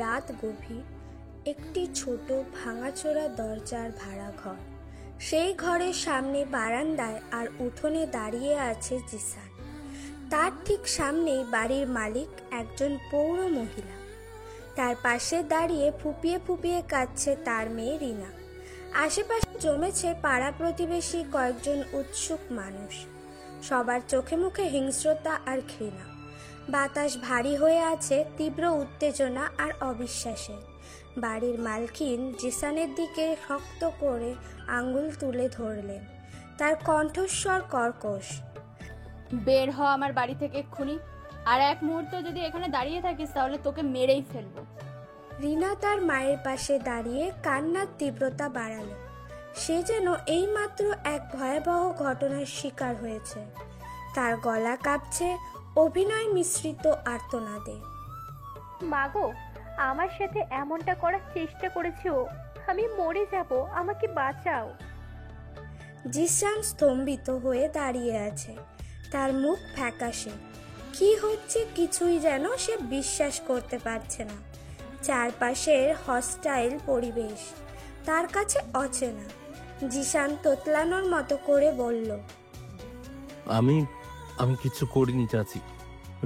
রাত গভীর। একটি ছোট ভাঙাচোরা দরজার ভাড়া ঘর। সেই ঘরের সামনে বারান্দায় আর উঠোনে দাঁড়িয়ে আছে জিসান। তার ঠিক সামনেই বাড়ির মালিক, একজন পৌর মহিলা। তার পাশে দাঁড়িয়ে ফুপিয়ে ফুপিয়ে কাঁদছে তার মেয়ে রিনা। আশেপাশে জমেছে পাড়া প্রতিবেশী কয়েকজন উৎসুক মানুষ। সবার চোখে মুখে হিংস্রতা আর ঘৃণা। বাতাস ভারী হয়ে আছে তীব্র উত্তেজনা আর অবিশ্বাসে। বাড়ির মালকিন জিসানের দিকে শক্ত করে আঙ্গুল তুলে ধরলেন। তার কণ্ঠস্বর কর্কশ। বের হ আমার বাড়ি থেকে এক্ষুনি। আর এক মুহূর্ত যদি এখানে দাঁড়িয়ে থাকিস তাহলে তোকে মেরেই ফেলবো। রিনা তার মায়ের পাশে দাঁড়িয়ে কান্নার তীব্রতা বাড়ালো। সে যেন এইমাত্র এক ভয়াবহ ঘটনার শিকার হয়েছে। তার গলা কাঁপছে অভিনয় মিশ্রিত আর্তনাদে। মাগো, আমার সাথে এমনটা করার চেষ্টা করেছে ও। আমি মরে যাব, আমাকে বাঁচাও। জিসান স্তম্ভিত হয়ে দাঁড়িয়ে আছে। তার মুখ ফ্যাকাশে। কি হচ্ছে কিছুই যেন সে বিশ্বাস করতে পারছে না। চারপাশের হস্টাইল পরিবেশ তার কাছে অচেনা। জিসান তোতলানোর মতো করে বলল, আমি আমি কিছু করিনি চাচি।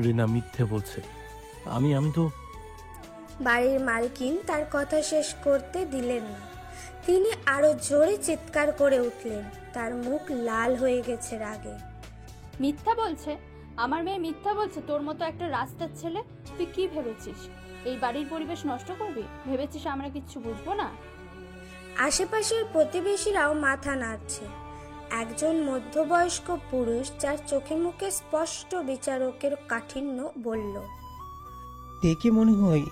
রিনা মিথ্যে বলছে। আমি তো। বাড়ির মালকিন তার কথা শেষ করতে দিলেন না। তিনি আরো জোরে চিৎকার করে উঠলেন। তার মুখ লাল হয়ে গেছে রাগে। মিথ্যা বলছে? আমার মেয়ে মিথ্যা বলছে? তোর মতো একটা রাস্তার ছেলে। তুই কি ভেবেছিস এই বাড়ির পরিবেশ নষ্ট করবি? ভেবেছিস আমরা কিচ্ছু বুঝবো না? আশেপাশের প্রতিবেশীরাও মাথা নাড়ছে। একজন মধ্যবয়স্ক পুরুষ, যার চোখে মুখে স্পষ্ট বিচারকের কাঠিন্য, বলল, দেখে মনে হয়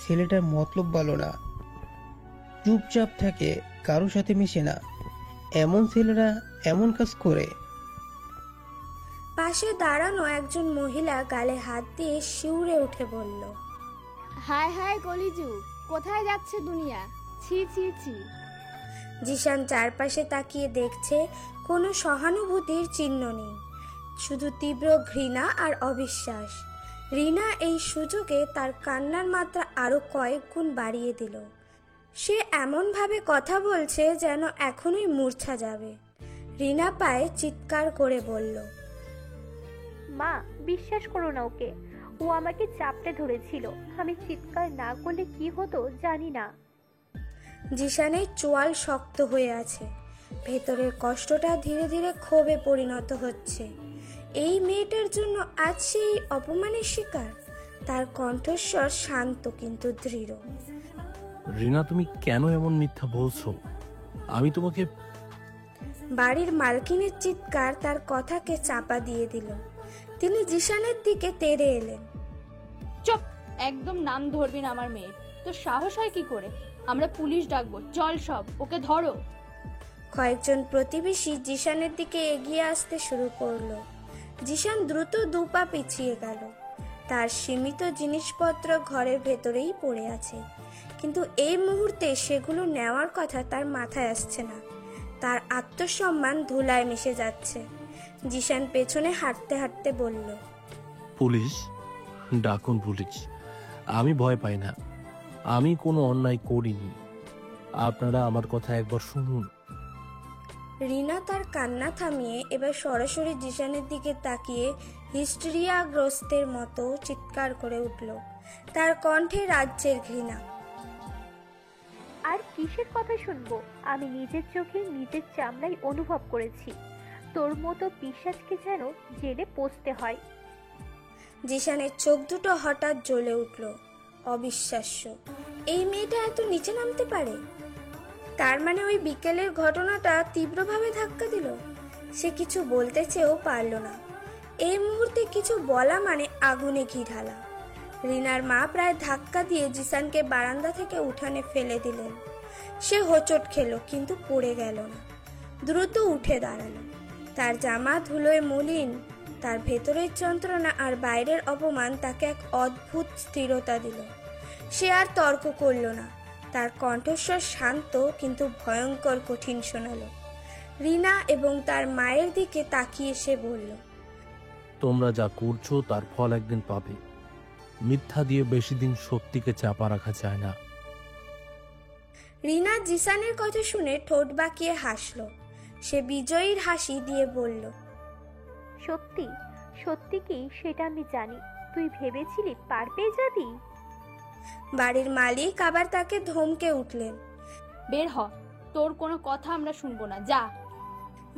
ছেলেটার মতলব ভালো না। চুপচাপ থাকে, কারো সাথে মিশে না। এমন ছেলেরা এমন কাজ করে। পাশে দাঁড়ানো একজন মহিলা গালে হাত দিয়ে শিউরে উঠে বলল, হায় হায় কলিযুগ, কোথায় যাচ্ছে দুনিয়া? ছি ছি ছি। জিসান চারপাশে তাকিয়ে দেখছে, কোনো সহানুভূতির চিহ্ন নেই, শুধু তীব্র ঘৃণা আর অবিশ্বাস। রিনা এই সুযোগে তার কান্নার মাত্রা আরো কয়েক গুণ বাড়িয়ে দিল। সে এমনভাবে কথা বলছে যেন এখনই মূর্ছা যাবে। রিনা পায়ে চিৎকার করে বলল, মা, বিশ্বাস করো না ওকে। ও আমাকে চাপটে ধরেছিল। আমি চিৎকার না করলে কি হতো জানি না। জিসানের চোয়াল শক্ত হয়ে আছে। ভেতরের কষ্টটা ধীরে ধীরে ক্ষোভে পরিণত হচ্ছে। এই মেয়েটার জন্য আজ সেই অপমানের শিকার। তার কণ্ঠস্বর শান্ত কিন্তু দৃঢ়। রিনা, তুমি কেন এমন মিথ্যা বলছো? আমি তোমাকে। বাড়ির মালকিনের চিৎকার তার কথাকে চাপা দিয়ে দিল। তিনি জিসানের দিকে তেড়ে এলেন। চুপ! একদম নাম ধরবি না আমার মেয়ে। তোর সাহস হয় কি করে? আমরা পুলিশ ডাকবো। চল সব, ওকে ধরো। কয়েকজন প্রতিবেশী জিসানের দিকে এগিয়ে আসতে শুরু করলো। জিসান দ্রুত দুপা পিছিয়ে গেল। তার সীমিত জিনিসপত্র ঘরের ভেতরেই পড়ে আছে, কিন্তু এই মুহূর্তে সেগুলো নেওয়ার কথা তার মাথায় আসছে না। তার আত্মসম্মান ধুলায় মিশে যাচ্ছে। জিসান পেছনে হাঁটতে হাঁটতে বলল, পুলিশ ডাকুন, পুলিশ। আমি ভয় পাই না। আমি কোনো অন্যায় করিনি। আপনারা আমার কথা একবার শুনুন। রিনা তার কান্না থামিয়ে এবার সরাসরি জিসানের দিকে তাকিয়ে হিস্টেরিয়াগ্রস্তের মতো চিৎকার করে উঠল। তার কণ্ঠে রাজ্যের ঘৃণা। আর কিসের কথা শুনবো? আমি নিজের চোখে নিজের চামড়ায় অনুভব করেছি তোর মতো পিশাচকে যেন জেলে পোষতে হয়। জিসানের চোখ দুটো হঠাৎ জ্বলে উঠল। অবিশ্বাস্য, এই মেয়েটা এত নিচে নামতে পারে। তার মানে ওই বিকেলের ঘটনাটা তীব্রভাবে ধাক্কা দিল। সে কিছু বলতে চেয়েও পারল না। এই মুহূর্তে কিছু বলা মানে আগুনে ঘি ঢালা। রিনার মা প্রায় ধাক্কা দিয়ে জিসানকে বারান্দা থেকে উঠানে ফেলে দিলেন। সে হোঁচট খেলো, কিন্তু পড়ে গেল না। দ্রুত উঠে দাঁড়ালো। তার জামা ধুলোয় মলিন। তার ভেতরের যন্ত্রণা আর বাইরের অপমান তাকে এক অদ্ভুত স্থিরতা দিল। সে আর তর্ক করল না। তার কণ্ঠস্বর শান্ত কিন্তু ভয়ঙ্কর কঠিন শোনালো। রিনা এবং তার মায়ের দিকে তাকিয়ে সে বলল, তোমরা যা করছো তার ফল একদিন পাবে। মিথ্যা দিয়ে বেশি দিন সত্যিকে চাপা রাখা যায় না। রিনা জিসানের কথা শুনে ঠোঁট বাঁকিয়ে হাসলো। সে বিজয়ীর হাসি দিয়ে বলল, সত্যি সত্যি কি সেটা আমি জানি। তুই ভেবেছিলি পার পেয়ে যাবি? বাড়ির মালিক আবার তাকে ধমকে উঠলেন। বের হ, তোর কোনো কথা আমরা শুনবো না, যা।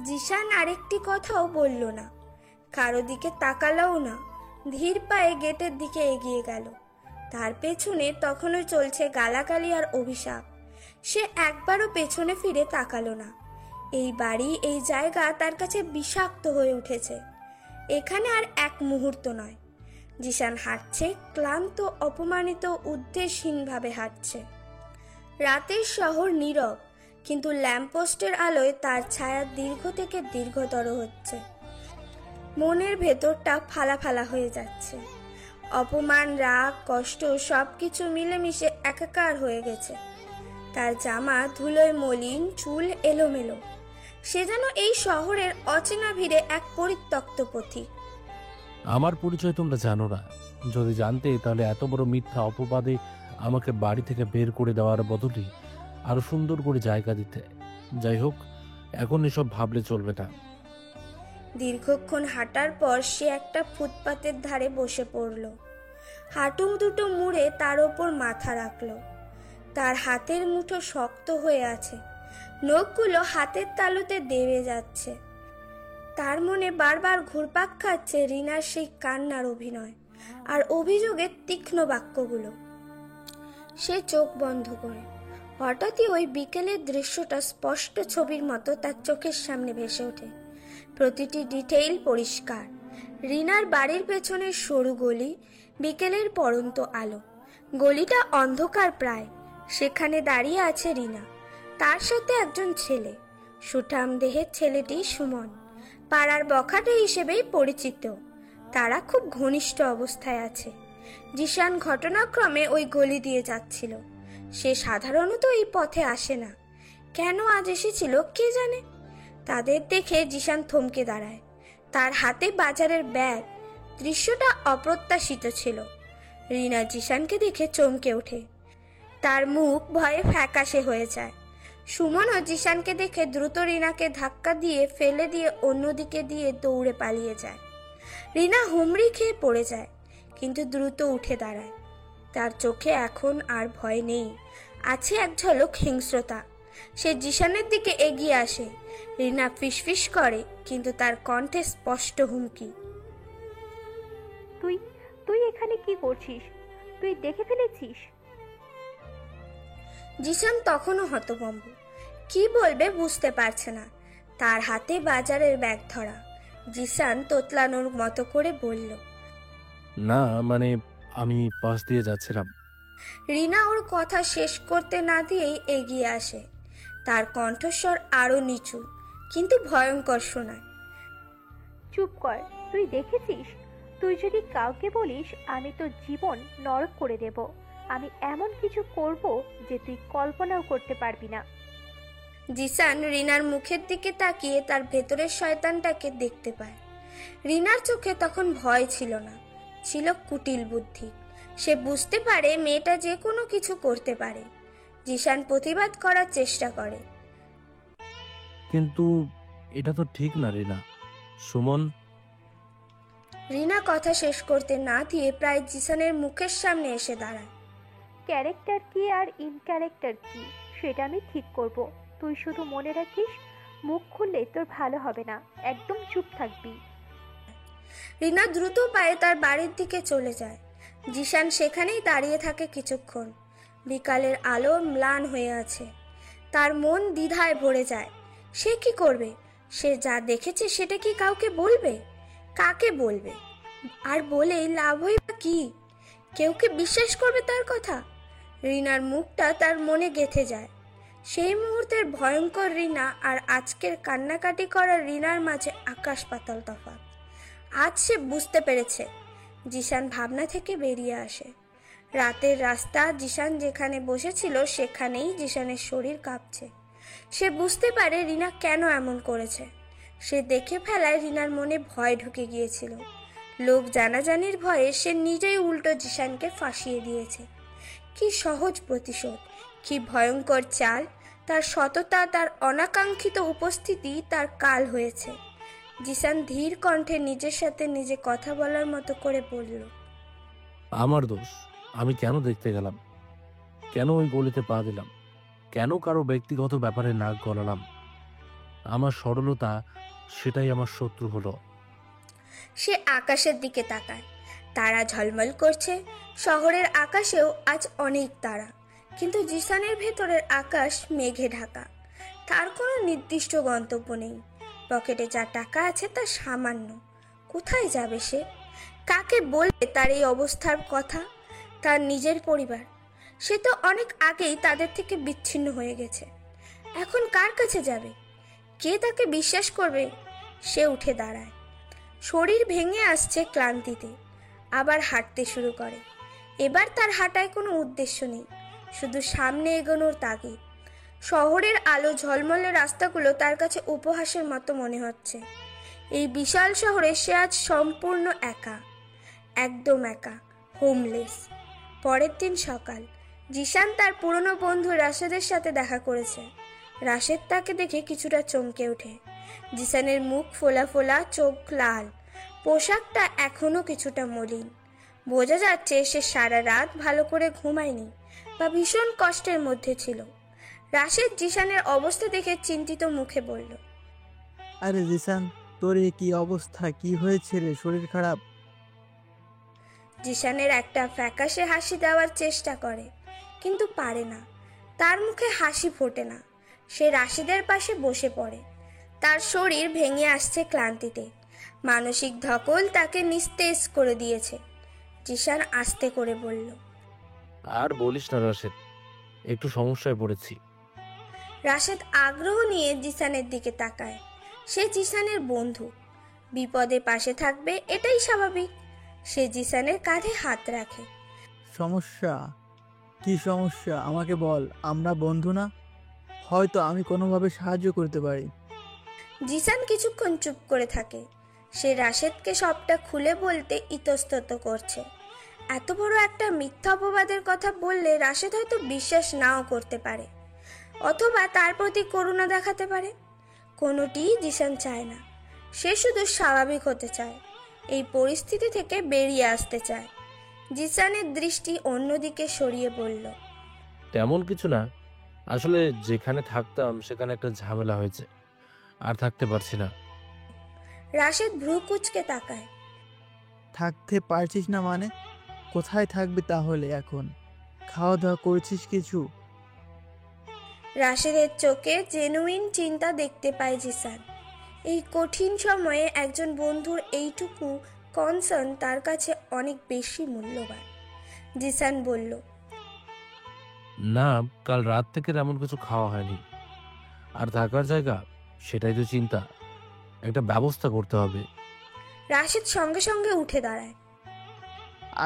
জিসান আরেকটি কথাও বলল না, কারো দিকে তাকালোও না। ধীর পায়ে গেটের দিকে এগিয়ে গেল। তার পেছনে তখনও চলছে গালাগালি আর অভিশাপ। সে একবারও পেছনে ফিরে তাকালো না। এই বাড়ি, এই জায়গা তার কাছে বিষাক্ত হয়ে উঠেছে। এখানে আর এক মুহূর্ত নয়। জিসান হাঁটছে, ক্লান্ত, অপমানিত, উদ্দেশ্যহীনভাবে হাঁটছে। রাতের শহর নীরব, কিন্তু ল্যাম্পপোস্টের আলোয় তার ছায়া দীর্ঘ থেকে দীর্ঘতর হচ্ছে। মনের ভেতরটা ফালা ফালা হয়ে যাচ্ছে। অপমান, রাগ, কষ্ট সবকিছু মিলেমিশে একাকার হয়ে গেছে। তার জামা ধুলোয় মলিন, চুল এলোমেলো। সে যেন এই শহরের অচেনা ভিড়ে এক পরিত্যক্ত পথিক। আমার পরিচয় তোমরা জানো না। যদি জানতে তাহলে এত বড় মিথ্যা অপবাদে আমাকে বাড়ি থেকে বের করে দেওয়ার বদলে আরো সুন্দর করে জায়গা দিতে। যাই হোক, এখন এসব ভাবলে চলবে না। দীর্ঘক্ষণ হাঁটার পর সে একটা ফুটপাতের ধারে বসে পড়ল। হাঁটু দুটো মুড়ে তার ওপর মাথা রাখলো। তার হাতের মুঠো শক্ত হয়ে আছে, নখগুলো হাতের তালুতে দেবে যাচ্ছে। তার মনে বারবার ঘুরপাক খাচ্ছে রিনার সেই কান্নার অভিনয় আর অভিযোগের তীক্ষ্ণ বাক্যগুলো। সে চোখ বন্ধ করে হঠাৎই ওই বিকেলের দৃশ্যটা স্পষ্ট ছবির মতো তার চোখের সামনে ভেসে ওঠে। প্রতিটি ডিটেইল পরিষ্কার। রিনার বাড়ির পেছনের সরু গলি, বিকেলের পড়ন্ত আলো। গলিটা অন্ধকার প্রায়। সেখানে দাঁড়িয়ে আছে রিনা, তার সাথে একজন ছেলে। সুঠাম দেহের ছেলেটি সুমন, পাড়ার বখাটে হিসেবেই পরিচিত। তারা খুব ঘনিষ্ঠ অবস্থায় আছে। জিসান ঘটনাক্রমে ওই গলি দিয়ে যাচ্ছিল। সে সাধারণত এই পথে আসে না, কেন আজ এসেছিল কে জানে। তাদের দেখে জিসান থমকে দাঁড়ায়। তার হাতে বাজারের ব্যাগ। দৃশ্যটা অপ্রত্যাশিত ছিল। রিনা জিসানকে দেখে চমকে ওঠে। তার মুখ ভয়ে ফ্যাকাশে হয়ে যায়। সুমনও জিসানকে দেখে দ্রুত রিনাকে ধাক্কা দিয়ে ফেলে দিয়ে অন্যদিকে দিয়ে দৌড়ে পালিয়ে যায়। রিনা হুমড়ি খেয়ে পড়ে যায়, কিন্তু দ্রুত উঠে দাঁড়ায়। তার চোখে এখন আর ভয় নেই, আছে এক ঝলক হিংস্রতা। সে জিসানের দিকে এগিয়ে আসে। রিনা ফিসফিস করে, কিন্তু তার কণ্ঠে স্পষ্ট হুমকি। তুই তুই এখানে কি করছিস? তুই দেখে ফেলেছিস? জিসান তখনও হতভম্ব, কি বলবে বুঝতে পারছে না। তার হাতে বাজারের ব্যাগ ধরা। জিসান তোতলানোর মতো করে বলল, না মানে আমি পাশ দিয়ে যাচ্ছিলাম। রিনা ওর কথা শেষ করতে না দিয়েই এগিয়ে আসে। তার কণ্ঠস্বর আরো নিচু, কিন্তু ভয়ঙ্কর শোনায়। চুপ কর। তুই দেখেছিস? তুই যদি কাউকে বলিস আমি তো জীবন নরক করে দেব। আমি এমন কিছু করব যে তুই কল্পনাও করতে পারবি না। জিসান রিনার মুখের দিকে তাকিয়ে তার ভেতরের শয়তানটাকে দেখতে পায়। রিনার চোখে তখন ভয় ছিল না, ছিল কুটিল বুদ্ধি। সে বুঝতে পারে মেয়েটা যে কোনো কিছু করতে পারে। জিসান প্রতিবাদ করার চেষ্টা করে। কিন্তু এটা তো ঠিক না রিনা। সুমন। রিনা কথা শেষ করতে না দিয়ে প্রায় জিসানের মুখের সামনে এসে দাঁড়ায়। ক্যারেক্টার কি আর ইন ক্যারেক্টার কি সেটা আমি ঠিক করব। তুই শুধু মনে রাখিস, মুখ খুললে তোর ভালো হবে না। একদম চুপ থাকবি। রিনা দ্রুত পায়ে তার বাড়ির দিকে চলে যায়। জিসান সেখানেই দাঁড়িয়ে থাকে কিছুক্ষণ। বিকালের আলো ম্লান হয়ে আছে। তার মন দ্বিধায় ভরে যায়। সে কি করবে? সে যা দেখেছে সেটা কি কাউকে বলবে? কাকে বলবে? আর বলেই লাভই বা কি? কেউ কি বিশ্বাস করবে তার কথা? রিনার মুখটা তার মনে গেঁথে যায়। সেই মুহূর্তের ভয়ঙ্কর রিনা আর আজকের কান্নাকাটি করা রিনার মাঝে আকাশ পাতাল তফাৎ। আজ সে বুঝতে পেরেছে। জিসান ভাবনা থেকে বেরিয়ে আসে। রাতের রাস্তা, জিসান যেখানে বসেছিল সেখানেই জিসানের শরীর কাঁপছে। সে বুঝতে পারে রিনা কেন এমন করেছে। সে দেখে ফেলায় রিনার মনে ভয় ঢুকে গিয়েছিল। লোক জানাজানির ভয়ে সে নিজেই উল্টো জিসানকে ফাঁসিয়ে দিয়েছে। কি সহজ প্রতিশোধ, কি ভয়ঙ্কর চাল! তার সততা, তার অনাকাঙ্ক্ষিত উপস্থিতি তার কাল হয়েছে। জিসান ধীর কণ্ঠে নিজের সাথে নিজে কথা বলার মতো করে বলল, আমার দোষ। আমি কেন দেখতে গেলাম? কেন ওই গলিতে পা দিলাম? কেন কারো ব্যক্তিগত ব্যাপারে নাক গলালাম? আমার সরলতা, সেটাই আমার শত্রু হলো। সে আকাশের দিকে তাকায়। তারা ঝলমল করছে। শহরের আকাশেও আজ অনেক তারা, কিন্তু জিসানের ভেতরের আকাশ মেঘে ঢাকা। তার কোনো নির্দিষ্ট গন্তব্য নেই। পকেটে যা টাকা আছে তা সামান্য। কোথায় যাবে সে? কাকে বলবে তার এই অবস্থার কথা? তার নিজের পরিবার, সে তো অনেক আগেই তাদের থেকে বিচ্ছিন্ন হয়ে গেছে। এখন কার কাছে যাবে? কে তাকে বিশ্বাস করবে? সে উঠে দাঁড়ায়। শরীর ভেঙে আসছে ক্লান্তিতে। আবার হাঁটতে শুরু করে। এবার তার হাঁটায় কোনো উদ্দেশ্য নেই, শুধু সামনে এগোনোর তাগিদ। শহরের আলো ঝলমলে রাস্তাগুলো তার কাছে উপহাসের মতো মনে হচ্ছে। এই বিশাল শহরে সে আজ সম্পূর্ণ একা, একদম একা, হোমলেস। পরের দিন সকাল, জিসান তার পুরনো বন্ধু রাশেদের সাথে দেখা করেছে। রাশেদ তাকে দেখে কিছুটা চমকে ওঠে। জিসানের মুখ ফোলা ফোলা, চোখ লাল, পোশাকটা এখনো কিছুটা মলিন। বোঝা যাচ্ছে সে সারা রাত ভালো করে ঘুমায়নি বা ভীষণ কষ্টের মধ্যে ছিল। রাশেদ জিসানের অবস্থা দেখে চিন্তিত মুখে বলল, আরে জিসান, তোর এ কি অবস্থা? কি হয়েছে রে? শরীর খারাপ? জিসানের একটা ফ্যাকাশে হাসি দেওয়ার চেষ্টা করে, কিন্তু পারে না। তার মুখে হাসি ফোটে না। সে রাশেদের পাশে বসে পড়ে। তার শরীর ভেঙে আসছে ক্লান্তিতে। মানসিক ধকল তাকে নিস্তেজ করে দিয়েছে। জিসান আস্তে করে বলল, আর বলিস না রাশেদ, একটু সমস্যায় পড়েছি। রাশেদ আগ্রহ নিয়ে জিসানের দিকে তাকায়। সে জিসানের বন্ধু, বিপদে পাশে থাকবে এটাই স্বাভাবিক। সে জিসানের কাঁধে হাত রাখে। সমস্যা? কি সমস্যা আমাকে বল, আমরা বন্ধু না? হয়তো আমি কোনোভাবে সাহায্য করতে পারি। জিসান কিছুক্ষণ চুপ করে থাকে। সে রাশেদকে সবটা খুলে বলতে ইতস্তত করছে। এত বড় একটা মিথ্যা অপবাদের কথা বললে রাশেদ হয়তো বিশ্বাস নাও করতে পারে, অথবা তার প্রতি করুণা দেখাতে পারে। কোনোটিই জিসান চায় না। সে শুধু স্বাভাবিক হতে চায়, এই পরিস্থিতি থেকে বেরিয়ে আসতে চায়। জিসানের দৃষ্টি অন্যদিকে সরিয়ে বলল, তেমন কিছু না, আসলে যেখানে থাকতাম সেখানে একটা ঝামেলা হয়েছে, আর থাকতে পারছি না। রাশেদ ভ্রু কুঁচকে তাকায়। থাকতে পারছিস না মানে? কোথায় থাকবি তাহলে এখন? খাওয়া দাওয়া করছিস কিছু? রাশেদের চোখে জেনুইন চিন্তা দেখতে পায় জিসান। এই কঠিন সময়ে একজন বন্ধুর এইটুকু কনসার্ন তার কাছে অনেক বেশি মূল্যবান। জিসান বলল, না, কাল রাত থেকে তেমন কিছু খাওয়া হয়নি। আর থাকার জায়গা, সেটাই তো চিন্তা। একটা ব্যবস্থা করতে হবে। রাশেদ সঙ্গে সঙ্গে উঠে দাঁড়ায়।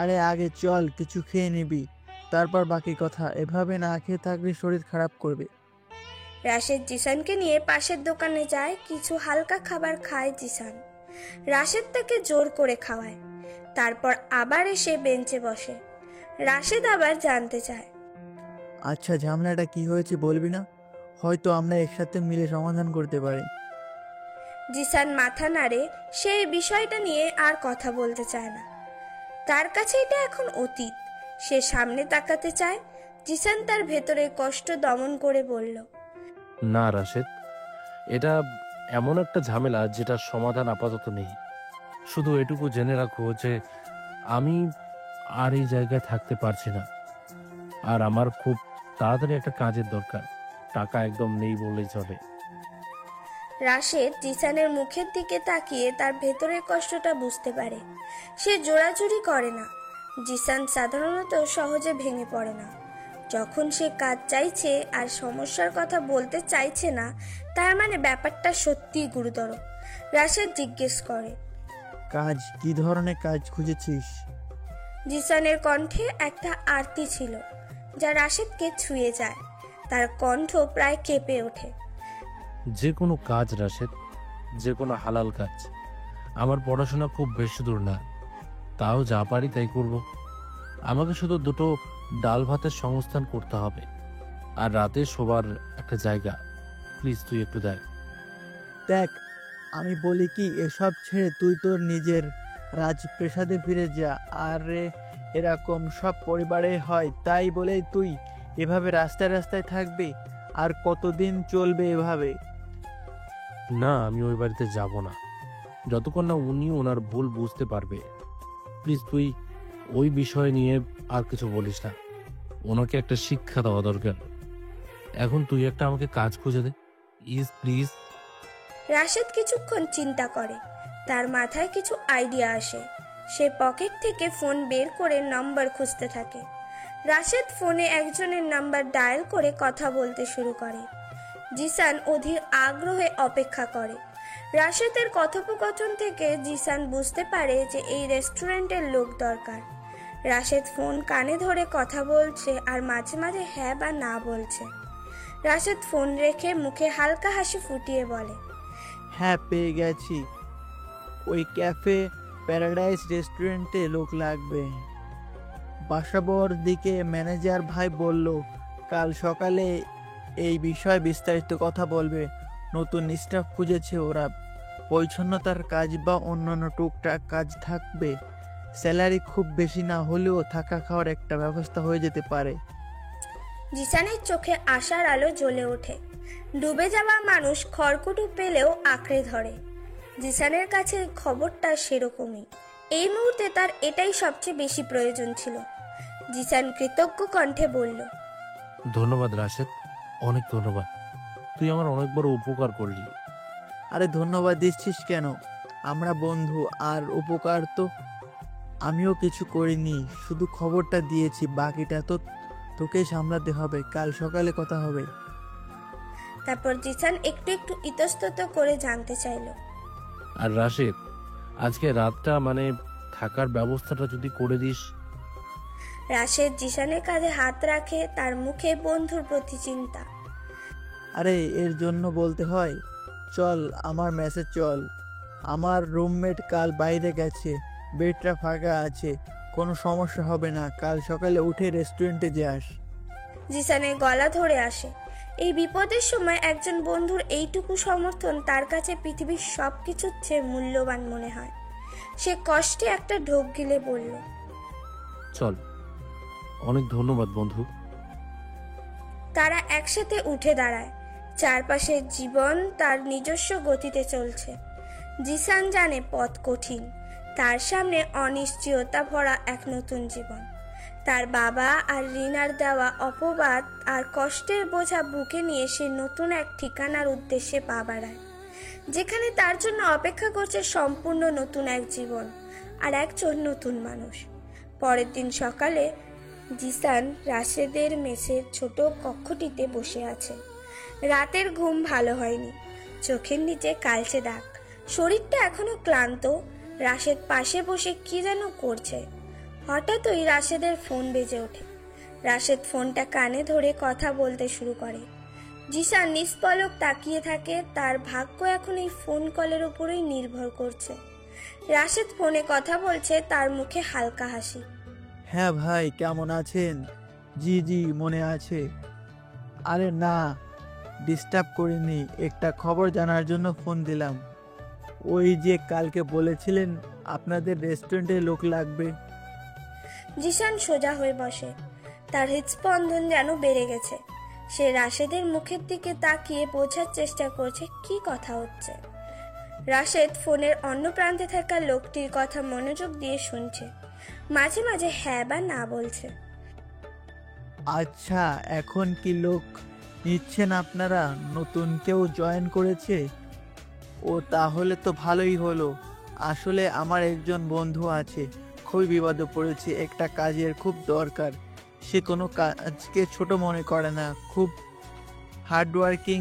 আরে আগে চল, কিছু খেয়ে নিবি, তারপর বাকি কথা। এভাবে না খেয়ে থাকলে শরীর খারাপ করবে। রাশেদ জিসানকে নিয়ে পাশের দোকানে যায়। কিছু হালকা খাবার খায় জিসান। রাশেদ তাকে জোর করে খাওয়ায়। তারপর আবার এসে বেঞ্চে বসে। রাশেদ আবার জানতে চায়, আচ্ছা, ঝামেলাটা কি হয়েছে বলবি না? হয়তো আমরা একসাথে মিলে সমাধান করতে পারি। জিসান মাথা নাড়ে। সে এই বিষয়টা নিয়ে আর কথা বলতে চায় না। তার কাছে এটা এখন অতীত। সে সামনে তাকাতে চায়। জিসান তার ভেতরের কষ্ট দমন করে বলল, না রাশেদ, এটা এমন একটা ঝামেলা যেটার সমাধান আপাতত নেই। শুধু এটুকু জেনে রাখো যে আমি আর এই জায়গায় থাকতে পারছি না। আর আমার খুব তাড়াতাড়ি একটা কাজের দরকার। টাকা একদম নেই বললেই চলে। রাশেদ জিসানের মুখের দিকে তাকিয়ে তার ভেতরের কষ্টটা বুঝতে পারে। সে জোরাজুরি করে না। জিসান সাধারণত সহজে ভেঙে পড়ে না। যখন সে কাজ চাইছে আর সমস্যার কথা বলতে চাইছে না, তার মানে ব্যাপারটা সত্যিই গুরুতর। রাশেদ জিজ্ঞেস করে, কাজ? কি ধরনের কাজ খুঁজেছিস? জিসানের কণ্ঠে একটা আরতি ছিল যা রাশেদকে ছুঁয়ে যায়। তার কণ্ঠ প্রায় কেঁপে ওঠে। যে কোনো কাজ রাশেদ, যে কোনো হালাল কাজ। আমার পড়াশোনা খুব বেশি দূর না, তাও যা পারি তাই করব। আমাকে শুধু দুটো ডাল ভাতের সংস্থান করতে হবে, আর রাতে শোবার একটা জায়গা। প্লিজ তুই একটু দেখ। দেখ, আমি বলি কি, এসব ছেড়ে তুই তোর নিজের রাজপ্রাসাদে ফিরে যা। আরে এরকম সব পরিবারে হয়, তাই বলেই তুই এভাবে রাস্তায় রাস্তায় থাকবি? আর কতদিন চলবে এভাবে? না, আমি ওই বাড়িতে যাব না যতক্ষণ না উনি ওনার ভুল বুঝতে পারবে। প্লিজ তুই ওই বিষয় নিয়ে আর কিছু বলিস না। ওনাকে একটা শিক্ষা দেওয়া দরকার। এখন তুই একটা আমাকে কাজ খুঁজে দে প্লিজ। রাশেদ কিছুক্ষণ চিন্তা করে, তার মাথায় কিছু আইডিয়া আসে। সে পকেট থেকে ফোন বের করে নম্বর খুঁজতে থাকে। রাশেদ ফোনে একজনের নাম্বার ডায়াল করে কথা বলতে শুরু করে। জিসান অধীর আগ্রহে অপেক্ষা করে। রাশেদের কথোপকথন থেকে জিসান বুঝতে পারে যে এই রেস্টুরেন্টের লোক দরকার। রাশেদ ফোন কানে ধরে কথা বলছে আর মাঝে মাঝে হ্যাঁ বা না বলছে। রাশেদ ফোন রেখে মুখে হালকা হাসি ফুটিয়ে বলে, হ্যাঁ, পেয়ে গেছি। ওই ক্যাফে প্যারাডাইস রেস্টুরেন্টে লোক লাগবে। বাসাবর দিকে ম্যানেজার ভাই বলল কাল সকালে এই বিষয়ে বিস্তারিত কথা বলবে। নতুন স্টাফ খুঁজেছে ওরা। পরিচ্ছন্নতার কাজ বা অন্যান্য টুকটাক কাজ থাকবে। স্যালারি খুব বেশি না হলেও থাকা খাওয়ার একটা ব্যবস্থা হয়ে যেতে পারে। জিসানের চোখে আশার আলো জ্বলে ওঠে। ডুবে যাওয়া মানুষ খড়কুটো পেলেও আঁকড়ে ধরে। জিসানের কাছে খবরটা সেরকমই। এই মুহূর্তে তার এটাই সবচেয়ে বেশি প্রয়োজন ছিল। জিসান কৃতজ্ঞ কণ্ঠে বলল, ধন্যবাদ রাশেদ, অনেক ধন্যবাদ। তুই আমার অনেক বড় উপকার করলি। আরে ধন্যবাদ দিচ্ছিস কেন? আমরা বন্ধু, আর উপকার তো আমিও কিছু করিনি, শুধু খবরটা দিয়েছি। বাকিটা তো তোকেই সামলাতে হবে। কাল সকালে কথা হবে। তারপর জিসান একটু একটু ইতস্তত করে জানতে চাইল, আর রাশেদ, আজকে রাতটা থাকার ব্যবস্থাটা যদি করে দিস। রাশেদ জিসানের কাঁধে হাত রাখে, তার মুখে বন্ধুর প্রতি চিন্তা। আরে এর জন্য বলতে হয়? চল আমার মেসে চল। আমার রুমমেট কাল বাইরে গেছে, বেডটা ফাঁকা আছে, কোনো সমস্যা হবে না। কাল সকালে উঠে রেস্টুরেন্টে যাস। জিসানের গলা ধরে আসে। এই বিপদের সময় একজন বন্ধুর এইটুকু সমর্থন তার কাছে পৃথিবীর সবকিছুর চেয়ে মূল্যবান মনে হয়। সে কষ্টে একটা ঢোক গিলে বলল, চল। অনেক ধন্যবাদ বন্ধু। তারা একসাথে উঠে দাঁড়ায়। চারপাশের জীবন তার নিজস্ব গতিতে চলছে। জিসান জানে পথ কঠিন, তার সামনে অনিশ্চয়তা ভরা এক নতুন জীবন। তার বাবা আর রিনার দেওয়া অপবাদ আর কষ্টের বোঝা বুকে নিয়ে সে নতুন এক ঠিকানার উদ্দেশ্যে পা বাড়ায়, যেখানে তার জন্য অপেক্ষা করছে সম্পূর্ণ নতুন এক জীবন আর একজন নতুন মানুষ। পরের দিন সকালে জিসান রাশেদের মেসের ছোট কক্ষটিতে বসে আছে। রাতের ঘুম ভালো হয়নি, চোখের নিচে কালচে দাগ, শরীরটা এখনো ক্লান্ত। রাশেদ পাশে বসে কি যেন করছে। হঠাৎই রাশেদের ফোন বেজে ওঠে। রাশেদ ফোনটা কানে ধরে কথা বলতে শুরু করে। জিসান নিষ্পলক তাকিয়ে থাকে। তার ভাগ্য এখন এই ফোন কলের উপরেই নির্ভর করছে। রাশেদ ফোনে কথা বলছে, তার মুখে হালকা হাসি। হ্যাঁ ভাই, কেমন আছেন? জি জি, মনে আছে। আরে না, ডিস্টার্ব করিনি, একটা খবর জানার জন্য ফোন দিলাম। ওই যে কালকে বলেছিলেন আপনাদের রেস্টুরেন্টে লোক লাগবে। জিসান সোজা হয়ে বসে। তার হৃদস্পন্দন যেন বেড়ে গেছে। সে রাশেদের মুখের দিকে তাকিয়ে বোঝার চেষ্টা করছে কি কথা হচ্ছে। রাশেদ ফোনের অন্য প্রান্তে থাকা লোকটির কথা মনোযোগ দিয়ে শুনছে, মাঝে মাঝে হ্যাঁ বা না বলছে। আচ্ছা, এখন কি লোক নিচ্ছেন আপনারা? নতুন কেউ জয়েন করেছে? ও তাহলে তো ভালোই হলো। আসলে আমার একজন বন্ধু আছে, খুবই বিপদে পড়েছে, একটা কাজের খুব দরকার। সে কোনো কাজকে ছোট মনে করে না, খুব হার্ডওয়ার্কিং।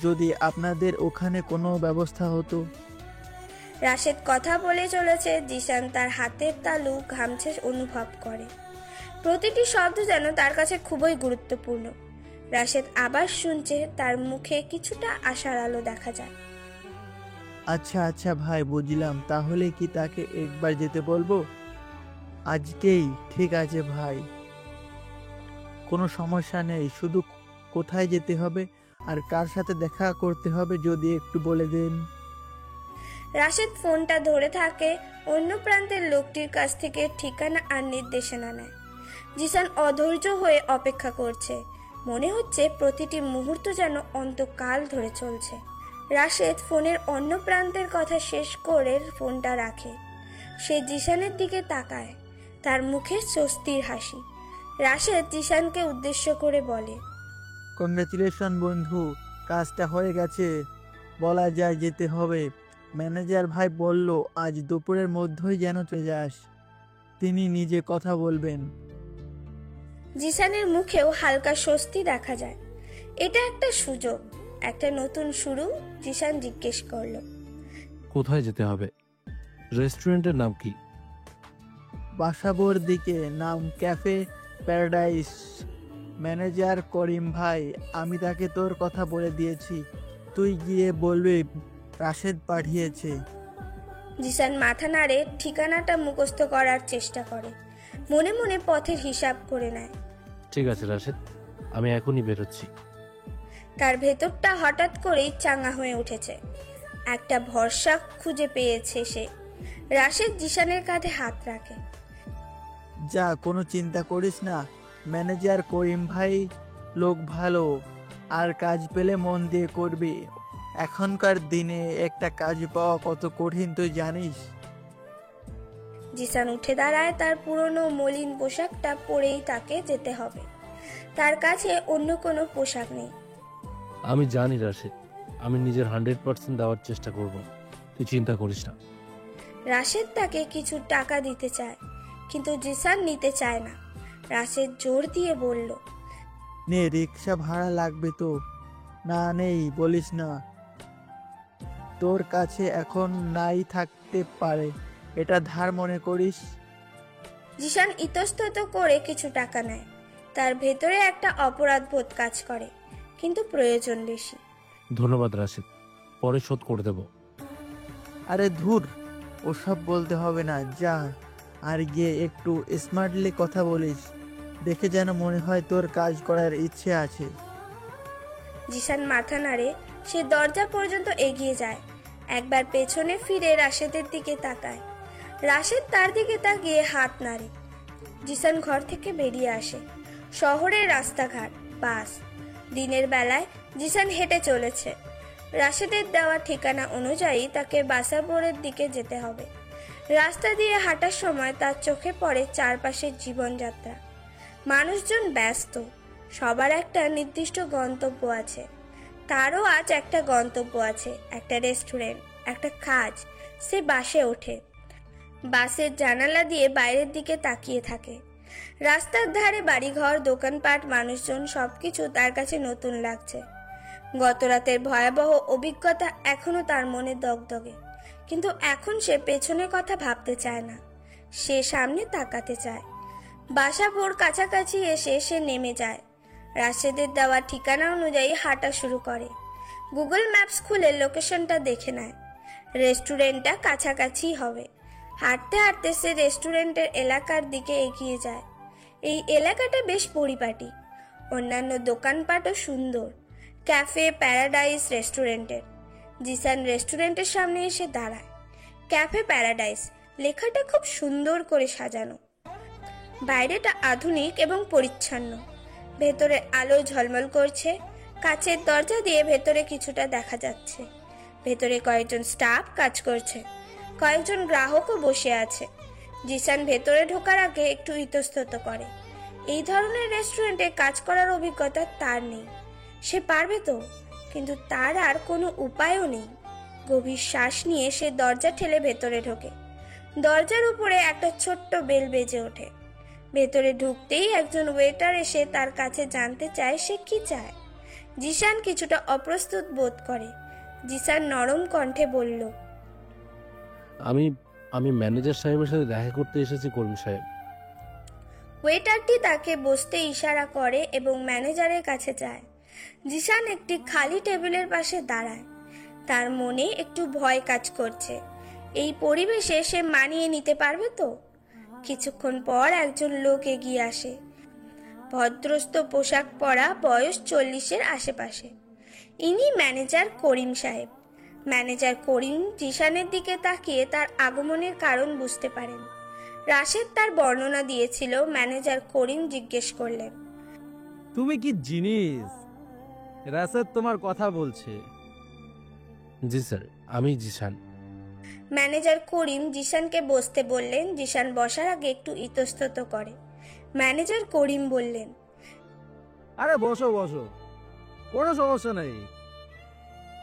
যদি আপনাদের ওখানে কোনো ব্যবস্থা হতো। রাশেদ কথা বলে চলেছে, জিসান তার হাতের তালু ঘামছে অনুভব করে। প্রতিটি শব্দ যেন তার কাছে খুবই গুরুত্বপূর্ণ। রাশেদ আবার শুনছে, তার মুখে কিছুটা আশার আলো দেখা যায়। আচ্ছা আচ্ছা ভাই, বুঝলাম। তাহলে কি তাকে একবার যেতে বলবো? আজকেই? ঠিক আছে ভাই, কোনো সমস্যা নেই। শুধু কোথায় যেতে হবে আর কার সাথে দেখা করতে হবে যদি একটু বলে দেন। রাশেদ ফোনটা ধরে থাকে অন্য প্রান্তের লোকটির কাছ থেকে ঠিকানা আর নির্দেশনা নেয়। জিসান অধৈর্য হয়ে অপেক্ষা করছে, মনে হচ্ছে প্রতিটি মুহূর্ত যেন অন্তকাল ধরে চলছে। রাশেদ ফোনের অন্য প্রান্তের কথা শেষ করে ফোনটা রাখে। সে জিসানের দিকে তাকায়, তার মুখে স্বস্তির হাসি। রাশেদ জিসানকে উদ্দেশ্য করে বলে, কংগ্রেচুলেশন বন্ধু, কাজটা হয়ে গেছে। বলা যায় যেতে হবে। ম্যানেজার ভাই বলল আজ দুপুরের মধ্যেই যেন চলে যাস। তিনি নিজে কথা বলবেন। জিসানের মুখেও হালকা স্বস্তি দেখা যায়। এটা একটা সুযোগ, একটা নতুন শুরু। জিসান জিজ্ঞেস করলো, কোথায় যেতে হবে? রেস্টুরেন্টের নাম কি? বাসাবোর দিকে, নাম ক্যাফে প্যারাডাইস। ম্যানেজার করিম ভাই, আমি তাকে তোর কথা বলে দিয়েছি। তুই গিয়ে বলবি রাশেদ পাঠিয়েছে। জিসান মাথা নাড়ে, ঠিকানাটা মুখস্থ করার চেষ্টা করে, মনে মনে পথের হিসাব করে নেয়। ঠিক আছে রাশেদ, আমি এখনই বেরোচ্ছি। তার ভেতরটা হঠাৎ করেই চাঙ্গা হয়ে উঠেছে। একটা ভরসা খুঁজে পেয়েছে সে। রাশেদ জিসানের কাঁধে হাত রাখে। যা, কোনো চিন্তা করিস না। ম্যানেজার করিম ভাই লোক ভালো, আর কাজ পেলে মন দিয়ে করবি। এখনকার দিনে একটা কাজ পাওয়া কত কঠিন তুই জানিস। জিসান উঠে দাঁড়ায়। তার পুরনো মলিন পোশাকটা পরেই তাকে যেতে হবে। তার কাছে অন্য কোনো পোশাক নেই। আমি জানি রাশেদ, আমি নিজের 100% দেওয়ার চেষ্টা করব, তুই চিন্তা করিস না। রাশেদ তাকে কিছু টাকা দিতে চায়, কিন্তু জিসান নিতে চায় না। রাশেদ জোর দিয়ে বলল, নে, রিক্সা ভাড়া লাগবে তো? না, নেই বলিস না। তোর কাছে এখন নাই থাকতে পারে, এটা ধার মনে করিস। জিসান ইতস্তত করে কিছু টাকা নেয়। তার ভেতরে একটা অপরাধবোধ কাজ করে, কিন্তু প্রয়োজন বেশি। ধন্যবাদ রাশেদ, পরে শোধ করে দেব। আরে ধুর, ওসব বলতে হবে না। যা, আর গিয়ে একটু স্মার্টলি কথা বলিস, দেখে যেন মনে হয় তোর কাজ করার ইচ্ছে আছে। জিসান মাথা নাড়ে। সে দরজা পর্যন্ত এগিয়ে যায়, একবার পেছনে ফিরে রাশেদের দিকে তাকায়। রাশেদ তার দিকে তাকিয়ে হাত নাড়ে। জিসান ঘর থেকে বেরিয়ে আসে। শহরের রাস্তাঘাট, বাস। দিনের বেলায় জিসান হেঁটে চলেছে। রাশেদের দেওয়া ঠিকানা অনুযায়ী তাকে বাসাবোরের দিকে যেতে হবে। রাস্তা দিয়ে হাঁটার সময় তার চোখে পড়ে চারপাশের জীবনযাত্রা। মানুষজন ব্যস্ত, সবার একটা নির্দিষ্ট গন্তব্য আছে। তারও আজ একটা গন্তব্য আছে, একটা রেস্টুরেন্ট, একটা কাজ। সে বাসে ওঠে, বাসের জানালা দিয়ে বাইরের দিকে তাকিয়ে থাকে। রাস্তার ধারে বাড়িঘর, দোকানপাট, মানুষজন, সবকিছু তার কাছে নতুন লাগছে। গত রাতের ভয়াবহ অভিজ্ঞতা এখনো তার মনে দগদগে, কিন্তু এখন সে পেছনের কথা ভাবতে চায় না। সে সামনে তাকাতে চায়। বাসাবোর কাছাকাছি এসে সে নেমে যায়। রাশেদের দেওয়া ঠিকানা অনুযায়ী হাঁটা শুরু করে। গুগল ম্যাপস খুলে লোকেশনটা দেখে নেয়। রেস্টুরেন্টটা কাছাকাছি হবে। হাঁটতে হাঁটতে সে রেস্টুরেন্টের এলাকার দিকে এগিয়ে যায়। এই এলাকাটা বেশ পরিপাটি, অন্যান্য দোকানপাটও সুন্দর। ক্যাফে প্যারাডাইস রেস্টুরেন্টের। জিসান রেস্টুরেন্টের সামনে এসে দাঁড়ায়। ক্যাফে প্যারাডাইস লেখাটা খুব সুন্দর করে সাজানো। বাইরেটা আধুনিক এবং পরিচ্ছন্ন। ভেতরে আলো ঝলমল করছে। কাচের দরজা দিয়ে ভেতরে কিছুটা দেখা যাচ্ছে। ভেতরে কয়েকজন স্টাফ কাজ করছে, কয়েকজন গ্রাহকও বসে আছে। জিসান ভেতরে ঢোকার আগে একটু ইতস্তত করে। এই ধরনের রেস্টুরেন্টে কাজ করার অভিজ্ঞতা তার নেই। সে পারবে তো, কিন্তু তার আর কোনো উপায়ও নেই। গভীর শ্বাস নিয়ে সে দরজা ঠেলে ভেতরে ঢোকে। দরজার উপরে একটা ছোট্ট বেল বেজে ওঠে। ভেতরে ঢুকতেই একজন ওয়েটার এসে তার কাছে জানতে চায় সে কি চায়। জিসান কিছুটা অপ্রস্তুত বোধ করে। জিসান নরম কণ্ঠে বলল, আমি ম্যানেজার সাহেবের সাথে দেখা করতে এসেছি করিম সাহেব। ওয়েটারটি তাকে বসতে ইশারা করে এবং ম্যানেজারের কাছে যায়। জিসান একটি খালি টেবিলের পাশে দাঁড়ায়। তার মনে একটু ভয় কাজ করছে। এই পরিবেশে সে মানিয়ে নিতে পারবে তো? কিছুক্ষণ পর একজন লোক এগিয়ে আসে, ভদ্রস্থ পোশাক পরা, বয়স 40-এর আশেপাশে। ইনি ম্যানেজার করিম সাহেব। ম্যানেজার করিম জিসানের দিকে তাকিয়ে তার আগমনের কারণ বুঝতে পারেন। রাশেদ তার বর্ণনা দিয়েছিল। ম্যানেজার করিম জিজ্ঞেস করলেন, তুমি কি জিনিস? রাশেদ তোমার কথা বলছে। জি স্যার, আমি জিসান। ম্যানেজার করিম জিসানকে বসতে বললেন। জিসান বসার আগে একটু ইতস্তত করে। ম্যানেজার করিম বললেন, আরে বসো বসো, কোনো সমস্যা নেই।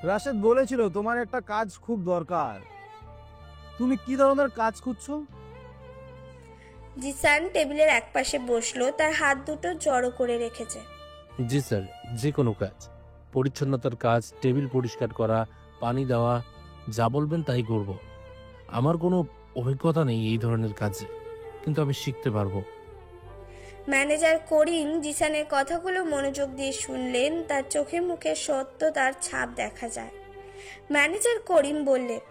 রাশেদ বলেছিল তোমার একটা কাজ খুব দরকার। তুমি কি ধরনের কাজ খুঁজছো? জিসান টেবিলের একপাশে বসলো, তার হাত দুটো জড়ো করে রেখেছে। জি স্যার, যে কোনো কাজ, পরিচ্ছন্নতার কাজ, টেবিল পরিষ্কার করা, পানি দেওয়া, যা বলবেন তাই করব। আমার কোনো অভিজ্ঞতা নেই এই ধরনের কাজে, কিন্তু আমি শিখতে পারবো। ম্যানেজার করিম জিসানের কথাগুলো মনোযোগ দিয়ে শুনলেন। তার চোখে মুখে সত্যতার ছাপ দেখা যায়। ম্যানেজার করিম বললেন,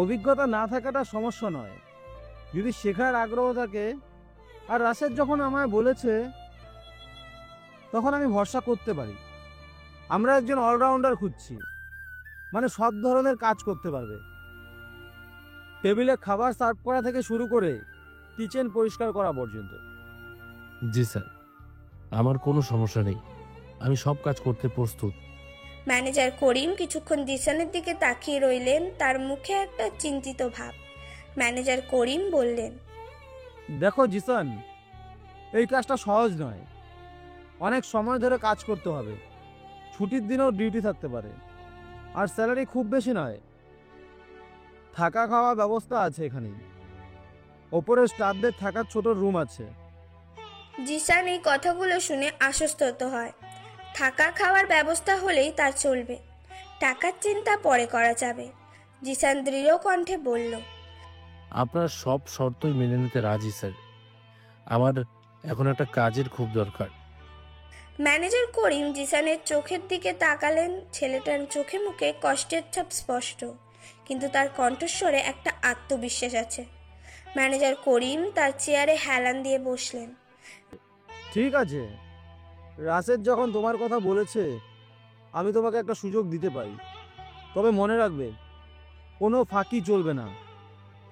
অভিজ্ঞতা না থাকাটা সমস্যা নয়, যদি শেখার আগ্রহ থাকে। আর রাশেদ যখন আমায় বলেছে তখন আমি ভরসা করতে পারি। আমরা একজন অলরাউন্ডার খুঁজছি, মানে সব ধরনের কাজ করতে পারবে। টেবিলে খাবার সার্ভ করা থেকে শুরু করে কিচেন পরিষ্কার করা পর্যন্ত। জি স্যার, আমার কোনো সমস্যা নেই, আমি সব কাজ করতে প্রস্তুত। ম্যানেজার করিম কিছুক্ষণ জিসানের দিকে তাকিয়ে রইলেন, তার মুখে একটা চিন্তিত ভাব। ম্যানেজার করিম বললেন, দেখো জিসান, এই কাজটা সহজ নয়। অনেক সময় ধরে কাজ করতে হবে, ছুটির দিনেও ডিউটি থাকতে পারে, আর স্যালারি খুব বেশি নয়। থাকা খাওয়া ব্যবস্থা আছে এখানে, ওপরে স্টাফদের থাকার ছোট রুম আছে। জিসান এই কথাগুলো শুনে আশ্বস্ত হয়। থাকা খাওয়ার ব্যবস্থা হলেই তার চলবে, টাকার চিন্তা পরে করা যাবে। জিসান দৃঢ় কণ্ঠে বলল, আপনার সব শর্তই মেনে নিতে রাজি স্যার। আমার এখন একটা কাজের খুব দরকার। ম্যানেজার করিম জিসানের চোখের দিকে তাকালেন। ছেলেটার চোখে মুখে কষ্টের ছাপ স্পষ্ট, কিন্তু তার কণ্ঠস্বরে একটা আত্মবিশ্বাস আছে। ম্যানেজার করিম তার চেয়ারে হেলান দিয়ে বসলেন। ঠিক আছে, রাশেদ যখন তোমার কথা বলেছে, আমি তোমাকে একটা সুযোগ দিতে পারি। তবে মনে রাখবে, কোনো ফাঁকি চলবে না,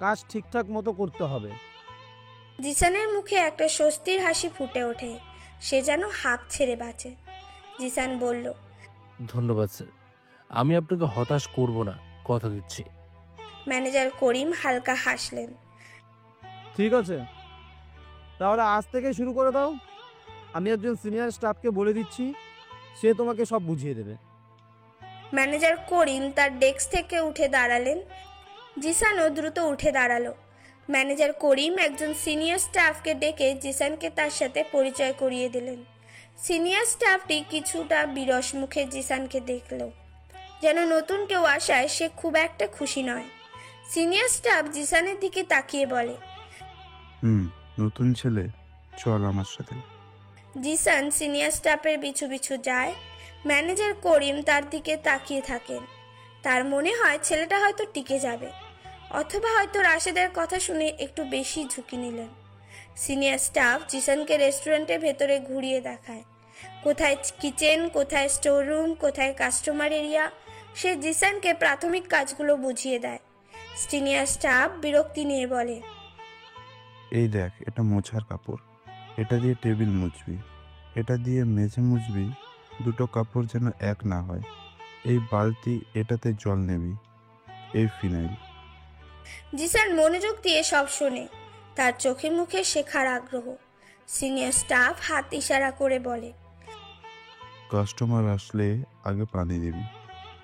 কাজ ঠিকঠাক মতো করতে হবে। জিসানের মুখে একটা স্বস্তির হাসি ফুটে ওঠে, সে যেন হাঁপ ছেড়ে বাঁচে। জিসান বলল, ধন্যবাদ স্যার, আমি আপনাকে হতাশ করব না, কথা দিচ্ছি। ম্যানেজার করিম হালকা হাসলেন। ঠিক আছে, তাহলে আজ থেকে শুরু করে দাও। আমি একজন সিনিয়র স্টাফকে বলে দিচ্ছি, সে তোমাকে সব বুঝিয়ে দেবে। ম্যানেজার করিম তার ডেস্ক থেকে উঠে দাঁড়ালেন। জিসানও দ্রুত উঠে দাঁড়ালো। ম্যানেজার করিম একজন সিনিয়র স্টাফকে ডেকে জিসানকে তার সাথে পরিচয় করিয়ে দিলেন। সিনিয়র স্টাফটি কিছুটা বিরস মুখে জিসানকে দেখল, যেন নতুন কেউ আসায় সে খুব একটা খুশি নয়। সিনিয়র স্টাফ জিসানের দিকে তাকিয়ে বলে, নতুন ছেলে, চল আমার সাথে। জিসান সিনিয়র স্টাফের পিছু পিছু যায়। ম্যানেজার করিম তার দিকে তাকিয়ে থাকেন। তার মনে হয় ছেলেটা হয়তো টিকে যাবে, অথবা হয়তো রাশেদের কথা শুনে একটু বেশি ঝুঁকি নিলেন। সিনিয়র স্টাফ জিসানকে রেস্টুরেন্টের ভেতরে ঘুরিয়ে দেখায়, কোথায় কিচেন, কোথায় স্টোর রুম, কোথায় কাস্টমার এরিয়া। সে জিসানকে প্রাথমিক কাজগুলো বুঝিয়ে দেয়। সিনিয়র স্টাফ বিরক্তি নিয়ে বলে, এই দেখ, এটা মোছার কাপড়, এটা দিয়ে টেবিল মুছবি, এটা দিয়ে মেঝে মুছবি, দুটো কাপড় যেন এক না হয়। এই বালতি, এটাতে জল নেবি, এই ফিনাইল। জিসান মনোযোগ দিয়ে সব শোনে, তার চোখে মুখে শেখার আগ্রহ। সিনিয়র স্টাফ হাত ইশারা করে বলে, কাস্টমার আসলে আগে পানি দিবি,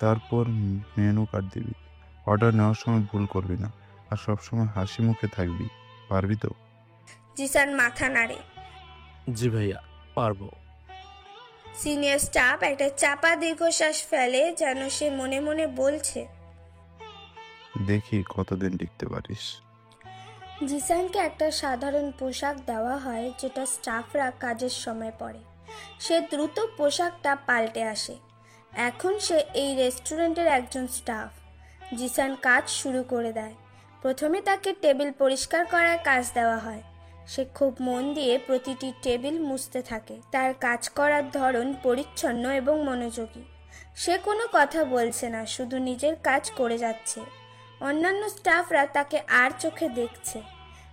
তারপর মেনু কার্ড দিবি। অর্ডার নেওয়ার সময় ভুল করবি না, আর সবসময় হাসি মুখে থাকবি, পারবি তো? জিসান মাথা নাড়ে। জি ভাইয়া, পারবো। সিনিয়র স্টাফ একটা চাপা দীর্ঘশ্বাস ফেলে, যেন সে মনে মনে বলছে, দেখি কতদিন টিকতে পারিস। জিসানকে একটা সাধারণ পোশাক দেওয়া হয়, যেটা স্টাফরা কাজের সময় পরে। সে দ্রুত পোশাকটা পাল্টে আসে। এখন সে এই রেস্টুরেন্টের একজন স্টাফ। জিসান কাজ শুরু করে দেয়। প্রথমে তাকে টেবিল পরিষ্কার করার কাজ দেওয়া হয়। সে খুব মন দিয়ে প্রতিটি টেবিল মুছতে থাকে। তার কাজ করার ধরন পরিচ্ছন্ন এবং মনোযোগী। সে কোনো কথা বলছে না, শুধু নিজের কাজ করে যাচ্ছে। অন্যান্য স্টাফরা তাকে আর চোখে দেখছে।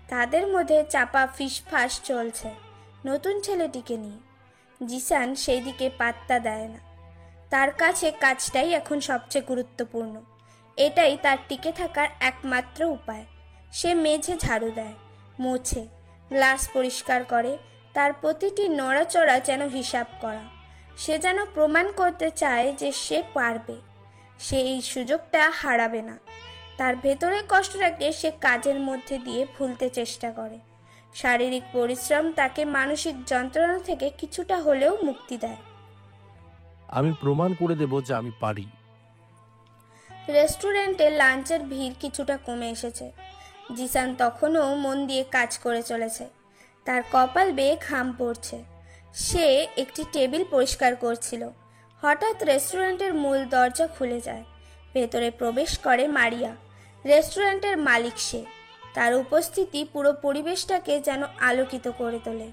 তাদের মধ্যে চাপা ফিসফাস চলছে নতুন ছেলেটিকে নিয়ে। জিসান সেই দিকে পাত্তা দেয় না। তার কাছে কাজটাই এখন সবচেয়ে গুরুত্বপূর্ণ। এটাই তার টিকে থাকার একমাত্র উপায়। সে মেঝে ঝাড়ু দেয়, মোছে, গ্লাস পরিষ্কার করে। তার প্রতিটি নড়াচড়া যেন হিসাব করা। সে যেন প্রমাণ করতে চায় যে সে পারবে। সে এই সুযোগটা হারাবে না। তার ভেতরে কষ্টটাকে সে কাজের মধ্যে দিয়ে ভুলতে চেষ্টা করে। শারীরিক পরিশ্রম তাকে মানসিক যন্ত্রণা থেকে কিছুটা হলেও মুক্তি দেয়। আমি প্রমাণ করে দেব যে আমি পারি। রেস্টুরেন্টে লাঞ্চের ভিড় কিছুটা কমে এসেছে। জিসান তখনও মন দিয়ে কাজ করে চলেছে। তার কপাল বেয়ে ঘাম পড়ছে। সে একটি টেবিল পরিষ্কার করছিল। হঠাৎ রেস্টুরেন্টের মূল দরজা খুলে যায়। ভেতরে প্রবেশ করে মারিয়া। রেস্টুরেন্টের মালিক সে। তার উপস্থিতি পুরো পরিবেশটাকে যেন আলোকিত করে তোলে।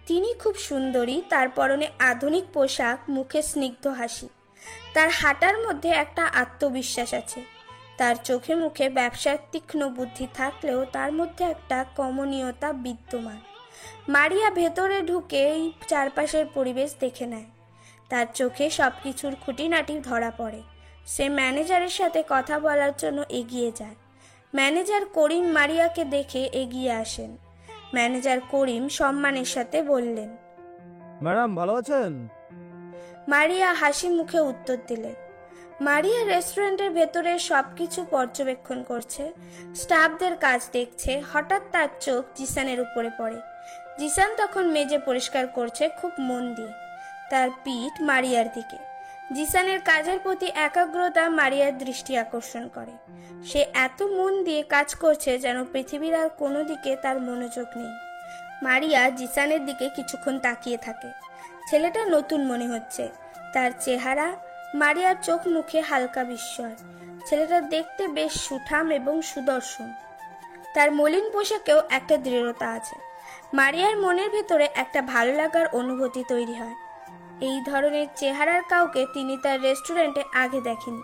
তিনি খুব সুন্দরী। তার পরনে আধুনিক পোশাক, মুখে স্নিগ্ধ হাসি। তার হাঁটার মধ্যে একটা আত্মবিশ্বাস আছে। তার চোখে মুখে ব্যবসার তীক্ষ্ণ বুদ্ধি থাকলেও তার মধ্যে একটা কমনীয়তা বিদ্যমান। মারিয়া ভেতরে ঢুকেই চারপাশের পরিবেশ দেখে নেয়। তার চোখে সবকিছুর খুঁটিনাটি ধরা পড়ে। সে ম্যানেজারের সাথে কথা বলার জন্য এগিয়ে যায়। ম্যানেজার করিম মারিয়াকে দেখে এগিয়ে আসেন। ম্যানেজার করিম সম্মানের সাথে বললেন, ম্যাডাম ভালো আছেন? মারিয়া হাসি মুখে উত্তর দিলেন। মারিয়া রেস্টুরেন্টের ভেতরে সবকিছু পর্যবেক্ষণ করছে, স্টাফদের কাজ দেখছে। হঠাৎ তার চোখ জিসানের উপরে পড়ে। জিসান তখন মেজে পরিষ্কার করছে খুব মন দিয়ে, তার পিঠ মারিয়ার দিকে। জিসানের কাজের প্রতি একাগ্রতা মারিয়ার দৃষ্টি আকর্ষণ করে। সে এত মন দিয়ে কাজ করছে যেন পৃথিবীর আর কোনো দিকে তার মনোযোগ নেই। মারিয়া জিসানের দিকে কিছুক্ষণ তাকিয়ে থাকে। ছেলেটা নতুন মনে হচ্ছে। তার চেহারা, মারিয়ার চোখ মুখে হালকা বিস্ময়। ছেলেটা দেখতে বেশ সুঠাম এবং সুদর্শন। তার মলিন পোশাকেও একটা দৃঢ়তা আছে। মারিয়ার মনের ভেতরে একটা ভালো লাগার অনুভূতি তৈরি হয়। এই ধরনের চেহারার কাউকে তিনি তার রেস্টুরেন্টে আগে দেখেনি।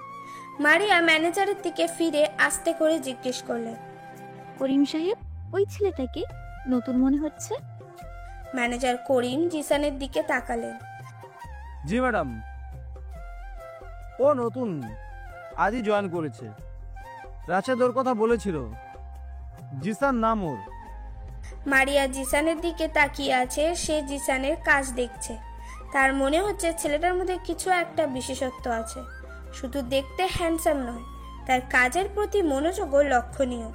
মারিয়া ম্যানেজারের দিকে ফিরে আস্তে করে জিজ্ঞেস করলেন, করিম সাহেব, ওই ছেলেটাকে নতুন মনে হচ্ছে। ম্যানেজার করিম জিসানের দিকে তাকালেন। জি ম্যাডাম, ও নতুন, আজই জয়েন করেছে। রাশেদ ওর কথা বলেছিল। জিসান নাম ওর। মারিয়া জিসানের দিকে তাকিয়ে আছে। সে জিসানের কাজ দেখছে। তার মনে হচ্ছে ছেলেটার মধ্যে কিছু একটা বিশেষত্ব আছে। শুধু দেখতে হ্যান্ডসাম নয়, তার কাজের প্রতি মনোযোগও লক্ষণীয়।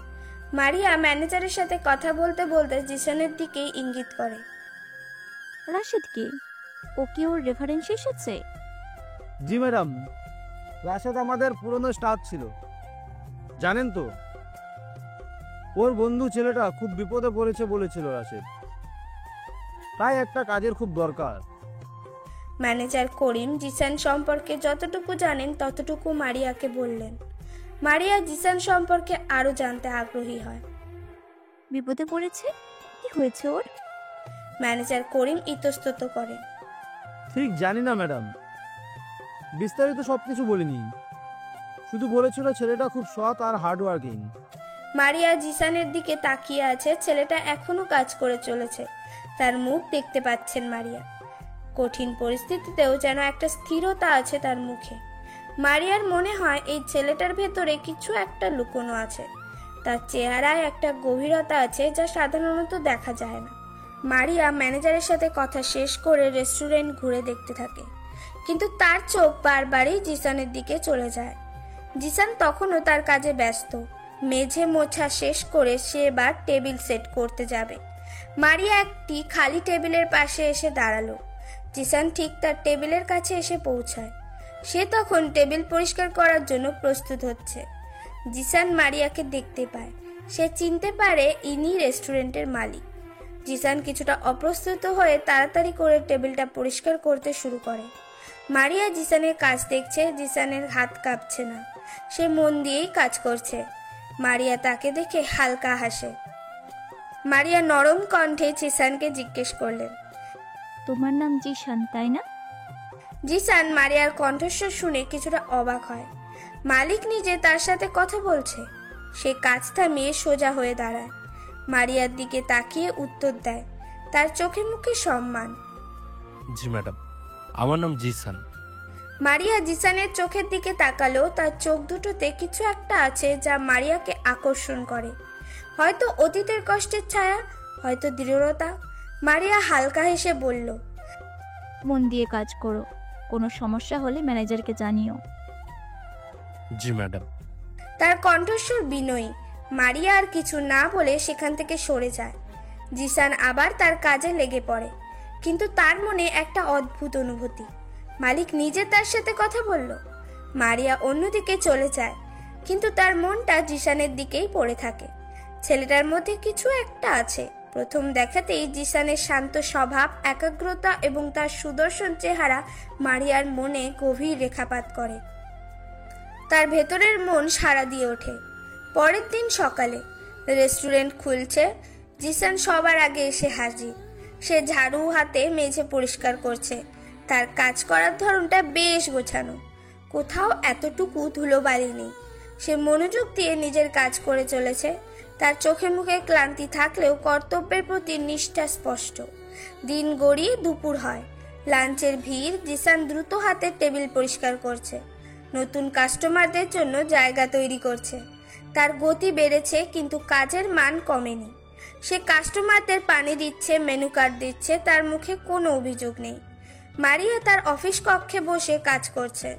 মারিয়া ম্যানেজারের সাথে কথা বলতে বলতে জিসানের দিকেই ইঙ্গিত করে। রাশেদ কি? ও কি ওর রেফারেন্স এসেছে? জি ম্যাডাম, রাশেদ আমাদের পুরনো স্টাফ ছিল। জানেন তো, ওর বন্ধু ছেলেটা খুব বিপদে পড়েছে বলেছিল রাশেদ, তাই একটা কাজের খুব দরকার। ম্যানেজার করিম জিসান সম্পর্কে যতটুকু জানেন ততটুকু মারিয়াকে বললেন। মারিয়া জিসান সম্পর্কে আরো জানতে আগ্রহী হয়। বিপদে পড়েছে? কি হয়েছে ওর? ম্যানেজার করিম ইতস্তত করেন। ঠিক জানি না ম্যাডাম, বিস্তারিত সবকিছু বলিনি। শুধু বলেছিল ছেলেটা খুব সৎ আর হার্ডওয়ার্কিং। মারিয়া জিসানের দিকে তাকিয়ে আছে। ছেলেটা এখনো কাজ করে চলেছে। তার মুখ দেখতে পাচ্ছেন মারিয়া। কঠিন পরিস্থিতিতেও যেন একটা স্থিরতা আছে তার মুখে। মারিয়ার মনে হয় এই ছেলেটার ভেতরে কিছু একটা লুকোনো আছে। তার চেহারায় একটা গভীরতা আছে যা সাধারণত দেখা যায় না। মারিয়া ম্যানেজারের সাথে কথা শেষ করে রেস্টুরেন্ট ঘুরে দেখতে থাকে, কিন্তু তার চোখ বারবারই জিসানের দিকে চলে যায়। জিসান তখনও তার কাজে ব্যস্ত। মেঝে মোছা শেষ করে সে এবার টেবিল সেট করতে যাবে। মারিয়া একটি খালি টেবিলের পাশে এসে দাঁড়ালো। জিসান ঠিক তার টেবিলের কাছে এসে পৌঁছায়। সে তখন টেবিল পরিষ্কার করার জন্য প্রস্তুত হচ্ছে। জিসান মারিয়াকে দেখতে পায়। সে চিনতে পারে ইনি রেস্টুরেন্টের মালিক। জিসান কিছুটা অপ্রস্তুত হয়ে তাড়াতাড়ি করে টেবিলটা পরিষ্কার করতে শুরু করে। মারিয়া জিসানের কাজ দেখছে। জিসানের হাত কাঁপছে না, সে মন দিয়েই কাজ করছে। মারিয়া তাকে দেখে হালকা হাসে। মারিয়া নরম কণ্ঠে জিসানকে জিজ্ঞেস করলেন, তোমার নাম জিশান তাই না? জিসান মারিয়ার কণ্ঠস্বর শুনে কিছুটা অবাক হয়। মালিক নিজে তার সাথে কথা বলছে। সে কাজ থামিয়ে সোজা হয়ে দাঁড়ায়, মারিয়ার দিকে তাকিয়ে উত্তর দেয়, তার চোখে মুখে সম্মান। জি ম্যাডাম, আমার নাম জিসান। মারিয়া জিসানের চোখের দিকে তাকালো। তার চোখ দুটোতে কিছু একটা আছে যা মারিয়াকে আকর্ষণ করে। হয়তো অতীতের কষ্টের ছায়া, হয়তো দৃঢ়তা। মারিয়া হালকা হেসে বলল, মন দিয়ে কাজ করো, কোনো সমস্যা হলে ম্যানেজারকে জানিও। জি ম্যাডাম। তার কণ্ঠস্বর বিনয়ী। মারিয়া আর কিছু না বলে সেখান থেকে সরে যায়। জিসান আবার তার কাজে লেগে পড়ে, কিন্তু তার মনে একটা অদ্ভুত অনুভূতি। মালিক নিজে তার সাথে কথা বলল। মারিয়া অন্যদিকে চলে যায়, কিন্তু তার মনটা জিসানের দিকেই পড়ে থাকে। ছেলেটার মধ্যে কিছু একটা আছে। প্রথম দেখাতেই জিসানের শান্ত স্বভাব, একাগ্রতা এবং তার সুদর্শন চেহারা মারিয়ার মনে গভীর রেখাপাত করে। তার ভেতরের মন সাড়া দিয়ে ওঠে। পরের দিন সকালে রেস্টুরেন্ট খুলছে। জিসান সবার আগে এসে হাজির। সে ঝাড়ু হাতে মেঝে পরিষ্কার করছে। তার কাজ করার ধরনটা বেশ গোছানো, কোথাও এতটুকু ধুলোবালি নেই। সে মনোযোগ দিয়ে নিজের কাজ করে চলেছে। তার চোখে মুখে ক্লান্তি থাকলেও কর্তব্যের প্রতি নিষ্ঠা স্পষ্ট। দিন গড়িয়ে দুপুর হয়। লাঞ্চের ভিড়। জিসান দ্রুত হাতে টেবিল পরিষ্কার করছে, নতুন কাস্টমারদের জন্য জায়গা তৈরি করছে। তার গতি বেড়েছে, কিন্তু কাজের মান কমেনি। সে কাস্টমারদের পানি দিচ্ছে, মেনু কার্ড দিচ্ছে, তার মুখে কোনো অভিযোগ নেই। মারিয়া তার অফিস কক্ষে বসে কাজ করছে।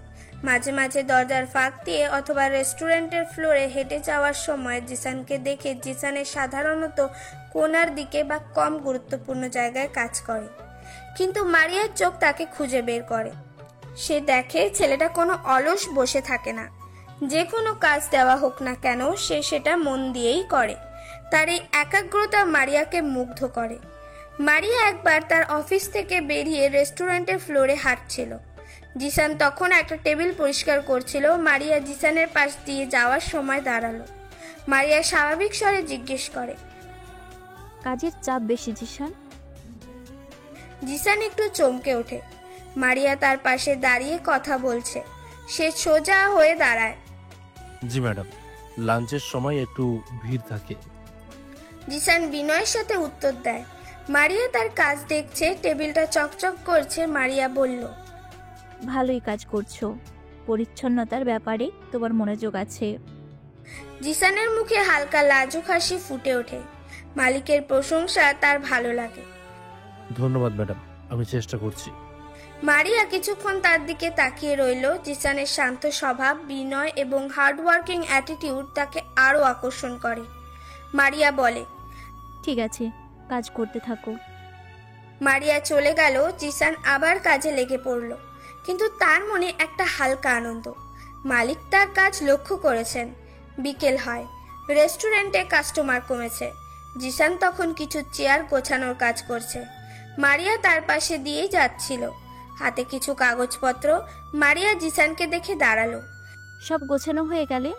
মাঝে মাঝে দরজার ফাঁক দিয়ে অথবা রেস্টুরেন্টের ফ্লোরে হেঁটে যাওয়ার সময় জিসানকে দেখে জিসানের সাধারণত কোণার দিকে বা কম গুরুত্বপূর্ণ জায়গায় কাজ করে, কিন্তু মারিয়ার চোখ তাকে খুঁজে বের করে। সে দেখে ছেলেটা কোনো অলস বসে থাকে না। যে কোনো কাজ দেওয়া হোক না কেন সে সেটা মন দিয়েই করে। তার এই একাগ্রতা মারিয়াকে মুগ্ধ করে। মারিয়া একবার তার অফিস থেকে বেরিয়ে রেস্টুরেন্টের ফ্লোরে হাঁটছিল। জিসান তখন একটা টেবিল পরিষ্কার করছিল। মারিয়া জিসানের পাশ দিয়ে যাওয়ার সময় দাঁড়ালো। মারিয়া স্বাভাবিক স্বরে জিজ্ঞেস করে, কাজের চাপ বেশি জিশান? জিসান একটু চমকে ওঠে। মারিয়া তার পাশে দাঁড়িয়ে কথা বলছে। সে সোজা হয়ে দাঁড়ায়। জি ম্যাডাম, লাঞ্চের সময় একটু ভিড় থাকে। জিসান বিনয়ের সাথে উত্তর দেয়। মারিয়া তার কাজ দেখছে, টেবিলটা চকচক করছে। মারিয়া বলল, ভালোই কাজ করছো, পরিচ্ছন্নতার ব্যাপারে তোমার মনোযোগ আছে। জিসানের মুখে হালকা লাজুক হাসি ফুটে ওঠে। মালিকের প্রশংসা তার ভালো লাগে। ধন্যবাদ ম্যাডাম, আমি চেষ্টা করছি। মারিয়া কিছুক্ষণ তার দিকে তাকিয়ে রইল। জিসানের শান্ত স্বভাব, বিনয় এবং হার্ডওয়ার্কিং অ্যাটিটিউড তাকে আরো আকর্ষণ করে। মারিয়া বলে, ঠিক আছে, কাজ করতে থাকো। মারিয়া চলে গেল। জিসান আবার কাজে লেগে পড়ল, কিন্তু তার মনে একটা হালকা আনন্দ। মালিক তার কাজ লক্ষ্য করেছেন। বিকেল হয়, রেস্টুরেন্টে কাস্টমার কমেছে। জিসান তখন কিছু চেয়ার গোছানোর কাজ করছে। মারিয়া তার পাশে দিয়েই যাচ্ছিল, হাতে কিছু কাগজপত্র। মারিয়া জিসানকে দেখে দাঁড়ালো। সব গোছানো হয়ে গেলে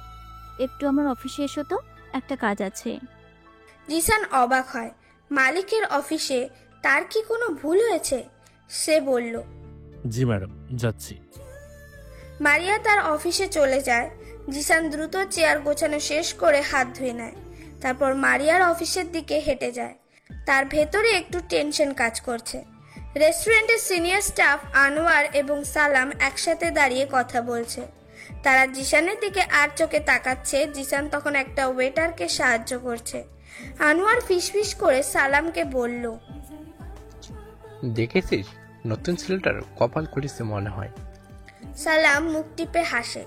একটু আমার অফিসে এসো তো, একটা কাজ আছে। জিসান অবাক হয়। মালিকের অফিসে তার কি কোনো ভুল হয়েছে? সে বলল, জি ম্যাডাম, যাচ্ছি। মারিয়া তার অফিসে চলে যায়। জিসান দ্রুত চেয়ার গোছানো শেষ করে হাত ধুয়ে নেয়। তারপর মারিয়ার অফিসের দিকে হেঁটে যায়। তার ভেতরে একটু টেনশন কাজ করছে। রেস্টুরেন্টের সিনিয়র স্টাফ আনোয়ার এবং সালাম একসাথে দাঁড়িয়ে কথা বলছে। তারা জিসানের দিকে আর চোখে তাকাচ্ছে। জিসান তখন একটা ওয়েটারকে সাহায্য করছে। আনোয়ার ফিসফিস করে সালামকে বলল, দেখেছিস, নতুন ছেলেটার কপাল খুলেছে মনে হয়। সালাম মুখ টিপে হাসে।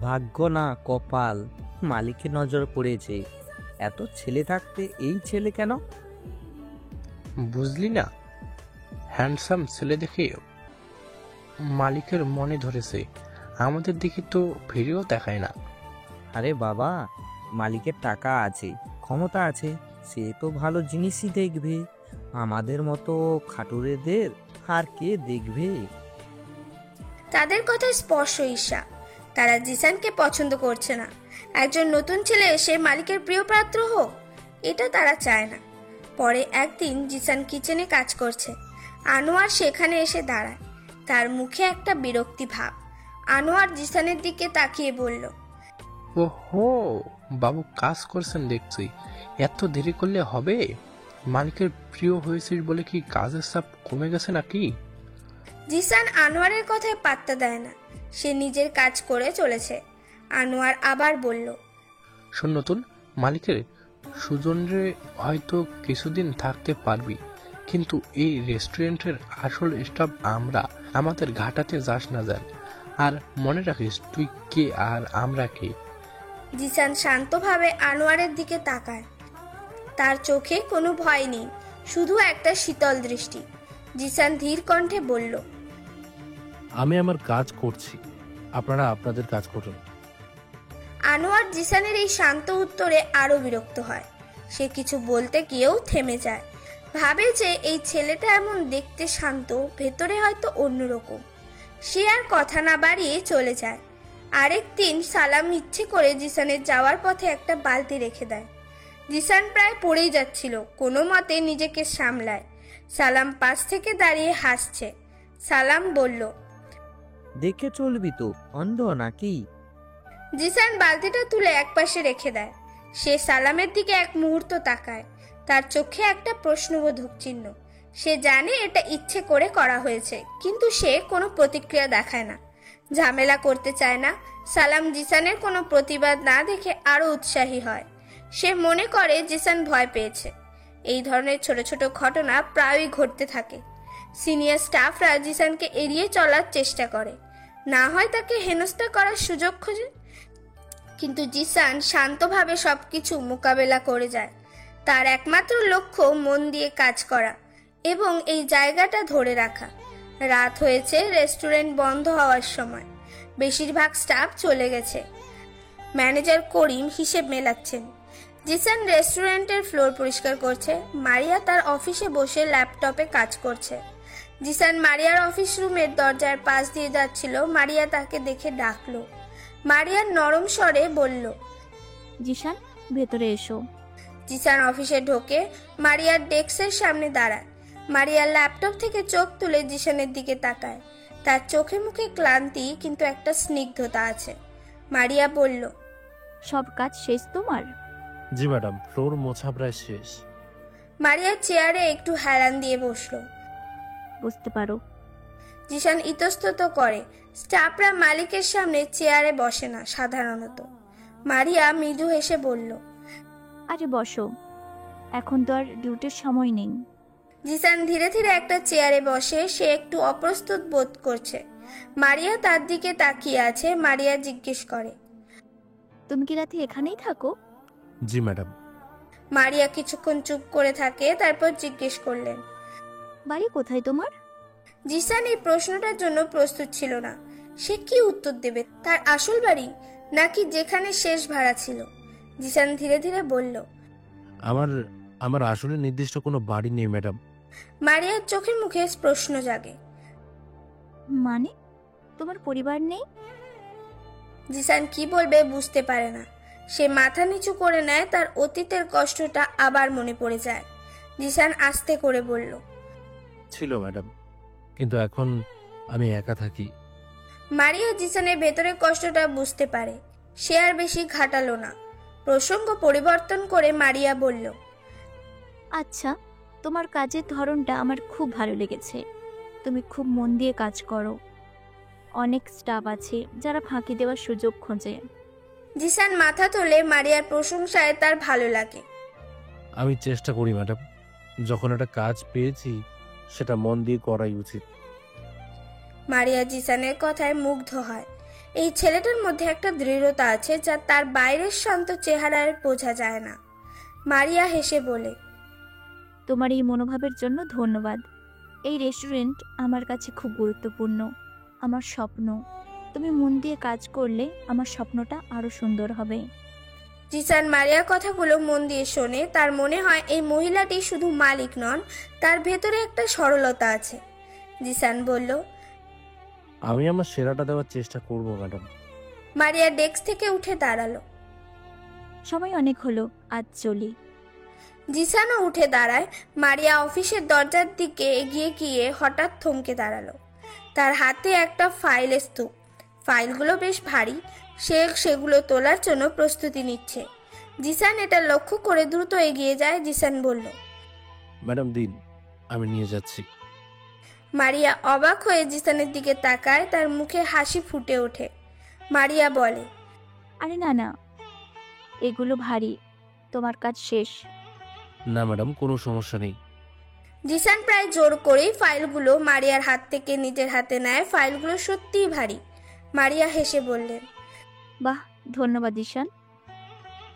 ভাগ্য না কপাল, মালিকের নজর পড়েছে। এত ছেলে থাকতে এই ছেলে কেন? বুঝলি না, হ্যান্ডসাম ছেলে দেখে মালিকের মনে ধরেছে। আমাদের দিকে তো ফিরেও দেখায় না। আরে বাবা, মালিকের টাকা আছে, ক্ষমতা আছে, সে তো ভালো জিনিসই দেখবে। আমাদের মতো খাটুরেদের আর কে দেখবে? তাদের কথায় স্পর্শ ঈর্ষা। তারা জিসানকে পছন্দ করছে না। একজন নতুন ছেলে এসে মালিকের প্রিয় পাত্র হোক, এটা তারা চায় না। পরে একদিন জিসান কিচেনে কাজ করছে। আনোয়ার সেখানে এসে দাঁড়ায়, তার মুখে একটা বিরক্তি ভাব। আনোয়ার জিসানের দিকে তাকিয়ে বলল, ওহো, বাবু কাজ করছেন দেখছি, এত দেরি করলে হবে? মালিকের প্রিয় হয়েছিস বলে কি কাজের চাপ কমে গেছে নাকি? জিসান আনোয়ারের কথায় পাত্তা দেয় না, সে নিজের কাজ করে চলেছে। আনোয়ার আবার বলল, শোন নতুন, মালিকের সুজনরে হয়তো কিছুদিন থাকতে পারবি, কিন্তু এই রেস্টুরেন্টের আসল স্টাফ আমরা। আমাদের ঘাটাতে যাস না যান, আর মনে রাখিস তুই কে আর আমরা কে। জিসান শান্তভাবে আনোয়ারের দিকে তাকায়, তার চোখে কোনো ভয় নেই, শুধু একটা শীতল দৃষ্টি। জিসান ধীর কণ্ঠে বলল, আমি আমার কাজ করছি, আপনারা আপনাদের কাজ করুন। আনোয়ার জিসানের এই শান্ত উত্তরে আরো বিরক্ত হয়। সে কিছু বলতে গিয়েও থেমে যায়, ভাবে যে এই ছেলেটা এমন দেখতে শান্ত, ভেতরে হয়তো অন্যরকম। সে আর কথা না বাড়িয়ে চলে যায়। আরেকদিন সালাম ইচ্ছে করে জিসানের যাওয়ার পথে একটা বালতি রেখে দেয়। জিসান প্রায় পড়েই যাচ্ছিল, কোনো মতে নিজেকে সামলায়। সালাম পাশ থেকে দাঁড়িয়ে হাসছে। সালাম বলল, দেখে চলবি তো, অন্ধ নাকি? জিসান বালতিটা তুলে একপাশে রেখে দেয়। সে সালামের দিকে এক মুহূর্ত তাকায়, তার চোখে একটা প্রশ্নবোধক চিহ্ন। সে জানে এটা ইচ্ছে করে করা হয়েছে, কিন্তু সে কোনো প্রতিক্রিয়া দেখায় না, ঝামেলা করতে চায় না। সালাম জিসানের কোনো প্রতিবাদ না দেখে আরো উৎসাহী হয়। সে মনে করে জিসান ভয় পেয়েছে। এই ধরনের ছোট ছোট ঘটনা প্রায়ই ঘটতে থাকে। সিনিয়র স্টাফরা জিসানকে এড়িয়ে চলার চেষ্টা করে, না হয় তাকে হেনস্থা করার সুযোগ খোঁজে, কিন্তু জিসান শান্তভাবে সবকিছু মোকাবেলা করে যায়। তার একমাত্র লক্ষ্য মন দিয়ে কাজ করা এবং এই জায়গাটা ধরে রাখা। রাত হয়েছে, রেস্টুরেন্ট বন্ধ হওয়ার সময়। বেশিরভাগ স্টাফ চলে গেছে। ম্যানেজার করিম হিসেব মেলাচ্ছেন। জিসান রেস্টুরেন্টের ফ্লোর পরিষ্কার করছে। মারিয়া তার অফিসে বসে ল্যাপটপে কাজ করছে। জিসান মারিয়ার অফিস রুমের দরজার পাশ দিয়ে যাচ্ছিল। মারিয়া তাকে দেখে ডাকলো। মারিয়ার নরম স্বরে বলল, জিসান, ভেতরে এসো। জিসান অফিসে ঢোকে, মারিয়ার ডেস্কের সামনে দাঁড়ায়। মারিয়ার ল্যাপটপ থেকে চোখ তুলে জিসানের দিকে তাকায়। তার চোখে মুখে ক্লান্তি, কিন্তু একটা স্নিগ্ধতা আছে। মারিয়া বলল, সব কাজ শেষ তোমার? জি ম্যাডাম, ফ্লোর মোছা প্রায় শেষ। মারিয়ার চেয়ারে একটু হেলান দিয়ে বসলো। বুঝতে পারো। জিসান ইতস্তত করে। স্টাফরা মালিকের সামনে চেয়ারে বসে না সাধারণত। মারিয়া মৃদু হেসে বলল, আরে বসো, এখন তো আর ডিউটির সময় নেই। জিসান ধীরে ধীরে একটা চেয়ারে বসে। সে একটু অপ্রস্তুত বোধ করছে। মারিয়া তার দিকে তাকিয়ে আছে। মারিয়া জিজ্ঞেস করে, তুমি কি রাতে এখানেই থাকো? জি ম্যাডাম। মারিয়া কিছুক্ষণ চুপ করে থাকে, তারপর জিজ্ঞেস করলেন, বাড়ি কোথায় তোমার? জিসান এই প্রশ্নটার জন্য প্রস্তুত ছিল না। সে কি উত্তর দেবে, তার আসল বাড়ি নাকি যেখানে শেষ ভাড়া ছিল? জিসান ধীরে ধীরে বলল, আমার আসলে নির্দিষ্ট কোনো বাড়ি নেই ম্যাডাম। মারিয়ার চোখের মুখে প্রশ্ন জাগে। মানে তোমার পরিবার নেই? জিসান কি বলবে বুঝতে পারে না। সে মাথা নিচু করে নেয়। তার অতীতের কষ্টটা আবার মনে পড়ে যায়। জিসান আস্তে করে বলল, ছিল ম্যাডাম, কিন্তু এখন আমি একা থাকি। মারিয়া জিসানের ভেতরের কষ্টটা বুঝতে পারে। সে আর বেশি ঘাটালো না। প্রসঙ্গ পরিবর্তন করে মারিয়া বলল, আচ্ছা, তোমার কাজের ধরনটা আমার খুব ভালো লেগেছে। তুমি খুব মন দিয়ে কাজ করো। অনেক স্টাফ আছে যারা ফাঁকি দেওয়ার সুযোগ খোঁজে। জিসান মাথা তোলে। মারিয়ার প্রশংসায় তার ভালো লাগে। আমি চেষ্টা করি ম্যাডাম, যখন একটা কাজ পেয়েছি সেটা মন দিয়ে করাই উচিত। মারিয়া জিসানের কথায় মুগ্ধ হয়। এই ছেলেটার মধ্যে একটা দৃঢ়তা আছে যা তার বাইরের শান্ত চেহারায় বোঝা যায় না। মারিয়া হেসে বলে, তোমার এই মনোভাবের জন্য ধন্যবাদ। এই রেস্টুরেন্ট আমার কাছে খুব গুরুত্বপূর্ণ, আমার স্বপ্ন। তুমি মন দিয়ে কাজ করলে আমার স্বপ্নটা আরো সুন্দর হবে। জিসান মারিয়ার কথাগুলো মন দিয়ে শোনে। তার মনে হয় এই মহিলাটি শুধু মালিক নন, তার ভেতরে একটা সরলতা আছে। জিসান বলল, আমি আমার সেরাটা দেওয়ার চেষ্টা করব ম্যাডাম। মারিয়া ডেস্ক থেকে উঠে দাঁড়ালো। সময় অনেক হলো, আজ চলি। জিসানও উঠে দাঁড়ায়। মারিয়া অফিসের দরজার দিকে এগিয়ে গিয়ে হঠাৎ থমকে দাঁড়ালো। তার হাতে একটা ফাইলের স্তূপ। ফাইলগুলো বেশ ভারী। সে সেগুলো তোলার জন্য প্রস্তুতি নিচ্ছে। জিসান এটা লক্ষ্য করে দ্রুত এগিয়ে যায়। জিসান বলল, ম্যাডাম দিন, আমি নিয়ে যাচ্ছি। মারিয়া অবাক হয়ে জিসানের দিকে তাকায়। তার মুখে হাসি ফুটে ওঠে। মারিয়া বলে, আরে না না, এগুলো ভারী, তোমার কাজ শেষ। না ম্যাডাম, কোনো সমস্যা নেই। জিসান প্রায় জোর করেই ফাইলগুলো মারিয়ার হাত থেকে নিজের হাতে নেয়। ফাইলগুলো সত্যিই ভারী। মারিয়া হেসে বললেন, বাহ, ধন্যবাদ ঈশান,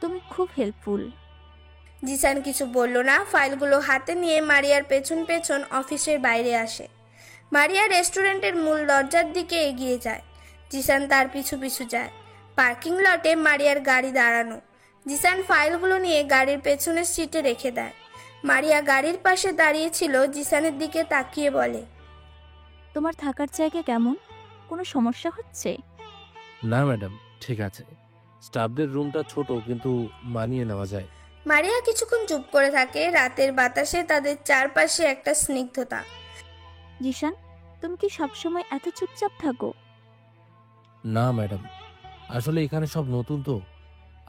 তুমি খুব হেল্পফুল। জিসান কিছু বলল না। ফাইলগুলো হাতে নিয়ে মারিয়ার পেছন পেছন অফিসের বাইরে আসে। মারিয়া রেস্টুরেন্টের মূল দরজার দিকে এগিয়ে যায়। জিসান তার পিছু পিছু যায়। পার্কিং লটে মারিয়ার গাড়ি দাঁড়ানো। জিসান ফাইলগুলো নিয়ে গাড়ির পেছনের সিটে রেখে দেয়। মারিয়া গাড়ির পাশে দাঁড়িয়েছিল। জিসানের দিকে তাকিয়ে বলে, তোমার থাকার জায়গা কেমন? কোনো সমস্যা হচ্ছে? না ম্যাডাম, ঠিক আছে। স্টাফদের রুমটা ছোট, কিন্তু মানিয়ে নেওয়া যায়। মারিয়া কিছুক্ষণ চুপ করে থাকে। রাতের বাতাসে তাদের চারপাশে একটা স্নিগ্ধতা। জিশান, তুমি কি সবসময় এত চুপচাপ থাকো? না ম্যাডাম, আসলে এখানে সব নতুন তো,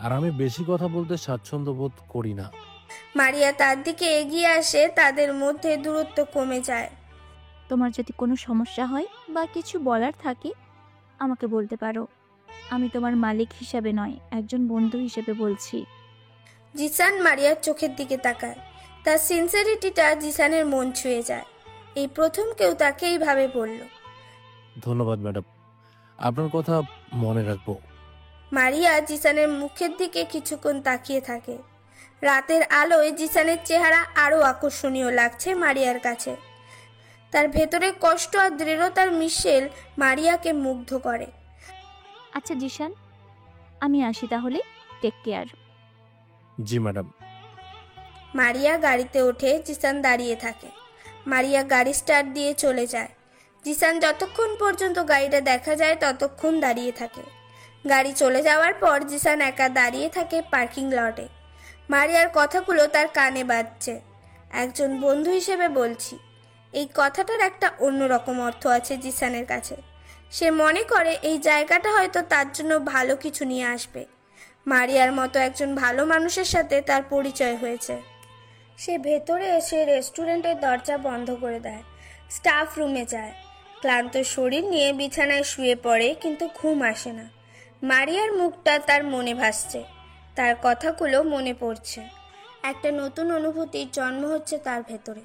আর আমি বেশি কথা বলতে স্বাচ্ছন্দ্য বোধ করি না। মারিয়া তার দিকে এগিয়ে আসে। তাদের মধ্যে দূরত্ব কমে যায়। তোমার যদি কোনো সমস্যা হয় বা কিছু বলার থাকে আমাকে বলতে পারো। আমি তোমার মালিক হিসাবে নয়, একজন বন্ধু হিসেবে বলছি। জিসান মারিয়ার চোখের দিকে তাকায়। তার সিনসিয়ারিটিটা জিসানের মন ছুঁয়ে যায়। এই প্রথম কেউ তাকে এইভাবে বলল। ধন্যবাদ ম্যাডাম, আপনার কথা মনে রাখবো। মারিয়া জিসানের মুখের দিকে কিছুক্ষণ তাকিয়ে থাকে। রাতের আলোয় জিসানের চেহারা আরো আকর্ষণীয় লাগছে মারিয়ার কাছে। তার ভেতরে কষ্ট আর দৃঢ়তার মিশেল মারিয়াকে মুগ্ধ করে। আচ্ছা জিশান, আমি আসি তাহলে, টেক কেয়ার। জি ম্যাডাম। মারিয়া গাড়িতে ওঠে। জিসান দাঁড়িয়ে থাকে। মারিয়া গাড়ি স্টার্ট দিয়ে চলে যায়। জিসান যতক্ষণ পর্যন্ত গাড়িটা দেখা যায় ততক্ষণ দাঁড়িয়ে থাকে। গাড়ি চলে যাওয়ার পর জিসান একা দাঁড়িয়ে থাকে পার্কিং লটে। মারিয়ার কথাগুলো তার কানে বাজছে। একজন বন্ধু হিসেবে বলছি। এই কথাটার একটা অন্যরকম অর্থ আছে জিসানের কাছে। সে মনে করে এই জায়গাটা হয়তো তার জন্য ভালো কিছু নিয়ে আসবে। মারিয়ার মতো একজন ভালো মানুষের সাথে তার পরিচয় হয়েছে। সে ভেতরে এসে রেস্টুরেন্টের দরজা বন্ধ করে দেয়। স্টাফ রুমে যায়। ক্লান্ত শরীর নিয়ে বিছানায় শুয়ে পড়ে, কিন্তু ঘুম আসে না। মারিয়ার মুখটা তার মনে ভাসছে। তার কথাগুলো মনে পড়ছে। একটা নতুন অনুভূতির জন্ম হচ্ছে তার ভেতরে।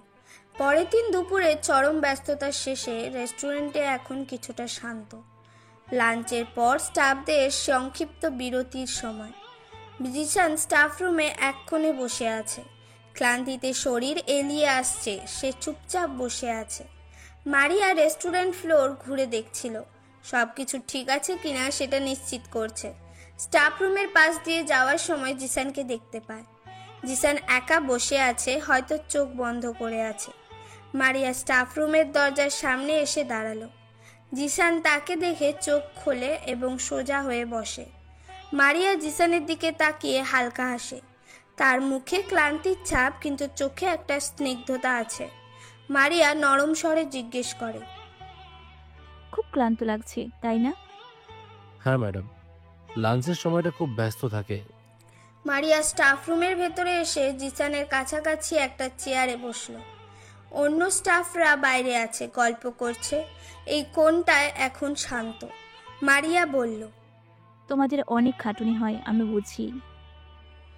পরের দিন দুপুরে চরম ব্যস্ততার শেষে রেস্টুরেন্টে এখন কিছুটা শান্ত। লাঞ্চের পর স্টাফদের সংক্ষিপ্ত বিরতির সময়। জিসান স্টাফ রুমে এক কোণে বসে আছে। ক্লান্তিতে শরীর এলিয়ে আসছে। সে চুপচাপ বসে আছে। মারিয়া রেস্টুরেন্ট ফ্লোর ঘুরে দেখছিল। সবকিছু ঠিক আছে কিনা সেটা নিশ্চিত করছে। স্টাফ রুমের পাশ দিয়ে যাওয়ার সময় জিসানকে দেখতে পায়। জিসান একা বসে আছে, হয়তো চোখ বন্ধ করে আছে। মারিয়া স্টাফ রুমের দরজার সামনে এসে দাঁড়ালো। জিসান তাকে দেখে চোখ খোলে এবং সোজা হয়ে বসে। মারিয়া জিসানের দিকে তাকিয়ে হালকা হাসে। তার মুখে ক্লান্তির ছাপ, কিন্তু চোখে একটা স্নিগ্ধতা আছে। মারিয়া নরম স্বরে জিজ্ঞেস করে, খুব ক্লান্ত লাগছে তাই না? হ্যাঁ ম্যাডাম, লাঞ্চের সময়টা খুব ব্যস্ত থাকে। মারিয়া স্টাফ রুমের ভেতরে এসে জিসানের কাছাকাছি একটা চেয়ারে বসলো। অন্য স্টাফরা বাইরে আছে, গল্প করছে। এই কোণটায় এখন শান্ত। মারিয়া বলল, তোমাদের অনেক খাটুনি হয়, আমি বুঝি।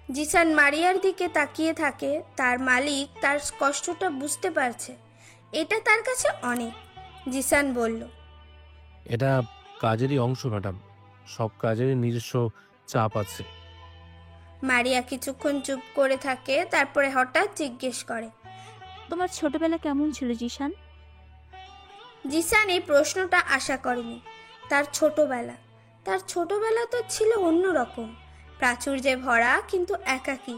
জিসান মারিয়ার দিকে তাকিয়ে থাকে। তার মালিক তার কষ্টটা বুঝতে পারছে। এটা তার কাছে অনেক। জিসান বলল, এটা কাজেরই অংশ ম্যাডাম, সব কাজেরই নিজস্ব চাপ আছে। মারিয়া কিছুক্ষণ চুপ করে থাকে। তারপরে হঠাৎ জিজ্ঞেস করে, তোমার ছোটবেলা কেমন ছিল জিশান? জিসান এই প্রশ্নটা আশা করেনি। তার ছোটবেলা তো ছিল অন্যরকম, প্রাচুর্যে ভরা, কিন্তু একাকী।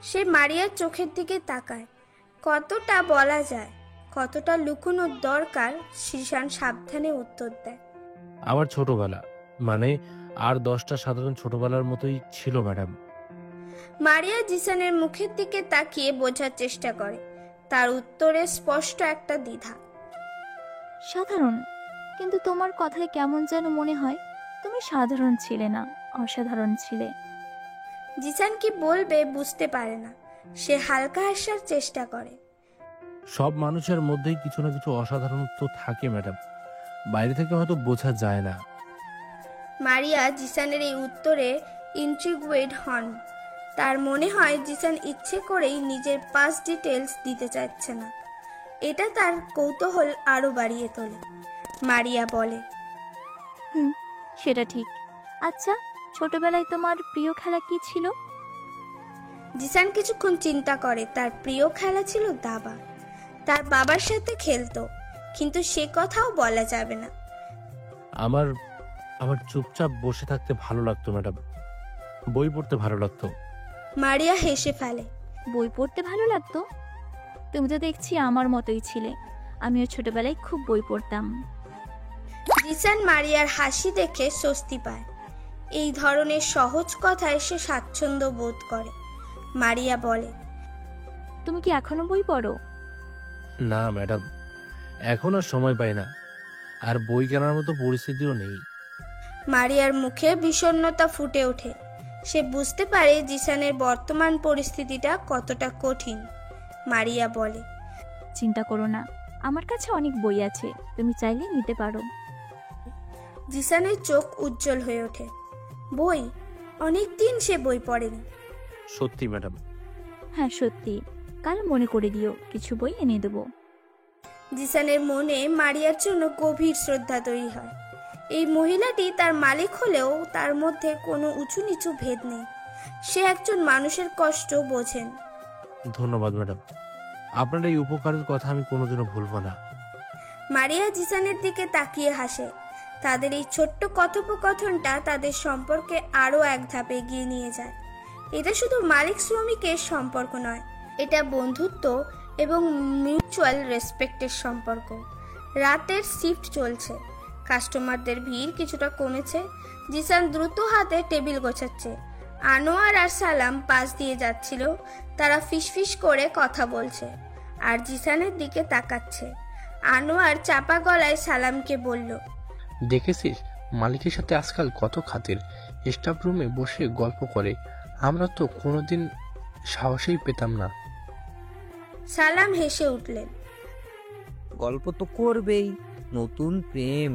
সে মারিয়ার চোখের দিকে তাকায়। কতটা বলা যায়, কতটা লুকোনোর দরকার, জিসান সাবধানে উত্তর দেয়, আমার ছোটবেলা মানে আর 10টা সাধারণ ছোটবেলার মতোই ছিল ম্যাডাম। মারিয়া জিসানের মুখের দিকে তাকিয়ে বোঝার চেষ্টা করে। তার উত্তরে স্পষ্ট একটা দ্বিধা। সাধারণ, কিন্তু তোমার কথায় কেমন যেন মনে হয় তুমি সাধারণ ছিলে না, অসাধারণ ছিলে। জিসান কি বলবে বুঝতে পারে না। সে হালকা হাসার চেষ্টা করে। সব মানুষের মধ্যেই কিছু না কিছু অসাধারণত্ব থাকে ম্যাডাম, বাইরে থেকে হয়তো বোঝা যায় না। মারিয়া জিসানের এই উত্তরে ইন্ট্রিগুয়েড হন। তার মনে হয় জিসান ইচ্ছে করেই নিজের পাস্ট ডিটেলস দিতে চাইছে না। এটা তার কৌতূহল আরো বাড়িয়ে তোলে। মারিয়া বলে, সেটা ঠিক। আচ্ছা, ছোটবেলায় তোমার প্রিয় খেলা কি ছিল? জিসান কিছুক্ষণ চিন্তা করে। তার প্রিয় খেলা ছিল দাবা। তার বাবার সাথে খেলতো, কিন্তু সে কথাও বলা যাবে না। আমার আমার চুপচাপ বসে থাকতে ভালো লাগতো ম্যাডাম, বই পড়তে ভালো লাগতো। মারিয়া হেসে ফেলে। বই পড়তে ভালো লাগতো? তুমি তো দেখছি আমার মতোই ছিলে। আমিও ছোটবেলায় খুব বই পড়তাম। জিসান মারিয়ার হাসি দেখে স্বস্তি পায়। এই ধরনের সহজ কথায় সে স্বাচ্ছন্দ্য বোধ করে। মারিয়া বলে, তুমি কি এখনো বই পড়ো? না ম্যাডাম, এখন আর সময় পাই না, আর বই কেনার মতো পরিস্থিতিও নেই। মারিয়ার মুখে বিষণ্ণতা ফুটে ওঠে। সে বুঝতে পারে জিসানের বর্তমান পরিস্থিতিটা কতটা কঠিন। মারিয়া বলে, চিন্তা করো না, আমার কাছে অনেক বই আছে, তুমি চাইলে নিতে পারো। জিসানের চোখ উজ্জ্বল হয়ে ওঠে। বই? অনেকদিন সে বই পড়েনি। সত্যি ম্যাডাম? হ্যাঁ সত্যি, কাল মনে করে দিও, কিছু বই এনে দেবো। জিসানের মনে মারিয়ার জন্য গভীর শ্রদ্ধা তৈরি হয়। এই মহিলাটি তার মালিক হলেও তার মধ্যে কোনো উঁচু নিচু ভেদ নেই। সে একজন মানুষের কষ্ট বোঝেন। ধন্যবাদ ম্যাডাম, আপনার এই উপকারের কথা আমি কোনোদিনও ভুলব না। মারিয়া জিসানের দিকে তাকিয়ে হাসে। তাদের এই ছোট্ট কথোপকথনটা তাদের সম্পর্কে আরো এক ধাপ এগিয়ে নিয়ে যায়। এটা শুধু মালিক শ্রমিকের সম্পর্ক নয়, এটা বন্ধুত্ব এবং মিউচুয়াল রেসপেক্টের সম্পর্ক। রাতের শিফট চলছে, কাস্টমারদের ভিড় কিছুটা কমেছে। জিসান দ্রুত হাতে টেবিল গোছাচ্ছে। আনোয়ার আর সালাম পাশ দিয়ে যাচ্ছিল। তারা ফিসফিস করে কথা বলছে আর জিসানের দিকে তাকাচ্ছে। আনোয়ার চাপা গলায় সালামকে বলল, দেখেছিস মালিকের সাথে আজকাল কত খাতির, স্টাফ রুমে বসে গল্প করে, আমরা তো কোনোদিন সাহসই পেতাম না। সালাম হেসে উঠলেন, গল্প তো করবেই, নতুন প্রেম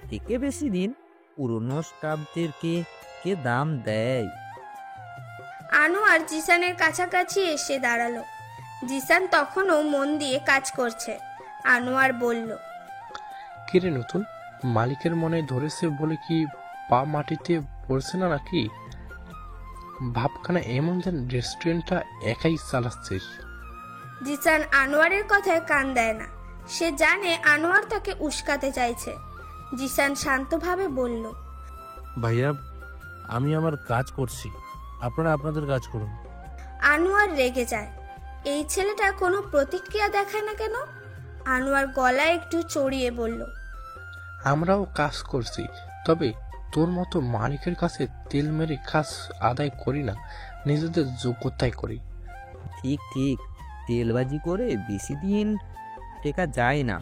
থেকে বেশি দিন পুরনো স্টাফদেরকে কে দাম দেয়। আনোয়ার জিসানের কাছাকাছি এসে দাঁড়ালো। জিসান তখনও মন দিয়ে কাজ করছে। আনোয়ার বলল, কিরে নতুন, মালিকের মনে ধরেছে বলে কি পা মাটিতে পড়ছে না নাকি? ভাবখানা এমন যেন রেস্টুরেন্টটা একাই চালাচ্ছিস। জিসান আনোয়ারের কথায় কান দেয় না। সে জানে আনোয়ার তাকে উস্কাতে চাইছে। জিসান শান্তভাবে বলল, ভাইয়া, আমি আমার কাজ করছি, আপনারা আপনাদের কাজ করুন। আনোয়ার রেগে যায়। এই ছেলেটা কোনো প্রতিক্রিয়া দেখায় না কেন? আনোয়ার গলা একটু চড়িয়ে বলল, আমরাও কাজ করছি, তবে তোর মতো মালিকের কাছে তেল মেরে কাজ আদায় করি না, নিজেদের যোগ্যতায় করি। ঠিক ঠিক, তেলবাজি করে বেশি দিন টেকা যায় না,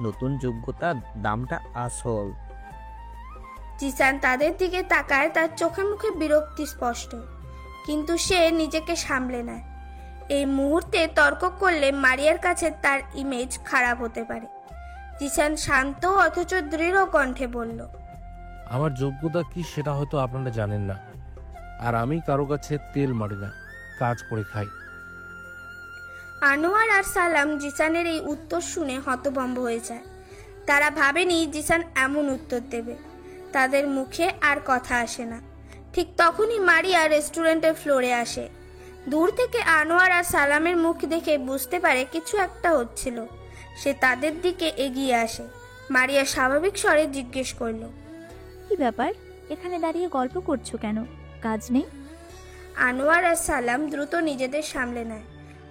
নতুন যোগ্যতার দামটা আসল। জিসান তাদের দিকে তাকায়। তার চোখে মুখে বিরক্তি স্পষ্ট, কিন্তু সে নিজেকে সামলে নেয়। এই মুহূর্তে তর্ক করলে মারিয়ার কাছে তার ইমেজ খারাপ হতে পারে। জিসান শান্ত অথচ দৃঢ় কণ্ঠে বলল, আমার যোগ্যতা কি সেটা হয়তো আপনারা জানেন না, আর আমি কারো কাছে তেল মারি না, কাজ করে খাই। আনোয়ার আর সালাম জিসানের এই উত্তর শুনে হতভম্ব হয়ে যায়। তারা ভাবেনি জিসান এমন উত্তর দেবে। তাদের মুখে আর কথা আসে না। ঠিক তখনই মারিয়া রেস্টুরেন্টের ফ্লোরে আসে। দূর থেকে আনোয়ার আর সালামের মুখ দেখে বুঝতে পারে কিছু একটা হচ্ছিল। সে তাদের দিকে এগিয়ে আসে। মারিয়া স্বাভাবিক স্বরে জিজ্ঞেস করল, কি ব্যাপার, এখানে দাঁড়িয়ে গল্প করছো কেন? কাজ নেই? আনোয়ার আর সালাম দ্রুত নিজেদের সামলে নেয়।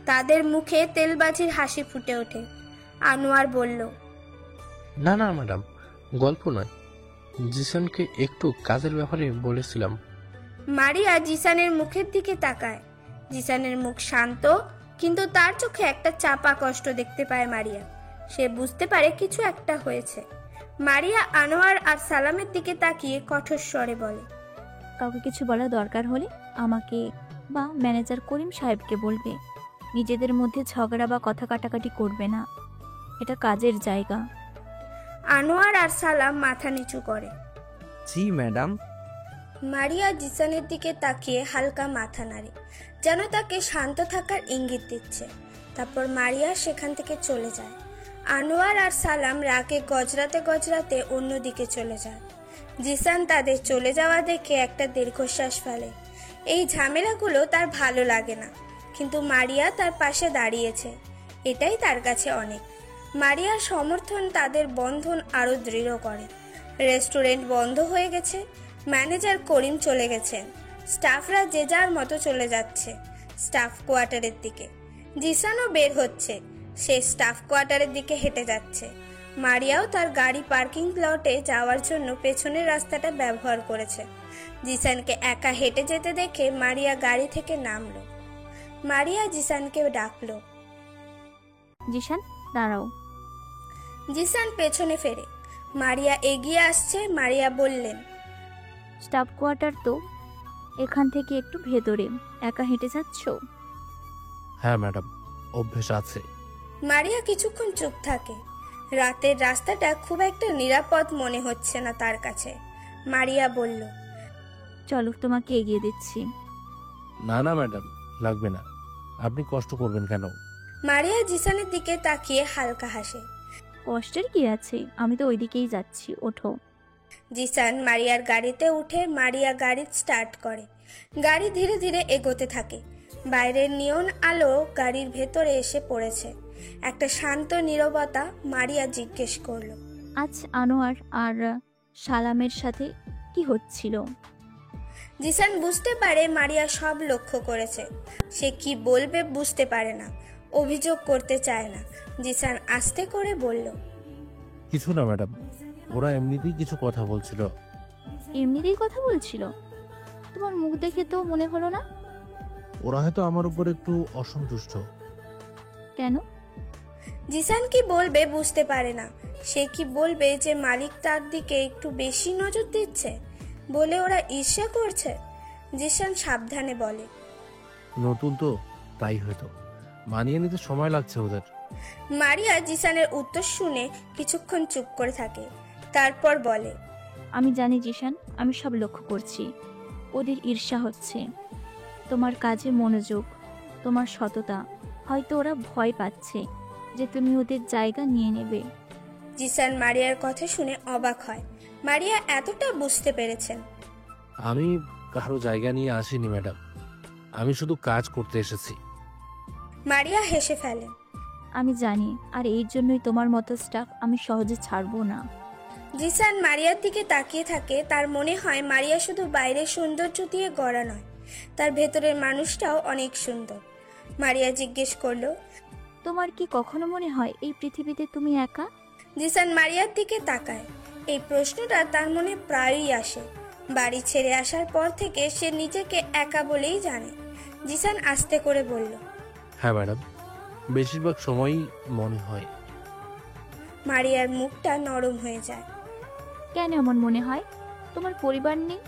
তাদের মুখে তেলবাজির হাসি ফুটে ওঠে। আনোয়ার বলল, না না ম্যাডাম, গল্প নয়, জিসানকে একটু কাজের ব্যাপারে বলেছিলাম। মারিয়া জিসানের মুখের দিকে তাকায়। জিসানের মুখ শান্ত, কিন্তু তার চোখে একটা চাপা কষ্ট দেখতে পায় মারিয়া। সে বুঝতে পারে কিছু একটা হয়েছে। মারিয়া আনোয়ার আর সালামের দিকে তাকিয়ে কঠোর স্বরে বলে, কাউকে কিছু বলা দরকার হলে আমাকে বা ম্যানেজার করিম সাহেবকে বলবে। নিজেদের মধ্যে ঝগড়া বা কথা কাটাকাটি করবে না, এটা কাজের জায়গা। আনোয়ার আর সালাম মাথা নিচু করে। জি ম্যাডাম। মারিয়া জিসানের দিকে তাকিয়ে হালকা মাথা নাড়ে, যেন তাকে শান্ত থাকার ইঙ্গিত দিচ্ছে। তারপর মারিয়া সেখান থেকে চলে যায়। আনোয়ার আর সালাম রাগে গজরাতে গজরাতে অন্যদিকে চলে যায়। জিসান তাদের চলে যাওয়া দেখে একটা দীর্ঘশ্বাস ফেলে। এই ঝামেলাগুলো তার ভালো লাগে না, কিন্তু মারিয়া তার পাশে দাঁড়িয়েছে, এটাই তার কাছে অনেক। মারিয়ার সমর্থন তাদের বন্ধন আরো দৃঢ় করে। রেস্টুরেন্ট বন্ধ হয়ে গেছে, ম্যানেজার করিম চলে গেছেন, স্টাফরা যে যার মতো চলে যাচ্ছে স্টাফ কোয়ার্টারের দিকে। জিসানও বের হচ্ছে, সে স্টাফ কোয়ার্টারের দিকে হেঁটে যাচ্ছে। মারিয়াও তার গাড়ি পার্কিং লটে যাওয়ার জন্য পেছনের রাস্তাটা ব্যবহার করেছে। জিসানকে একা হেঁটে যেতে দেখে মারিয়া গাড়ি থেকে নামলো। মারিয়া জিসানকে ডাকলো, জিসান দাঁড়াও। জিসান পেছনে ফেরে। মারিয়া এগিয়ে আসছে। মারিয়া বললেন, স্টাফ কোয়ার্টার তো এখান থেকে একটু ভেতরে, একা হেঁটে যাচ্ছ? হ্যাঁ ম্যাডাম, অভ্যেস আছে। মারিয়া কিছুক্ষণ চুপ থাকে। রাতের রাস্তাটা খুব একটা নিরাপদ মনে হচ্ছে না তার কাছে। মারিয়া বলল, চলো তোমাকে এগিয়ে দিচ্ছি। না না ম্যাডাম, লাগবে না, আপনি কষ্ট করবেন কেন? মারিয়া জিসানের দিকে তাকিয়ে হালকা হাসে। কষ্টের কি আছে, আমি তো ওইদিকেই যাচ্ছি, ওঠো। জিসান মারিয়ার গাড়িতে উঠে মারিয়া গাড়ি স্টার্ট করে। গাড়ি ধীরে ধীরে এগোতে থাকে। বাইরের নিয়ন আলো গাড়ির ভেতরে এসে পড়েছে। একটা শান্ত নীরবতা। মারিয়া জিজ্ঞেস করলো, আজ আনোয়ার আর সালামের সাথে কি হচ্ছিল? জিসান বুঝতে পারে মারিয়া সব লক্ষ্য করেছে। সে কি বলবে বুঝতে পারে না, অভিযোগ করতে চায় না। জিসান আস্তে করে বলল, কিছু না ম্যাডাম, ওরা এমনিতেই কিছু কথা বলছিল। এমনিতেই কথা বলছিল? তোমার মুখ দেখে তো মনে হলো না। ওরা হয়তো আমার উপর একটু অসন্তুষ্ট। কেন? জিসান কি বলবে বুঝতে পারে না। সে কি বলবে যে মালিক তার দিকে একটু বেশি নজর দিচ্ছে, বলে ওরা ঈর্ষা করছে? জিসান সাবধানে বলে, নতুন তো, তাই হয়তো মানিয়ে নিতে সময় লাগছে ওদের। মারিয়া জিসানের উত্তর শুনে কিছুক্ষণ চুপ করে থাকে। তারপর বলে, আমি জানি জিসান, আমি সব লক্ষ্য করছি। ওদের ঈর্ষা হচ্ছে, তোমার কাজে মনোযোগ, তোমার সততা। হয়তো ওরা ভয় পাচ্ছে যে তুমি ওদের জায়গা নিয়ে নেবে। জিসান মারিয়ার কথা শুনে অবাক হয়। মারিয়া এতটা বুঝতে পেরেছেন। আমি কারো জায়গা নিয়ে আসিনি ম্যাডাম, আমি শুধু কাজ করতে এসেছি। মারিয়া হেসে ফেলেন। আমি জানি, আর এই জন্যই তোমার মতো স্টাফ আমি সহজে ছাড়বো না। জিসান মারিয়ার দিকে তাকিয়ে থাকে। তার মনে হয় মারিয়া শুধু বাইরের সৌন্দর্য দিয়ে গড়া নয়, তার ভেতরের মানুষটাও অনেক সুন্দর। মারিয়া জিজ্ঞেস করলো, তোমার কি কখনো মনে হয় এই পৃথিবীতে তুমি একা? জিসান মারিয়ার দিকে তাকায়। এই প্রশ্নটা তার মনে প্রায়ই আসে। বাড়ি ছেড়ে আসার পর থেকে সে নিজেকে একা বলেই জানে। জিসান আস্তে করে বলল, হ্যাঁ ম্যাডাম, বেশিরভাগ সময়ই মনে হয়। মারিয়ার মুখটা নরম হয়ে যায়। কেন এমন মনে হয়? তোমার পরিবার নেই?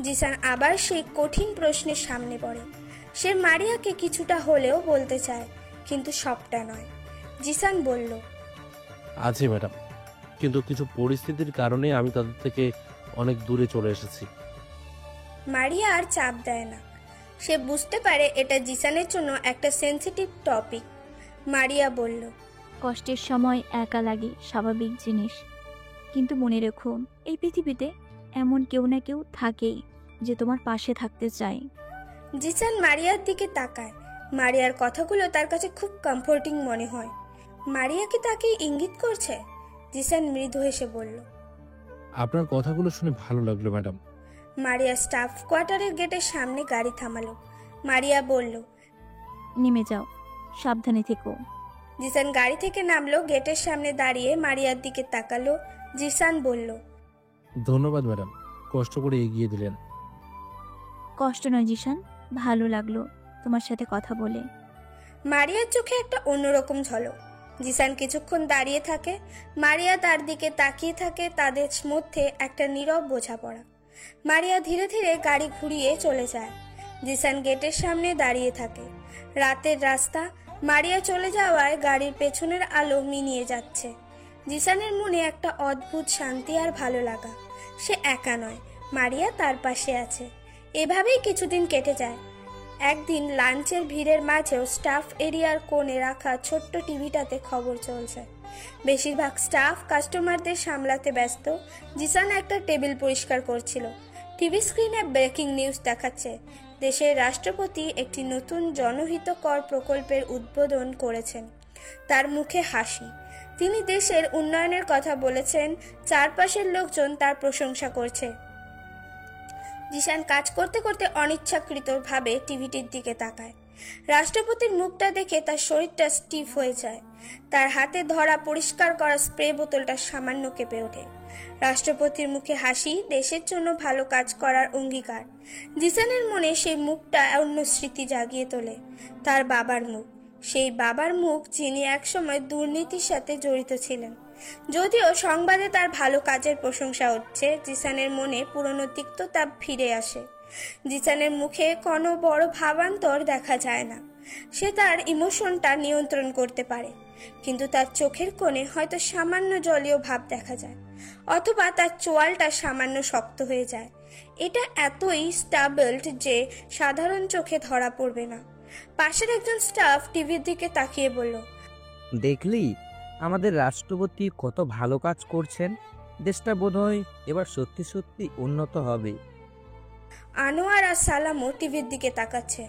জিসান আবার সেই কঠিন প্রশ্নের সামনে পড়ে। সে মারিয়াকে কিছুটা হলেও বলতে চায়, কিন্তু সবটা নয়। জিসান বলল, আছে ম্যাডাম, কিন্তু কিছু পরিস্থিতির কারণে আমি তাদের থেকে অনেক দূরে চলে এসেছি। মারিয়া আর চাপ দেয় না। সে বুঝতে পারে এটা জিসানের জন্য একটা সেনসিটিভ টপিক। মারিয়া বলল, কষ্টের সময় একা লাগে, স্বাভাবিক জিনিস। কিন্তু মনে রেখো, এই পৃথিবীতে এমন কেউ না কেউ থাকেই যে তোমার পাশে থাকতে চায়। জিসান মারিয়ার দিকে তাকায়। মারিয়ার কথাগুলো তার কাছে খুব কমফোর্টিং মনে হয়। মারিয়া কি তাকে ইঙ্গিত করছে? জিসান মৃদু হেসে বলল, আপনার কথাগুলো শুনে ভালো লাগলো ম্যাডাম। মারিয়া স্টাফ কোয়ার্টারের গেটের সামনে গাড়ি থামালো। মারিয়া বলল, নেমে যাও, সাবধানে থেকো। জিসান গাড়ি থেকে নামলো। গেটের সামনে দাঁড়িয়ে মারিয়ার দিকে তাকালো। জিসান বলল, ধন্যবাদ ম্যাডাম, কষ্ট করে এগিয়ে দিলেন। কষ্ট নয় জিসান, ভালো লাগলো তোমার সাথে কথা বলে। মারিয়ার চোখে একটা অন্যরকম ঝলক। জিসান কিছুক্ষণ দাঁড়িয়ে থাকে, মারিয়া তার দিকে তাকিয়ে থাকে, তাদের মধ্যে একটা নীরব বোঝাপড়া। মারিয়া ধীরে ধীরে গাড়ি ঘুরিয়ে চলে যায়। জিসান গেটের সামনে দাঁড়িয়ে থাকে। রাতের রাস্তা, মারিয়া চলে যাওয়ায় গাড়ির পেছনের আলো মিনিয়ে যাচ্ছে। জিসানের মনে একটা অদ্ভুত শান্তি আর ভালো লাগা। সে একা নয়, মারিয়া তার পাশে আছে। এভাবেই কিছুদিন কেটে যায়। একদিন লাঞ্চের ভিড়ের মাঝেও স্টাফ এরিয়ার কোণে রাখা ছোট্ট টিভিটাতে খবর চলছে। বেশিরভাগ স্টাফ কাস্টমারদের সামলাতে ব্যস্ত। জিসান একটা টেবিল পরিষ্কার করছিল। টিভি স্ক্রিনে ব্রেকিং নিউজ দেখাচ্ছে, দেশের রাষ্ট্রপতি একটি নতুন জনহিতকর প্রকল্পের উদ্বোধন করেছেন। তার মুখে হাসি। তিনি দেশের উন্নয়নের কথা বলেছেন, চারপাশের লোকজন তার প্রশংসা করছে। জিসান কাজ করতে করতে অনিচ্ছাকৃতভাবে টিভিটির দিকে তাকায়। রাষ্ট্রপতির মুখটা দেখে তার শরীরটা স্টিফ হয়ে যায়। তার হাতে ধরা পরিষ্কার করা স্প্রে বোতলটা সামান্য কেঁপে ওঠে। রাষ্ট্রপতির মুখে হাসি, দেশের জন্য ভালো কাজ করার অঙ্গীকার। জিসানের মনে সেই মুখটা অন্য স্মৃতি জাগিয়ে তোলে। তার বাবার মুখ, সেই বাবার মুখ যিনি একসময় দুর্নীতির সাথে জড়িত ছিলেন। যদিও সংবাদে তার ভালো কাজের প্রশংসা হচ্ছে, জিসানের মনে পুরনো তিক্ততা ফিরে আসে। জিসানের মুখে কোনো বড় ভাবান্তর দেখা যায় না। সে তার ইমোশনটা নিয়ন্ত্রণ করতে পারে, কিন্তু তার চোখের কোণে হয়তো সামান্য জলীয় ভাব দেখা যায়, অথবা তার চোয়ালটা সামান্য শক্ত হয়ে যায়। এটা এতই স্টাবলড যে সাধারণ চোখে ধরা পড়বে না। পাশের একজন স্টাফ টিভির দিকে তাকিয়ে বলল, দেখলি আমাদের রাষ্ট্রপতি কত ভালো কাজ করছেন। দেশটা বোধহয় এবার সত্যি সত্যি উন্নত হবে। আনোয়ার আর সালামও টিভির দিকে তাকাচ্ছে।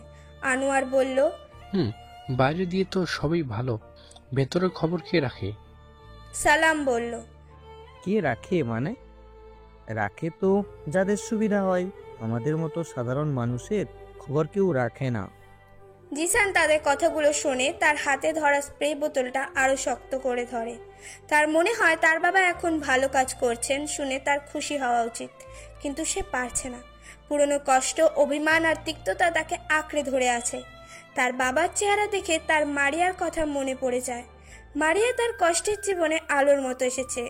আনোয়ার বলল, বাইরে দিয়ে তো সবই ভালো, ভেতরের খবর কে রাখে? সালাম বলল, কে রাখে মানে? রাখে তো যাদের সুবিধা হয়, আমাদের মতো সাধারণ মানুষের খবর কেউ রাখে না। জিসান তাদের কথাগুলো শুনে তার হাতে ধরা স্প্রে বোতলটা আরো শক্ত করে ধরে। তার মনে হয় তার বাবা এখন ভালো কাজ করছেন, শুনে তার খুশি হওয়া উচিত, কিন্তু সে পারছে না। পুরনো কষ্ট, অভিমান আর তিক্ততা তাকে আঁকড়ে ধরে আছে। তার বাবার চেহারা দেখে তার মারিয়ার কথা মনে পড়ে যায়। মারিয়া তার কষ্টের জীবনে আলোর মতো এসেছে,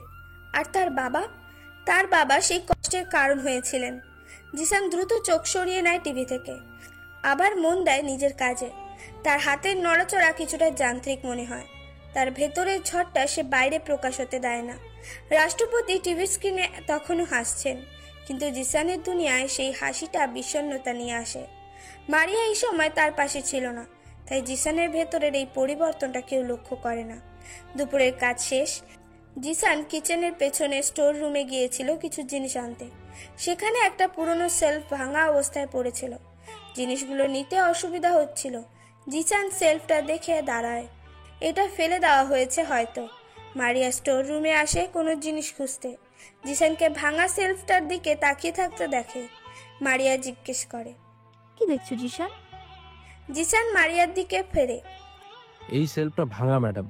আর তার বাবা সেই কষ্টের কারণ হয়েছিলেন। জিসান দ্রুত চোখ সরিয়ে নেয় টিভি থেকে, আবার মন দেয় নিজের কাজে। তার হাতের নড়াচড়া কিছুটা যান্ত্রিক মনে হয়। তার ভেতরের ঝড়টা সে বাইরে প্রকাশ হতে দেয় না। রাষ্ট্রপতি টিভি স্ক্রিনে তখনও হাসছেন, কিন্তু জিসানের দুনিয়ায় সেই হাসিটা বিষণ্ণতা নিয়ে আসে। মারিয়া এই সময় তার পাশে ছিল না, তাই জিসানের ভেতরের এই পরিবর্তনটা কেউ লক্ষ্য করে না। দুপুরের কাজ শেষ, জিসান কিচেনের পেছনে স্টোর রুমে গিয়েছিল কিছু জিনিস আনতে। সেখানে একটা পুরনো সেলফ ভাঙা অবস্থায় পড়েছিল। জিনিসগুলো নিতে অসুবিধা হচ্ছিল। জিসান সেলফটা দেখে দাঁড়ায়। এটা ফেলে দেওয়া হয়েছে হয়তো। মারিয়া স্টোর রুমে আসে কোনো জিনিস খুঁজতে। জিসানকে ভাঙা সেলফটার দিকে তাকিয়ে থাকতে দেখে। মারিয়া জিজ্ঞেস করে, কি দেখছো জিসান? জিসান মারিয়ার দিকে ফেরে। এই সেলফটা ভাঙা ম্যাডাম,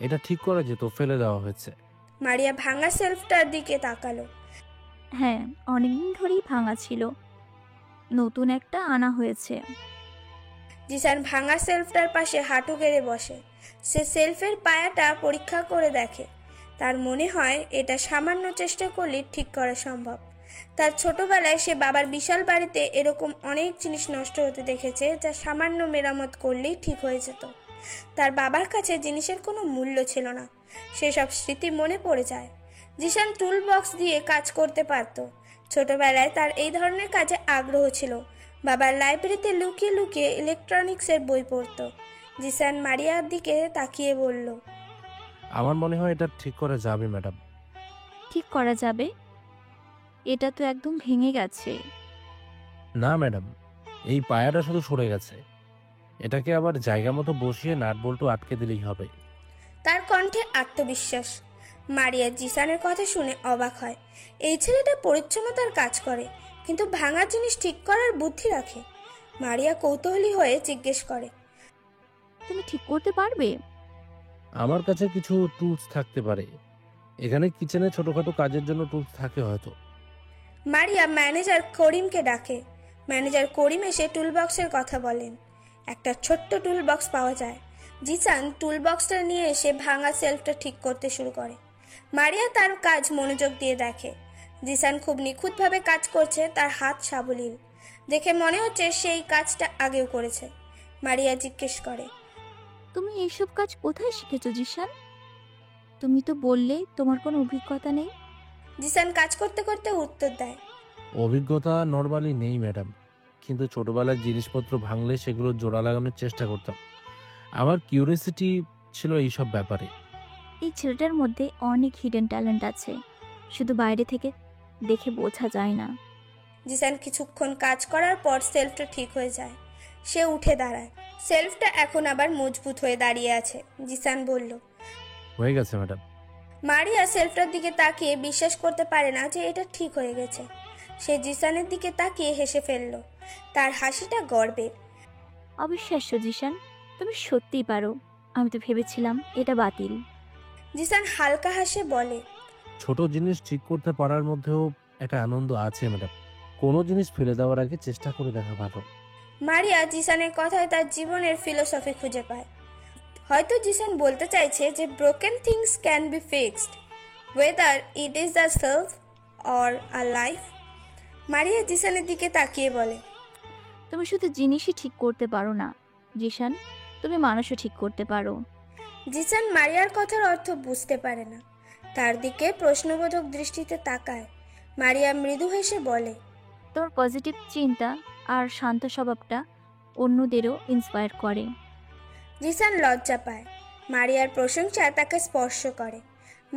এটা ঠিক করা যেত, ফেলে দেওয়া হয়েছে। মারিয়া ভাঙা সেলফটার দিকে তাকালো। হ্যাঁ, অনেকদিন ধরেই ভাঙা ছিল, নতুন একটা আনা হয়েছে। জিসান ভাঙা সেলফটার পাশে হাঁটু গেড়ে বসে। সে সেলফের পায়াটা পরীক্ষা করে দেখে। তার মনে হয় এটা সামান্য চেষ্টা করলে ঠিক করা সম্ভব। তার ছোটবেলায় সে বাবার বিশাল বাড়িতে এরকম অনেক জিনিস নষ্ট হতে দেখেছে, যা সামান্য মেরামত করলেই ঠিক হয়ে যেত। তার বাবার কাছে জিনিসের কোনো মূল্য ছিল না। সেসব স্মৃতি মনে পড়ে যায়। জিসান টুল বক্স দিয়ে কাজ করতে পারত। ছোটবেলায় তার এই ধরনের কাজে আগ্রহ ছিল। বাবার লাইব্রেরিতে লুকিয়ে লুকিয়ে ইলেকট্রনিক্সের বই পড়তো। জিসান মারিয়ার দিকে তাকিয়ে বলল, আমার মনে হয় এটা ঠিক করা যাবে ম্যাডাম। ঠিক করা যাবে? এটা তো একদম ভেঙে গেছে। না ম্যাডাম, এই পায়াটা শুধু সরে গেছে। এটাকে আবার জায়গা মতো বসিয়ে নাট বল্টু আটকে দিলেই হবে। তার কণ্ঠে আত্মবিশ্বাস। মারিয়া জিসানের কথা শুনে অবাক হয়। এই ছেলেটা পরিচ্ছন্নতার কাজ করে, কিন্তু ভাঙা জিনিস ঠিক করার বুদ্ধি রাখে। মারিয়া কৌতূহলী হয়ে জিজ্ঞেস করে, তুমি ঠিক করতে পারবে? আমার কাছে কিছু টুলস থাকতে পারে। এখানে কিচেনে ছোটখাটো কাজের জন্য টুলস থাকে হয়তো। মারিয়া ম্যানেজার করিমকে ডাকে। ম্যানেজার করিম এসে টুলবক্সের কথা বলেন। একটা ছোট্ট টুলবক্স পাওয়া যায়। জিসান টুলবক্সটা নিয়ে এসে ভাঙা সেলফটা ঠিক করতে শুরু করে। মারিয়া তার কাজ মনোযোগ দিয়ে দেখে। জিসান খুব নিখুঁতভাবে কাজ করছে, তার হাত সাবলীল দেখে মনে হচ্ছে সেই কাজটা আগেও করেছে। মারিয়া জিজ্ঞেস করে, তুমি এইসব কাজ কোথায় শিখেছো জিসান? তুমি তো বললে তোমার কোনো অভিজ্ঞতা নেই। জিসান কাজ করতে করতে উত্তর দেয়, অভিজ্ঞতা নরমালি নেই ম্যাডাম, কিন্তু ছোটবেলায় জিনিসপত্র ভাঙলে সেগুলো জোড়া লাগানোর চেষ্টা করতাম। আমার কিউরিয়াসিটি ছিল এইসব ব্যাপারে। এই ছেলেটার মধ্যে অনেক হিডেন ট্যালেন্ট আছে, শুধু বাইরে থেকে দেখে বোঝা যায় না। জিসান কিছুক্ষণ কাজ করার পর সেলফটা ঠিক হয়ে যায়। সে উঠে দাঁড়ায়। সেলফটা এখন আবার মজবুত হয়ে দাঁড়িয়ে আছে। জিসান বলল, হয়ে গেছে ম্যাডাম। মারিয়া সেলফটার দিকে তাকিয়ে বিশ্বাস করতে পারে না যে এটা ঠিক হয়ে গেছে। সে জিসানের দিকে তাকিয়ে হেসে ফেলল। তার হাসিটা গর্বের। অবিশ্বাস্য জিসান, তুমি সত্যিই পারো। আমি তো ভেবেছিলাম এটা বাতিল। জিসান হালকা হাসে বলে, ছোট জিনিস ঠিক করতে পারার মধ্যেও একটা আনন্দ আছে ম্যাডাম। কোনো জিনিস ফেলে দেওয়ার আগে চেষ্টা করে দেখা ভালো। মারিয়া জিসানের কথায় তার জীবনের ফিলোসফি খুঁজে পায়। হয়তো জিসান বলতে চাইছে যে broken things can be fixed, whether it is the self or a life. Maria জিসানের দিকে তাকিয়ে বলে, তুমি শুধু জিনিসই ঠিক করতে পারো না জিসান, তুমি মানুষও ঠিক করতে পারো। জিসান মারিয়ার কথার অর্থ বুঝতে পারে না। তার দিকে প্রশ্নবোধক দৃষ্টিতে তাকায়। মারিয়া মৃদু হেসে বলে, তোমার পজিটিভ চিন্তা আর শান্ত স্বভাবটা অন্যদেরও ইন্সপায়ার করে। জিসান লজ্জা পায়। মারিয়ার প্রশংসা তাকে স্পর্শ করে।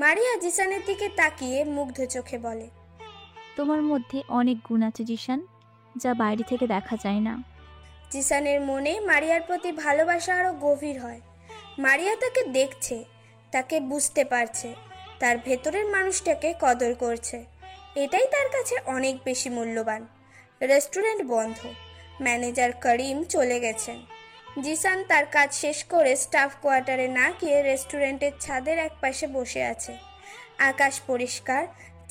মারিয়া জিসানের দিকে তাকিয়ে মুগ্ধ চোখে বলে, তোমার মধ্যে অনেক গুণ আছে জিসান, যা বাইরে থেকে দেখা যায় না। জিসানের মনে মারিয়ার প্রতি ভালোবাসা আরো গভীর হয়। মারিয়া তাকে দেখছে, তাকে বুঝতে পারছে, তার ভেতরের মানুষটাকে কদর করছে। এটাই তার কাছে অনেক বেশি মূল্যবান। রেস্টুরেন্ট বন্ধ। ম্যানেজার করিম চলে গেছেন। জিসান তার কাজ শেষ করে স্টাফ কোয়ার্টারে না গিয়ে রেস্টুরেন্টের ছাদের একপাশে বসে আছে। আকাশ পরিষ্কার,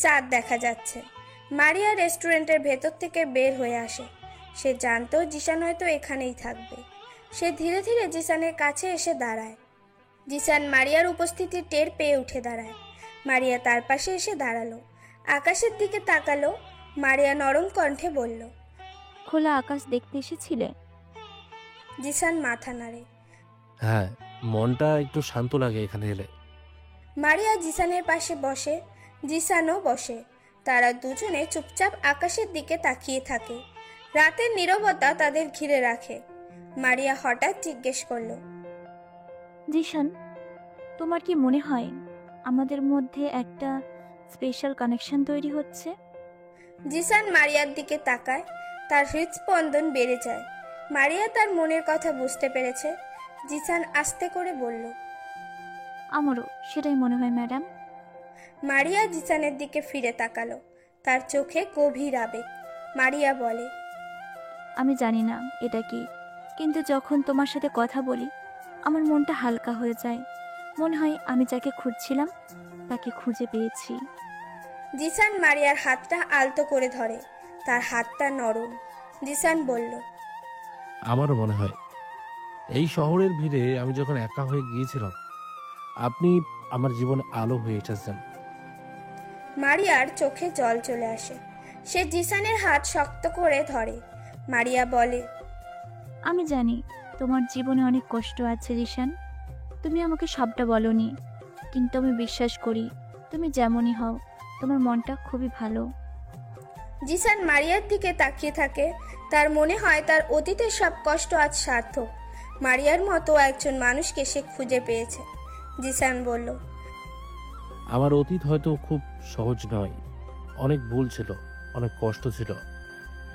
চাঁদ দেখা যাচ্ছে। মারিয়া রেস্টুরেন্টের ভেতর থেকে বের হয়ে আসে। সে জানতো জিসান হয়তো এখানেই থাকবে। সে ধীরে ধীরে জিসানের কাছে এসে দাঁড়ায়। জিসান মারিয়ার উপস্থিতি টের পেয়ে উঠে দাঁড়ায়। মারিয়া তার পাশে এসে দাঁড়ালো, আকাশের দিকে তাকালো। মারিয়া নরম কণ্ঠে বলল, খোলা আকাশ দেখতে এসেছিলে? জিসান মাথা নাড়ে। হ্যাঁ, মনটা একটু শান্ত লাগে এখানে এলে। মারিয়া জিসানের পাশে বসে, জিসানও বসে। তারা দুজনে চুপচাপ আকাশের দিকে তাকিয়ে থাকে। রাতের নীরবতা তাদের ঘিরে রাখে। মারিয়া হঠাৎ জিজ্ঞেস করলো, জিসান, তোমার কি মনে হয় আমাদের মধ্যে একটা স্পেশাল কানেকশন তৈরি হচ্ছে? জিসান মারিয়ার দিকে তাকায়। তার হৃদস্পন্দন বেড়ে যায়। মারিয়া তার মনের কথা বুঝতে পেরেছে। জিসান আস্তে করে বলল, আমারও সেটাই মনে হয় ম্যাডাম। মারিয়া জিসানের দিকে ফিরে তাকালো। তার চোখে গভীর আবেগ। মারিয়া বলে, আমি জানি না এটা কি, কিন্তু যখন তোমার সাথে কথা বলি আমার মনটা হালকা হয়ে যায়। মনে হয় আমি যাকে খুঁজছিলাম তাকে খুঁজে পেয়েছি। জিসান মারিয়ার হাতটা আলতো করে ধরে। তার হাতটা নরম। জিসান বলল, আমারও মনে হয় এই শহরের ভিড়ে আমি যখন একা হয়ে গিয়েছিলাম, আপনি আমার জীবনে আলো হয়ে এসেছেন। মারিয়ার চোখে জল চলে আসে। সে জিসানের হাত শক্ত করে ধরে। মারিয়া বলে, আমি জানি তোমার জীবনে অনেক কষ্ট আছে জিসান, তুমি আমাকে সবটা বলনি, কিন্তু আমি বিশ্বাস করি তুমি যেমনই হও তোমার মনটা খুবই ভালো। জিসান মারিয়ার দিকে তাকিয়ে থাকে। তার মনে হয় তার অতীতের সব কষ্ট আজ সার্থক। মারিয়ার মতো একজন মানুষকে সে খুঁজে পেয়েছে। জিসান বলল, আমার অতীত হয়তো খুব সহজ নয়, অনেক ভুল ছিল, অনেক কষ্ট ছিল,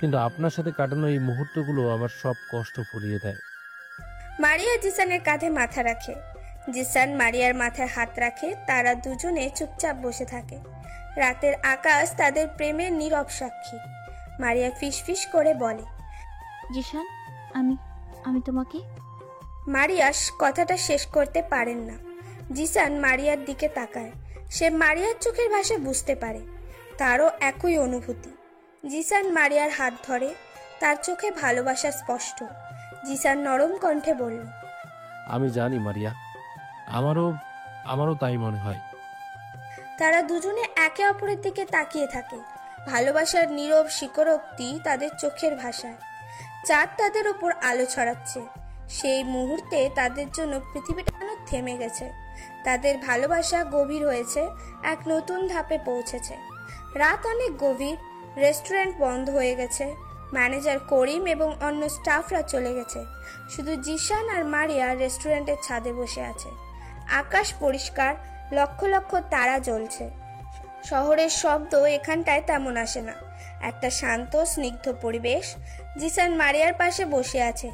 কিন্তু আপনার সাথে কাটানো এই মুহূর্তগুলো আমার সব কষ্ট ভুলিয়ে দেয়। মারিয়া জিসানের কাঁধে মাথা রাখে। জিসান মারিয়ার মাথায় হাত রাখে। তারা দুজনে চুপচাপ বসে থাকে। রাতের আকাশ তাদের প্রেমের নীরব সাক্ষী। মারিয়া ফিসফিস করে বলে, জিসান, আমি আমি তোমাকে। মারিয়া কথাটা শেষ করতে পারেন না। জিসান মারিয়ার দিকে তাকায়। সে মারিয়ার চোখের ভাষা বুঝতে পারে। তারও একই অনুভূতি। জিসান মারিয়ার হাত ধরে। তার চোখে ভালোবাসা স্পষ্ট। জিসান নরম কণ্ঠে বলল, আমি জানি মারিয়া, আমারও আমারও তাই মনে হয়। তারা দুজনে একে অপরের দিকে তাকিয়ে থাকে। ভালোবাসার নীরব স্বীকারোক্তি তাদের চোখের ভাষায়। চাঁদ তাদের ওপর আলো ছড়াচ্ছে। সেই মুহূর্তে তাদের জন্য পৃথিবীটা যেন থেমে গেছে। তাদের ভালোবাসা গভীর হয়েছে, এক নতুন ধাপে পৌঁছেছে। রাত অনেক গভীর, রেস্টুরেন্ট বন্ধ হয়ে গেছে। ম্যানেজার করিম এবং অন্য স্টাফরা চলে গেছে। শুধু জিসান আর মারিয়া রেস্টুরেন্টের ছাদে বসে আছে। আকাশ পরিষ্কার, লক্ষ লক্ষ তারা জ্বলছে। শহরের শব্দ এখানটায় তেমন আসে না। একটা শান্ত স্নিগ্ধ পরিবেশ। জিসান মারিয়ার পাশে বসে আছে।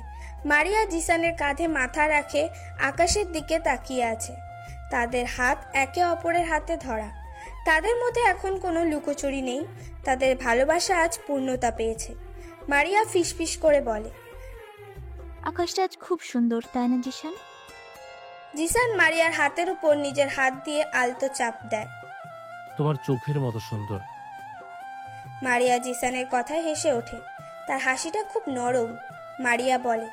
মারিয়া জিসানের কাঁধে মাথা রাখে আকাশের দিকে তাকিয়ে আছে। তাদের হাত একে অপরের হাতে ধরা। তাদের মধ্যে এখন কোনো লুকোচুরি নেই। তাদের ভালোবাসা আজ পূর্ণতা পেয়েছে। মারিয়া ফিসফিস করে বলে, আকাশটা আজ খুব সুন্দর, তাই না জিসান? জিসান মারিয়ার হাতের উপর নিজের হাত দিয়ে আলতো চাপ দেয়। তোমার চোখের মতো সুন্দর। মারিয়া জিসানের কথায় হেসে ওঠে। তার হাসিটা খুব নরম। মারিয়া বলে,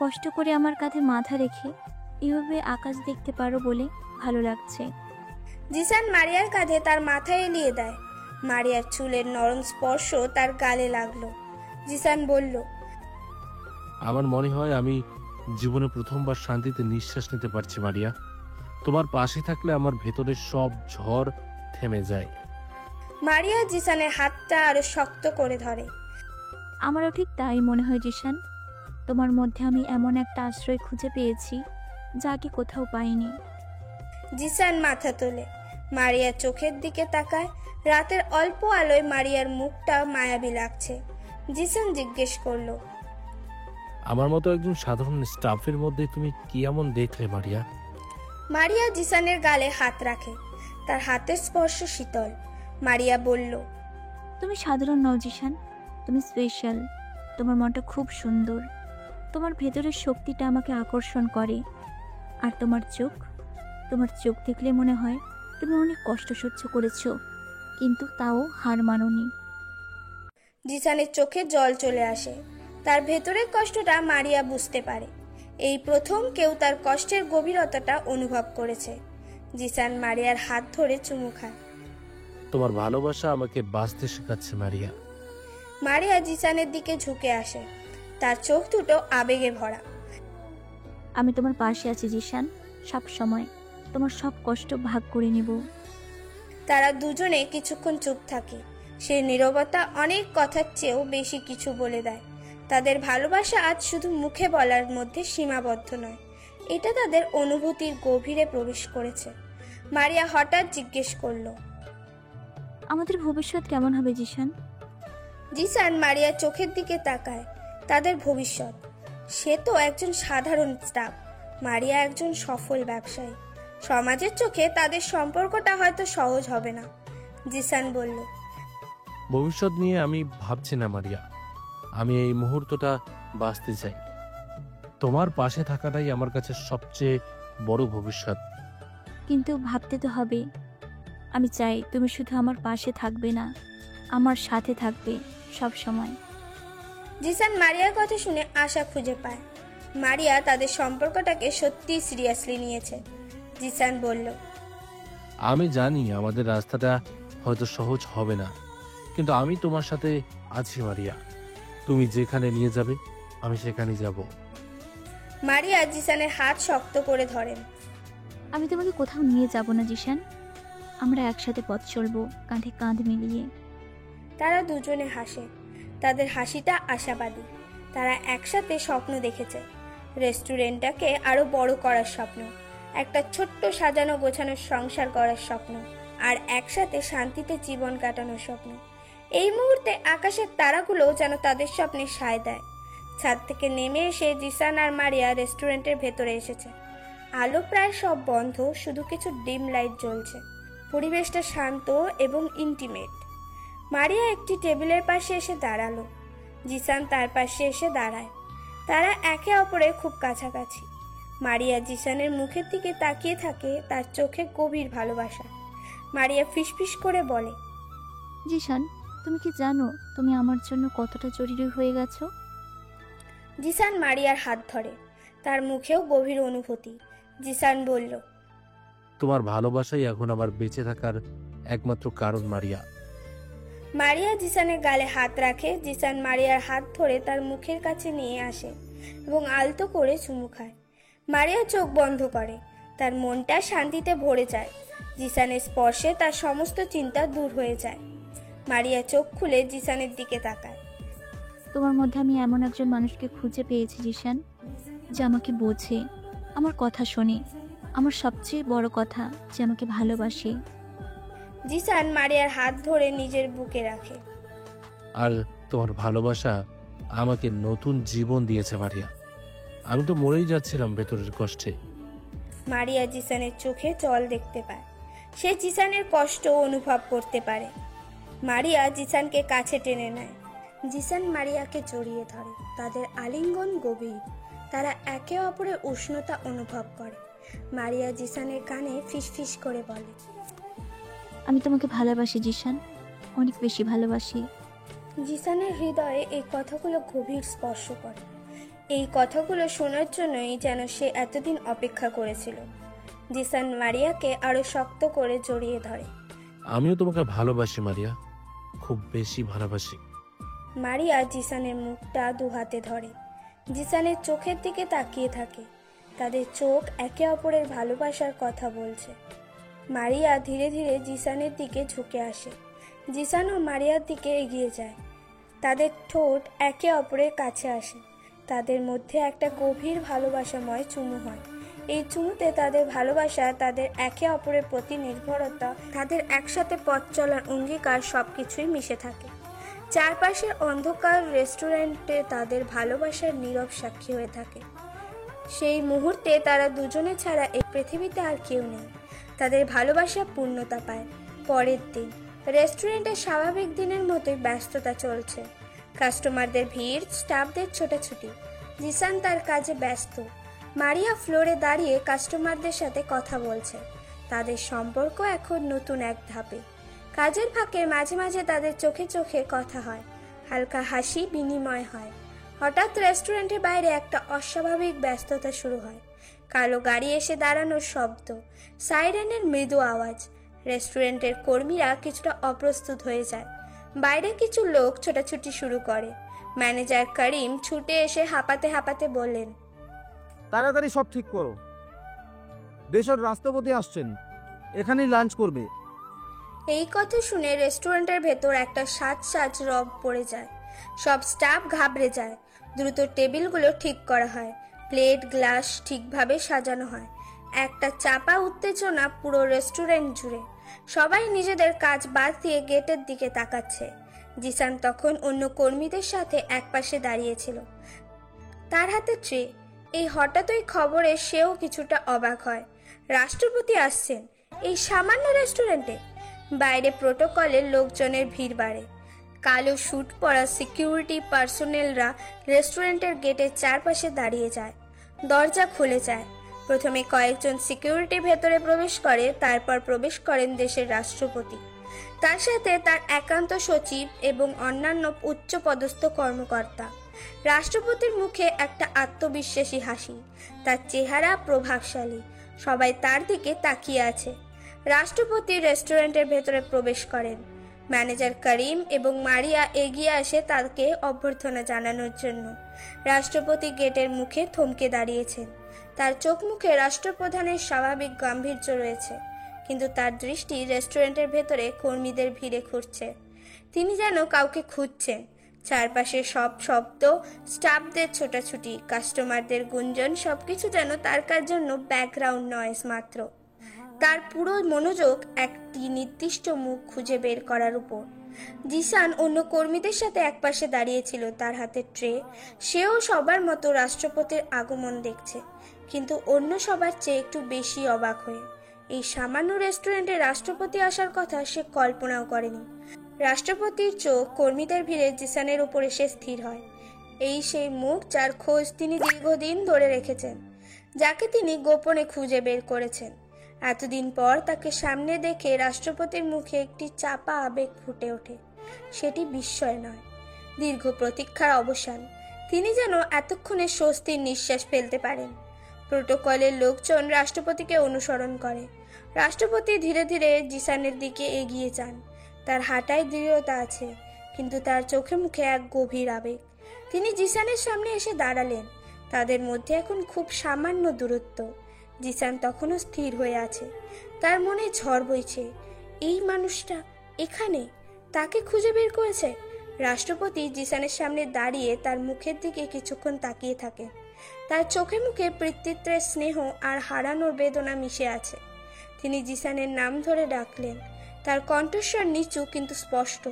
কষ্ট করে আমার কাঁধে মাথা রেখে এভাবে আকাশ দেখতে পারো বলে ভালো লাগছে। জিসান মারিয়ার কাঁধে তার মাথা এলিয়ে দেয়। মারিয়ার চুলের নরম স্পর্শ তার গালে লাগলো। জিসান বলল, আমার মনে হয় আমি জীবনে প্রথমবার শান্তিতে নিঃশ্বাস নিতে পারছি মারিয়া। তোমার পাশে থাকলে আমার ভেতরের সব ঝড় থেমে যায়। মারিয়া জিসানের হাতটা আরো শক্ত করে ধরে। আমারও ঠিক তাই মনে হয় জিসান। তোমার মধ্যে আমি এমন একটা আশ্রয় খুঁজে পেয়েছি যা কি কোথাও পাইনি। জিসান মাথা তোলে। মারিয়ার চোখের দিকে তাকায়। রাতের অল্প আলোয় মারিয়ার মুখটা মায়াবী লাগছে। জিসান জিজ্ঞেস করলো, আমার মতো একজন সাধারণ স্টাফের মধ্যে তুমি কি এমন দেখলে মারিয়া? মারিয়া জিসানের গালে হাত রাখে। তার হাতের স্পর্শ শীতল। মারিয়া বলল, তুমি সাধারণ নও জিসান, তুমি স্পেশাল। তোমার মনটা খুব সুন্দর। তোমার ভেতরের শক্তিটা আমাকে আকর্ষণ করে। আর তোমার চোখ দেখলে মনে হয় তুমি অনেক কষ্ট সহ্য করেছো, কিন্তু তাও হার মানোনি। জিসানের চোখে জল চলে আসে। তার ভেতরের কষ্টটা মারিয়া বুঝতে পারে। এই প্রথম কেউ তার কষ্টের গভীরতাটা অনুভব করেছে। জিসান মারিয়ার হাত ধরে চুমু খায়। তোমার ভালোবাসা আমাকে বাঁচতে শেখাচ্ছে মারিয়া। মারিয়া জিসানের দিকে ঝুঁকে আসে। তার চোখ দুটো আবেগে ভরা। আমি তোমার পাশে আছি জিসান, সব সময়। তোমার সব কষ্ট ভাগ করে নেব। তারা দুজনে কিছুক্ষণ চুপ থাকে। সেই নীরবতা অনেক কথার চেয়েও বেশি কিছু বলে দেয়। তাদের ভালোবাসা আজ শুধু মুখে বলার মধ্যে সীমাবদ্ধ নয়, এটা তাদের অনুভূতির গভীরে প্রবেশ করেছে। মারিয়া হঠাৎ জিজ্ঞেস করলো, আমাদের ভবিষ্যৎ কেমন হবে জিসান? জিসান মারিয়ার চোখের দিকে তাকায়। তাদের ভবিষ্যৎ? সে তো একজন সাধারণ স্টাফ, মারিয়া একজন সফল ব্যবসায়ী। সমাজের চোখে তাদের সম্পর্কটা হয়তো সহজ হবে না। জিসান বলল, ভবিষ্যৎ নিয়ে আমি ভাবছি না মারিয়া। আমি এই মুহূর্তটা বাঁচতে চাই। তোমার পাশে থাকাটাই আমার কাছে সবচেয়ে বড় ভবিষ্যৎ। কিন্তু ভাবতে তো হবে। আমি চাই তুমি শুধু আমার পাশে থাকবে না, আমার সাথে থাকবে সব সময়। জিসান মারিয়ার কথা শুনে আশা খুঁজে পায়। মারিয়া তাদের সম্পর্কটাকে সত্যি সিরিয়াসলি নিয়েছে। জিসান বলল, আমি জানি আমাদের রাস্তাটা হয়তো সহজ হবে না, কিন্তু আমি তোমার সাথে আছি মারিয়া। তুমি যেখানে নিয়ে যাবে আমি সেখানে যাব। মারিয়া জিসানের হাত শক্ত করে ধরেন। আমি তোমাকে কোথাও নিয়ে যাব না জিসান। আমরা একসাথে পথ চলবো, কাঁধে কাঁধ মিলিয়ে। তারা দুজনে হাসে। তাদের হাসিটা আশাবাদী। তারা একসাথে স্বপ্ন দেখেছে, রেস্টুরেন্টটাকে আরো বড় করার স্বপ্ন, একটা ছোট্ট সাজানো গোছানো সংসার করার স্বপ্ন, আর একসাথে শান্তিতে জীবন কাটানোর স্বপ্ন। এই মুহূর্তে আকাশের তারাগুলো যেন তাদের স্বপ্নে সায় দেয়। ছাদ থেকে নেমে এসে জিসান আর মারিয়া রেস্টুরেন্টের ভেতরে এসেছে। আলো প্রায় সব বন্ধ, শুধু কিছু ডিম লাইট জ্বলছে। পরিবেশটা শান্ত এবং ইন্টিমেট। মারিয়া একটি টেবিলের পাশে এসে দাঁড়ালো। জিসান তার পাশে এসে দাঁড়ায়। তারা একে অপরের খুব কাছাকাছি। মারিয়া জিসানের মুখের দিকে তাকিয়ে থাকে, তার চোখে গভীর ভালোবাসা। মারিয়া ফিসফিস করে বলে, জিসান, তুমি কি জানো তুমি আমার জন্য কতটা জরুরি হয়ে গেছো? জিসান মারিয়ার হাত ধরে, তার মুখেও গভীর অনুভূতি। জিসান বলল, তোমার ভালোবাসাই এখন আমার বেঁচে থাকার একমাত্র কারণ মারিয়া। মারিয়া জিসানের গালে হাত রাখে। জিসান মারিয়ার হাত ধরে তার মুখের কাছে নিয়ে আসে এবং আলতো করে চুমু খায়। মারিয়া চোখ বন্ধ করে, তার মনটা শান্তিতে ভরে যায়। জিসানের স্পর্শে তার সমস্ত চিন্তা দূর হয়ে যায়। মারিয়া চোখ খুলে জিসানের দিকে তাকায়। তোমার মধ্যে আমি এমন একজন মানুষকে খুঁজে পেয়েছি জিসান, যে আমাকে বোঝে, আমার কথা শোনে, আমার সবচেয়ে বড় কথা যে আমাকে ভালোবাসে। জিসান মারিয়ার হাত ধরে নিজের বুকে রাখে। আর তোমার ভালোবাসা আমাকে নতুন জীবন দিয়েছে মারিয়া। আমি তো মরেই যাচ্ছিলাম ভেতরের কষ্টে। মারিয়া জিসানের চোখে জল দেখতে পায়, সে জিসানের কষ্ট অনুভব করতে পারে। মারিয়া জিসানকে কাছে টেনে নেয়। জিসান মারিয়াকে জড়িয়ে ধরে, তাদের আলিঙ্গন গভীর, তারা একে অপরের উষ্ণতা অনুভব করে। মারিয়া জিসানের কানে ফিসফিস করে বলে, আমি তোমাকে ভালোবাসি জিসান, অনেক বেশি ভালোবাসি। জিসানের হৃদয়ে এই কথাগুলো গভীর স্পর্শ করে। এই কথাগুলো শোনার জন্যই যেন সে এতদিন অপেক্ষা করেছিল। জিসান মারিয়াকে আরো শক্ত করে জড়িয়ে ধরে। আমিও তোমাকে ভালোবাসি মারিয়া, খুব বেশি ভালোবাসি। মারিয়া জিসানের মুখটা দুহাতে ধরে, জিসানের চোখের দিকে তাকিয়ে থাকে। তাদের চোখ একে অপরের ভালোবাসার কথা বলছে। মারিয়া ধীরে ধীরে জিসানের দিকে ঝুঁকে আসে। জিসান ও মারিয়ার দিকে এগিয়ে যায়। তাদের ঠোঁট একে অপরের কাছে আসে। তাদের মধ্যে একটা গভীর ভালোবাসাময় চুমু হয়। এই চুমুতে তাদের ভালোবাসা, তাদের একে অপরের প্রতি নির্ভরতা, তাদের একসাথে পথ চলার অঙ্গীকার সবকিছুই মিশে থাকে। চারপাশের অন্ধকার রেস্টুরেন্টে তাদের ভালোবাসার নীরব সাক্ষী হয়ে থাকে। সেই মুহূর্তে তারা দুজনে ছাড়া এই পৃথিবীতে আর কেউ নেই। তাদের ভালোবাসা পূর্ণতা পায়। পরের দিন রেস্টুরেন্টে স্বাভাবিক দিনের মতোই ব্যস্ততা চলছে। কাস্টমারদের ভিড়, স্টাফদের ছোটাছুটি। জিসান তার কাজে ব্যস্ত। মারিয়া ফ্লোরে দাঁড়িয়ে কাস্টমারদের সাথে কথা বলছে। তাদের সম্পর্ক এখন নতুন এক ধাপে। কাজের ফাঁকে মাঝে মাঝে তাদের চোখে চোখে কথা হয়, হালকা হাসি বিনিময় হয়। হঠাৎ রেস্টুরেন্টের বাইরে একটা অস্বাভাবিক ব্যস্ততা শুরু হয়। কালো গাড়ি এসে দাঁড়ানোর শব্দ, সাইরেনের মৃদু আওয়াজ। রেস্টুরেন্টের কর্মীরা কিছুটা অপ্রস্তুত হয়ে যায়। বাইরে কিছু লোক ছোটাছুটি শুরু করে। ম্যানেজার করিম ছুটে এসে হাঁপাতে হাঁপাতে বললেন, তাড়াতাড়ি সব ঠিক করো, দেশের রাষ্ট্রপতি আসছেন, এখানেই লাঞ্চ করবে। এই কথা শুনে রেস্টুরেন্টের ভেতর একটা সাজ রব পড়ে যায়। সব স্টাফ ঘাবড়ে যায়। দ্রুত টেবিলগুলো ঠিক করা হয়, প্লেট গ্লাস ঠিকভাবে সাজানো হয়। একটা চাপা উত্তেজনা পুরো রেস্টুরেন্ট জুড়ে। সবাই নিজেদের কাজ বাদ দিয়ে গেটের দিকে তাকাচ্ছে। জিসান তখন অন্য কর্মীদের সাথে একপাশে দাঁড়িয়েছিল, তার হাতে ট্রে। এই হঠাৎই খবরে সেও কিছুটা অবাক হয়। রাষ্ট্রপতি আসছেন এই সামান্য রেস্টুরেন্টে? বাইরে প্রোটোকলের লোকজনের ভিড় বাড়ে। কালো স্যুট পরা সিকিউরিটি পার্সোনেলরা রেস্টুরেন্টের গেটের চারপাশে দাঁড়িয়ে যায়। দরজা খুলে যায়। প্রথমে কয়েকজন সিকিউরিটি ভেতরে প্রবেশ করে, তারপর প্রবেশ করেন দেশের রাষ্ট্রপতি, তার সাথে তার একান্ত সচিব এবং অন্যান্য উচ্চপদস্থ কর্মকর্তা। রাষ্ট্রপতির মুখে একটা আত্মবিশ্বাসী হাসি, তার চেহারা প্রভাবশালী। সবাই তার দিকে তাকিয়ে আছে। রাষ্ট্রপতি রেস্টুরেন্টের ভেতরে প্রবেশ করেন। ম্যানেজার করিম এবং মারিয়া এগিয়ে আসে তাকে অভ্যর্থনা জানানোর জন্য। রাষ্ট্রপতি গেটের মুখে থমকে দাঁড়িয়েছেন। তার চোখ মুখে রাষ্ট্রপ্রধানের স্বাভাবিক গাম্ভীর্য রয়েছে, কিন্তু তার দৃষ্টি রেস্টুরেন্টের ভেতরে কর্মীদের ভিড়ে ঘুরছে। তিনি যেন কাউকে খুঁজছেন। চারপাশে সব শব্দ, স্টাফদের ছোটাছুটি, কাস্টমারদের গুঞ্জন, সবকিছু যেন তার জন্য ব্যাকগ্রাউন্ড নয়েজ মাত্র। তার পুরো মনোযোগ একটি নির্দিষ্ট মুখ খুঁজে বের করার উপর। জিসান অন্য কর্মীদের সাথে একপাশে দাঁড়িয়েছিল, তার হাতে ট্রে। সেও সবার মতো রাষ্ট্রপতির আগমন দেখছে, কিন্তু অন্য সবার চেয়ে একটু বেশি অবাক হয়ে। এই সামান্য রেস্টুরেন্টে রাষ্ট্রপতি আসার কথা সে কল্পনাও করেনি। রাষ্ট্রপতির চোখ কর্মীদের ভিড়ে জিসানের উপর এসে স্থির হয়। এই সেই মুখ যার খোঁজ তিনি দীর্ঘদিন ধরে রেখেছেন, যাকে তিনি গোপনে খুঁজে বের করেছেন। এতদিন পর তাকে সামনে দেখে রাষ্ট্রপতির মুখে একটি চাপা আবেগ ফুটে ওঠে। সেটি বিস্ময় নয়, দীর্ঘ প্রতীক্ষার অবসান। তিনি যেন এতক্ষণে স্বস্তির নিঃশ্বাস ফেলতে পারেন। প্রোটোকলের লোকজন রাষ্ট্রপতিকে অনুসরণ করে। রাষ্ট্রপতি ধীরে ধীরে জিসানের দিকে এগিয়ে যান। তার হাঁটায় দৃঢ়তা আছে, কিন্তু তার চোখে মুখে এক গভীর আবেগ। তিনি জিসানের সামনে এসে দাঁড়ালেন। তাদের মধ্যে এখন খুব সামান্য দূরত্ব। জিসান তখনও স্থির হয়ে আছে। তার মনে ঝড় বইছে। এই মানুষটা এখানে, তাকে খুঁজে বের করেছে। রাষ্ট্রপতি জিসানের সামনে দাঁড়িয়ে তার মুখের দিকে কিছুক্ষণ তাকিয়ে থাকেন। তার চোখে মুখে পিতৃত্বের স্নেহ আর হারানোর বেদনা মিশে আছে। তিনি জিসানের নাম ধরে ডাকলেন। তার কণ্ঠস্বর নিচু কিন্তু স্পষ্ট,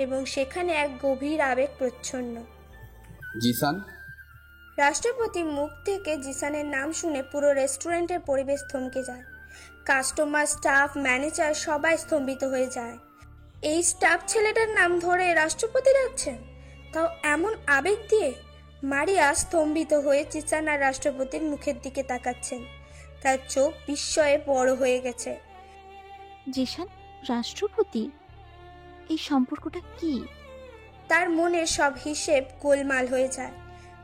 এবং সেখানে এক গভীর আবেগ প্রচ্ছন্ন। জিসান। রাষ্ট্রপতি মুখ থেকে জিসানের নাম শুনে পুরো রেস্টুরেন্টের পরিবেশ থমকে যায়। কাস্টমার, স্টাফ, ম্যানেজার সবাই স্তম্ভিত হয়ে যায়। এই স্টাফ ছেলেটার নাম ধরে রাষ্ট্রপতি ডাকছেন, তাও এমন আবেগ দিয়ে। মারিয়া স্তম্ভিত হয়ে জিসান আর রাষ্ট্রপতির মুখের দিকে তাকাচ্ছেন। তার চোখ বিস্ময়ে বড় হয়ে গেছে। জিসান, রাষ্ট্রপতি, এই সম্পর্কটা কি? তার মনের সব হিসেব গোলমাল হয়ে যায়।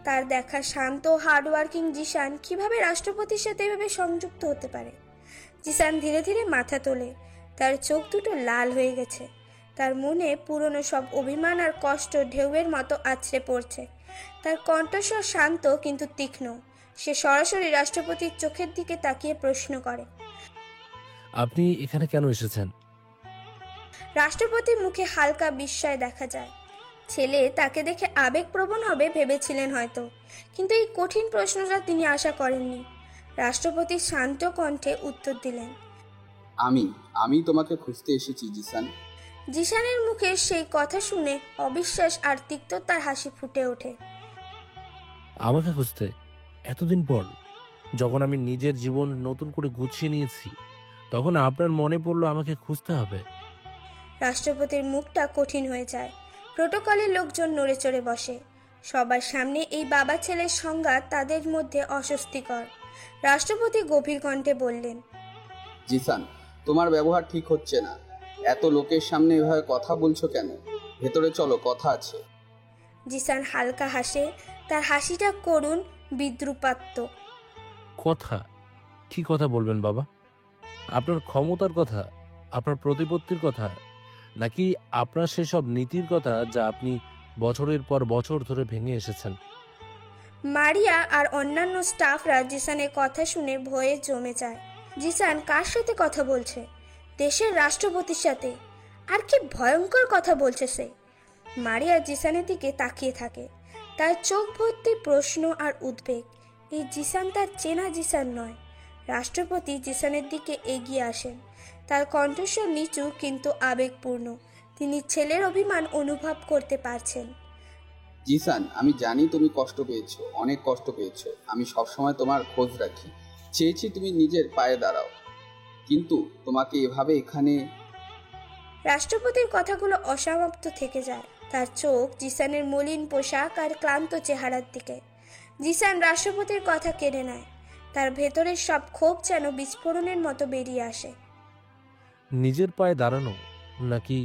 তার দেখা শান্ত হার্ডওয়ার্কিং জিসান কিভাবে রাষ্ট্রপতির সাথে এভাবে সংযুক্ত হতে পারে। জিসান ধীরে ধীরে মাথা তোলে। তার চোখ দুটো লাল হয়ে গেছে। তার মনে পুরনো সব অভিমান আর কষ্ট ঢেউয়ের মতো আছড়ে পড়ছে। তার কণ্ঠস্বর শান্ত কিন্তু তীক্ষ্ণ। সে সরাসরি রাষ্ট্রপতির চোখের দিকে তাকিয়ে প্রশ্ন করে, আপনি এখানে কেন এসেছেন? রাষ্ট্রপতির মুখে হালকা বিস্ময় দেখা যায়। ছেলে তাকে দেখে আবেগপ্রবণ হবে ভেবেছিলেন হয়তো, কিন্তু এই কঠিন প্রশ্নটা তিনি আশা করেননি। রাষ্ট্রপতি শান্ত কণ্ঠে উত্তর দিলেন, আমি তোমাকে খুঁজতে এসেছি জিসান। জিসানের মুখে সেই কথা শুনে অবিশ্বাস আর তিক্ততার হাসি ফুটে ওঠে। আমাকে খুঁজতে? এতদিন পর, যখন আমি নিজের জীবন নতুন করে গুছিয়ে নিয়েছি, তখন আপনার মনে পড়লো আমাকে খুঁজতে হবে? রাষ্ট্রপতির মুখটা কঠিন হয়ে যায়। প্রোটোকলের লোকজন নড়ে চড়ে বসে। সবার সামনে এই বাবা ছেলের সংঘাত তাদের মধ্যে অস্বস্তিকর। রাষ্ট্রপতি গভীর কণ্ঠে বললেন, জিসান, তোমার ব্যবহার ঠিক হচ্ছে না। এত লোকের সামনে এভাবে কথা বলছো কেন? ভেতরে চলো, কথা আছে। জিসান হালকা হাসে। তার হাসিটা করুণ, বিদ্রুপাত্মক। কথা? কি কথা বলবেন বাবা? আপনার ক্ষমতার কথা, আপনার প্রতিপত্তির কথা, নাকি আপনার সেসব নীতির কথা যা আপনি বছরের পর বছর ধরে ভেঙে এসেছেন? মারিয়া আর অন্যান্য স্টাফরা জিসানের কথা শুনে ভয়ে জমে যায়। জিসান কার সাথে কথা বলছে? দেশের রাষ্ট্রপতির সাথে। আর কি ভয়ঙ্কর কথা বলছে সে। মারিয়া জিসানের দিকে তাকিয়ে থাকে। তার চোখ ভর্তি প্রশ্ন আর উদ্বেগ। এই জিসান তার চেনা জিসান নয়। রাষ্ট্রপতি জিসানের দিকে এগিয়ে আসেন। তার কণ্ঠস্বর নিচু কিন্তু আবেগপূর্ণ। তিনি ছেলের অভিমান অনুভব করতে পারছেন। জিসান, আমি জানি তুমি কষ্ট পেয়েছো, অনেক কষ্ট পেয়েছো। আমি সবসময় তোমার খোঁজ রাখি, চেয়েছি তুমি নিজের পায়ে দাঁড়াও, কিন্তু তোমাকে এভাবে এখানে। রাষ্ট্রপতির কথাগুলো অসমাপ্ত থেকে যায়। তার চোখ জিসানের মলিন পোশাক আর ক্লান্ত চেহারার দিকে। জিসান রাষ্ট্রপতির কথা কেড়ে নেয়। তার ভেতরের সব ক্ষোভ যেন বিস্ফোরণের মতো বেরিয়ে আসে। নিজের পায়ে দাঁড়ানো, নাকি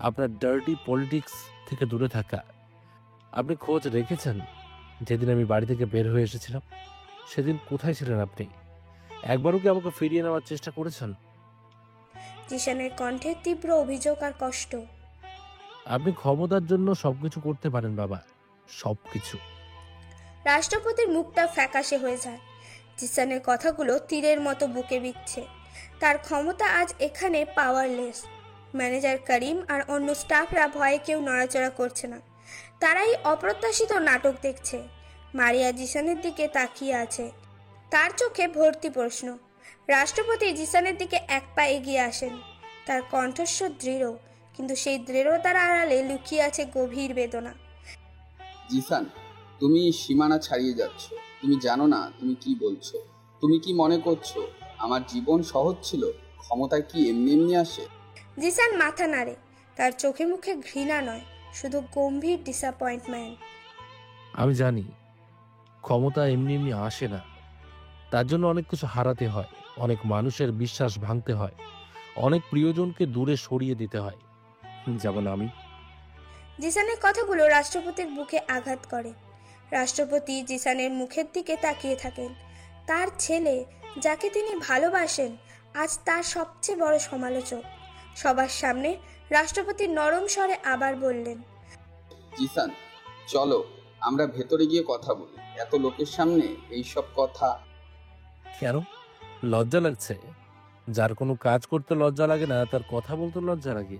আপনার ডার্টি পলিটিক্স থেকে দূরে থাকা? আপনি খোঁজ রেখেছেন যেদিন আমি বাড়ি থেকে বের হয়ে এসেছিলাম? সেদিন কোথায় ছিলেন আপনি? একবারও কি আমাকে ফিরিয়ে নেওয়ার চেষ্টা করেছেন? জিসানের কণ্ঠে তীব্র অভিযোগ আর কষ্ট। আপনি ক্ষমতার জন্য সবকিছু করতে পারেন বাবা, সবকিছু। রাষ্ট্রপতির মুখটা ফ্যাকাশে হয়ে যায়। জিসানের কথাগুলো তীরের মতো বুকে বিচ্ছে। তার ক্ষমতা আজ এখানে পাওয়ারলেস। ম্যানেজার করিম আর অন্য স্টাফরা ভয়ে কেউ নড়াচড়া করছে না। তারাই অপ্রত্যাশিত নাটক দেখছে। মারিয়া জিসানের দিকে তাকিয়ে আছে। তার চোখে ভর্তি প্রশ্ন। রাষ্ট্রপতি জিসানের দিকে এক পা এগিয়ে আসেন। তার কণ্ঠস্বর দৃঢ়, কিন্তু সেই দৃঢ়তার আড়ালে লুকিয়ে আছে গভীর বেদনা। জিসান, তুমি সীমানা ছাড়িয়ে যাচ্ছ। তুমি জানো না তুমি কি বলছো। তুমি কি মনে করছো আমার জীবন সহজ ছিল? ক্ষমতায় কি এমনি এমনি আসে? জিসান মাথা নাড়ে। তার চোখে মুখে ঘৃণা নয়, শুধু গম্ভীর ডিসঅ্যাপয়েন্টমেন্ট। আমি জানি ক্ষমতা এমনি এমনি আসে না। তার জন্য অনেক কিছু হারাতে হয়, অনেক মানুষের বিশ্বাস ভাঙতে হয়, অনেক প্রিয়জনকে দূরে সরিয়ে দিতে হয়। যেমন আমি। জিসানের কথাগুলো রাষ্ট্রপতির বুকে আঘাত করে। রাষ্ট্রপতি জিসানের মুখের দিকে তাকিয়ে থাকেন। তার ছেলে, যাকে তিনি ভালোবাসেন, আজ তার সবচেয়ে বড় সমালোচক। সবার সামনে রাষ্ট্রপতি নরম স্বরে আবার বললেন, জিসান, চলো আমরা ভেতরে গিয়ে কথা বলি। এত লোকের সামনে এইসব কথা। কেন লজ্জা লাগছে? যার কোনো কাজ করতে লজ্জা লাগে না, তার কথা বলতে লজ্জা লাগে।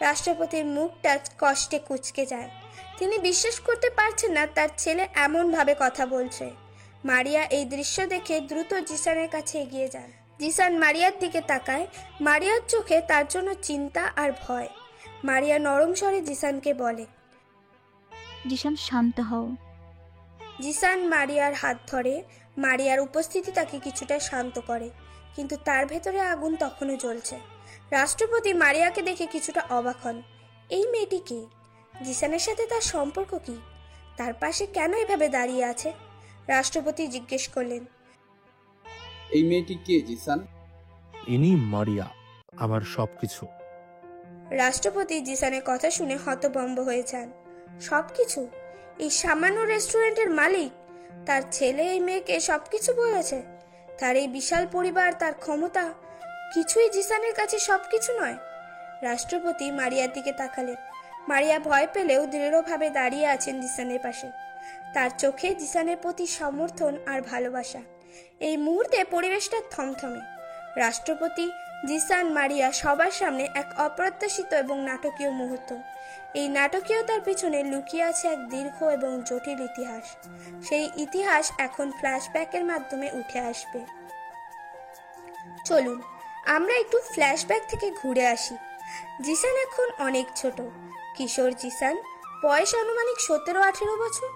রাষ্ট্রপতির মুখটা কষ্টে কুঁচকে যায়। তিনি বিশ্বাস করতে পারছেন না তার ছেলে এমন ভাবে কথা বলছে। মারিয়া এই দৃশ্য দেখে দ্রুত জিসানের কাছে এগিয়ে যান। জিসান মারিয়ার দিকে তাকায়। মারিয়ার চোখে তার জন্য চিন্তা আর ভয়। মারিয়া নরম স্বরে জিসানকে বলে, জিসান শান্ত হও। জিসান মারিয়ার হাত ধরে। মারিয়ার উপস্থিতি তাকে কিছুটা শান্ত করে, কিন্তু তার ভেতরে আগুন তখনও জ্বলছে। রাষ্ট্রপতি মারিয়াকে দেখে কিছুটা অবাক হন। এই মেয়েটি কে? জিসানের সাথে তার সম্পর্ক কি? তার পাশে কেন এভাবে দাঁড়িয়ে আছে? রাষ্ট্রপতি জিজ্ঞেস করলেন, এই মেয়েটি কে জিসান? ইনি মারিয়া, আমার সবকিছু। রাষ্ট্রপতি জিসানের কথা শুনে হতভম্ব হয়ে যান। সবকিছু? এই সামান্য রেস্টুরেন্টের মালিক তার ছেলে এই মেয়েকে সবকিছু বলেছে? তার এই বিশাল পরিবার, তার ক্ষমতা, কিছুই জিসানের কাছে সবকিছু নয়? রাষ্ট্রপতি মারিয়ার দিকে তাকালেন। মারিয়া ভয় পেলেও দৃঢ়ভাবে দাঁড়িয়ে আছেন জিসানের পাশে। তার চোখে জিসানের প্রতি সমর্থন আর ভালোবাসা। এই মুহূর্তে পরিবেশটা থমথমে। রাষ্ট্রপতি, জিসান, মারিয়া সবার সামনে এক অপ্রত্যাশিত এবং নাটকীয় মুহূর্ত। এই নাটকীয়তার পিছনে লুকিয়ে আছে এক দীর্ঘ এবং জটিল ইতিহাস। সেই ইতিহাস এখন ফ্ল্যাশব্যাকের মাধ্যমে উঠে আসবে। চলুন আমরা একটু ফ্ল্যাশব্যাক থেকে ঘুরে আসি। জিসান এখন অনেক ছোট। কিশোর জিসান, বয়স আনুমানিক 17-18 বছর।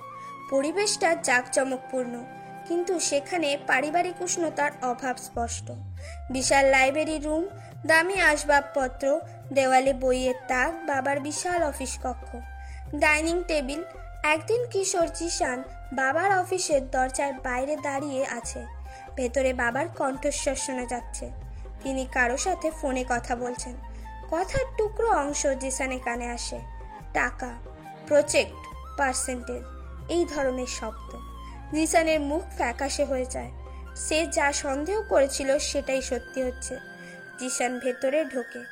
পরিবেশটা জাঁকজমকপূর্ণ, কিন্তু সেখানে পারিবারিক উষ্ণতার অভাব স্পষ্ট। বিশাল লাইব্রেরি রুম, দামি আসবাবপত্র, দেওয়ালে বইয়ের তাক, বাবার বিশাল অফিস কক্ষ, ডাইনিং টেবিল। একদিন কিশোর জিসান বাবার অফিসের দরজার বাইরে দাঁড়িয়ে আছে। ভেতরে বাবার কণ্ঠস্বর শোনা যাচ্ছে। তিনি কারো সাথে ফোনে কথা বলছেন। কথার টুকরো অংশ জিসানের কানে আসে। টাকা, প্রজেক্ট, পার্সেন্টেজ, এই ধরনের শব্দ। জিসানের মুখ ফ্যাকাশে হয়ে যায়। সে যা সন্দেহ করেছিল সেটাই সত্যি হচ্ছে। জিসান ভেতরে ঢোকে।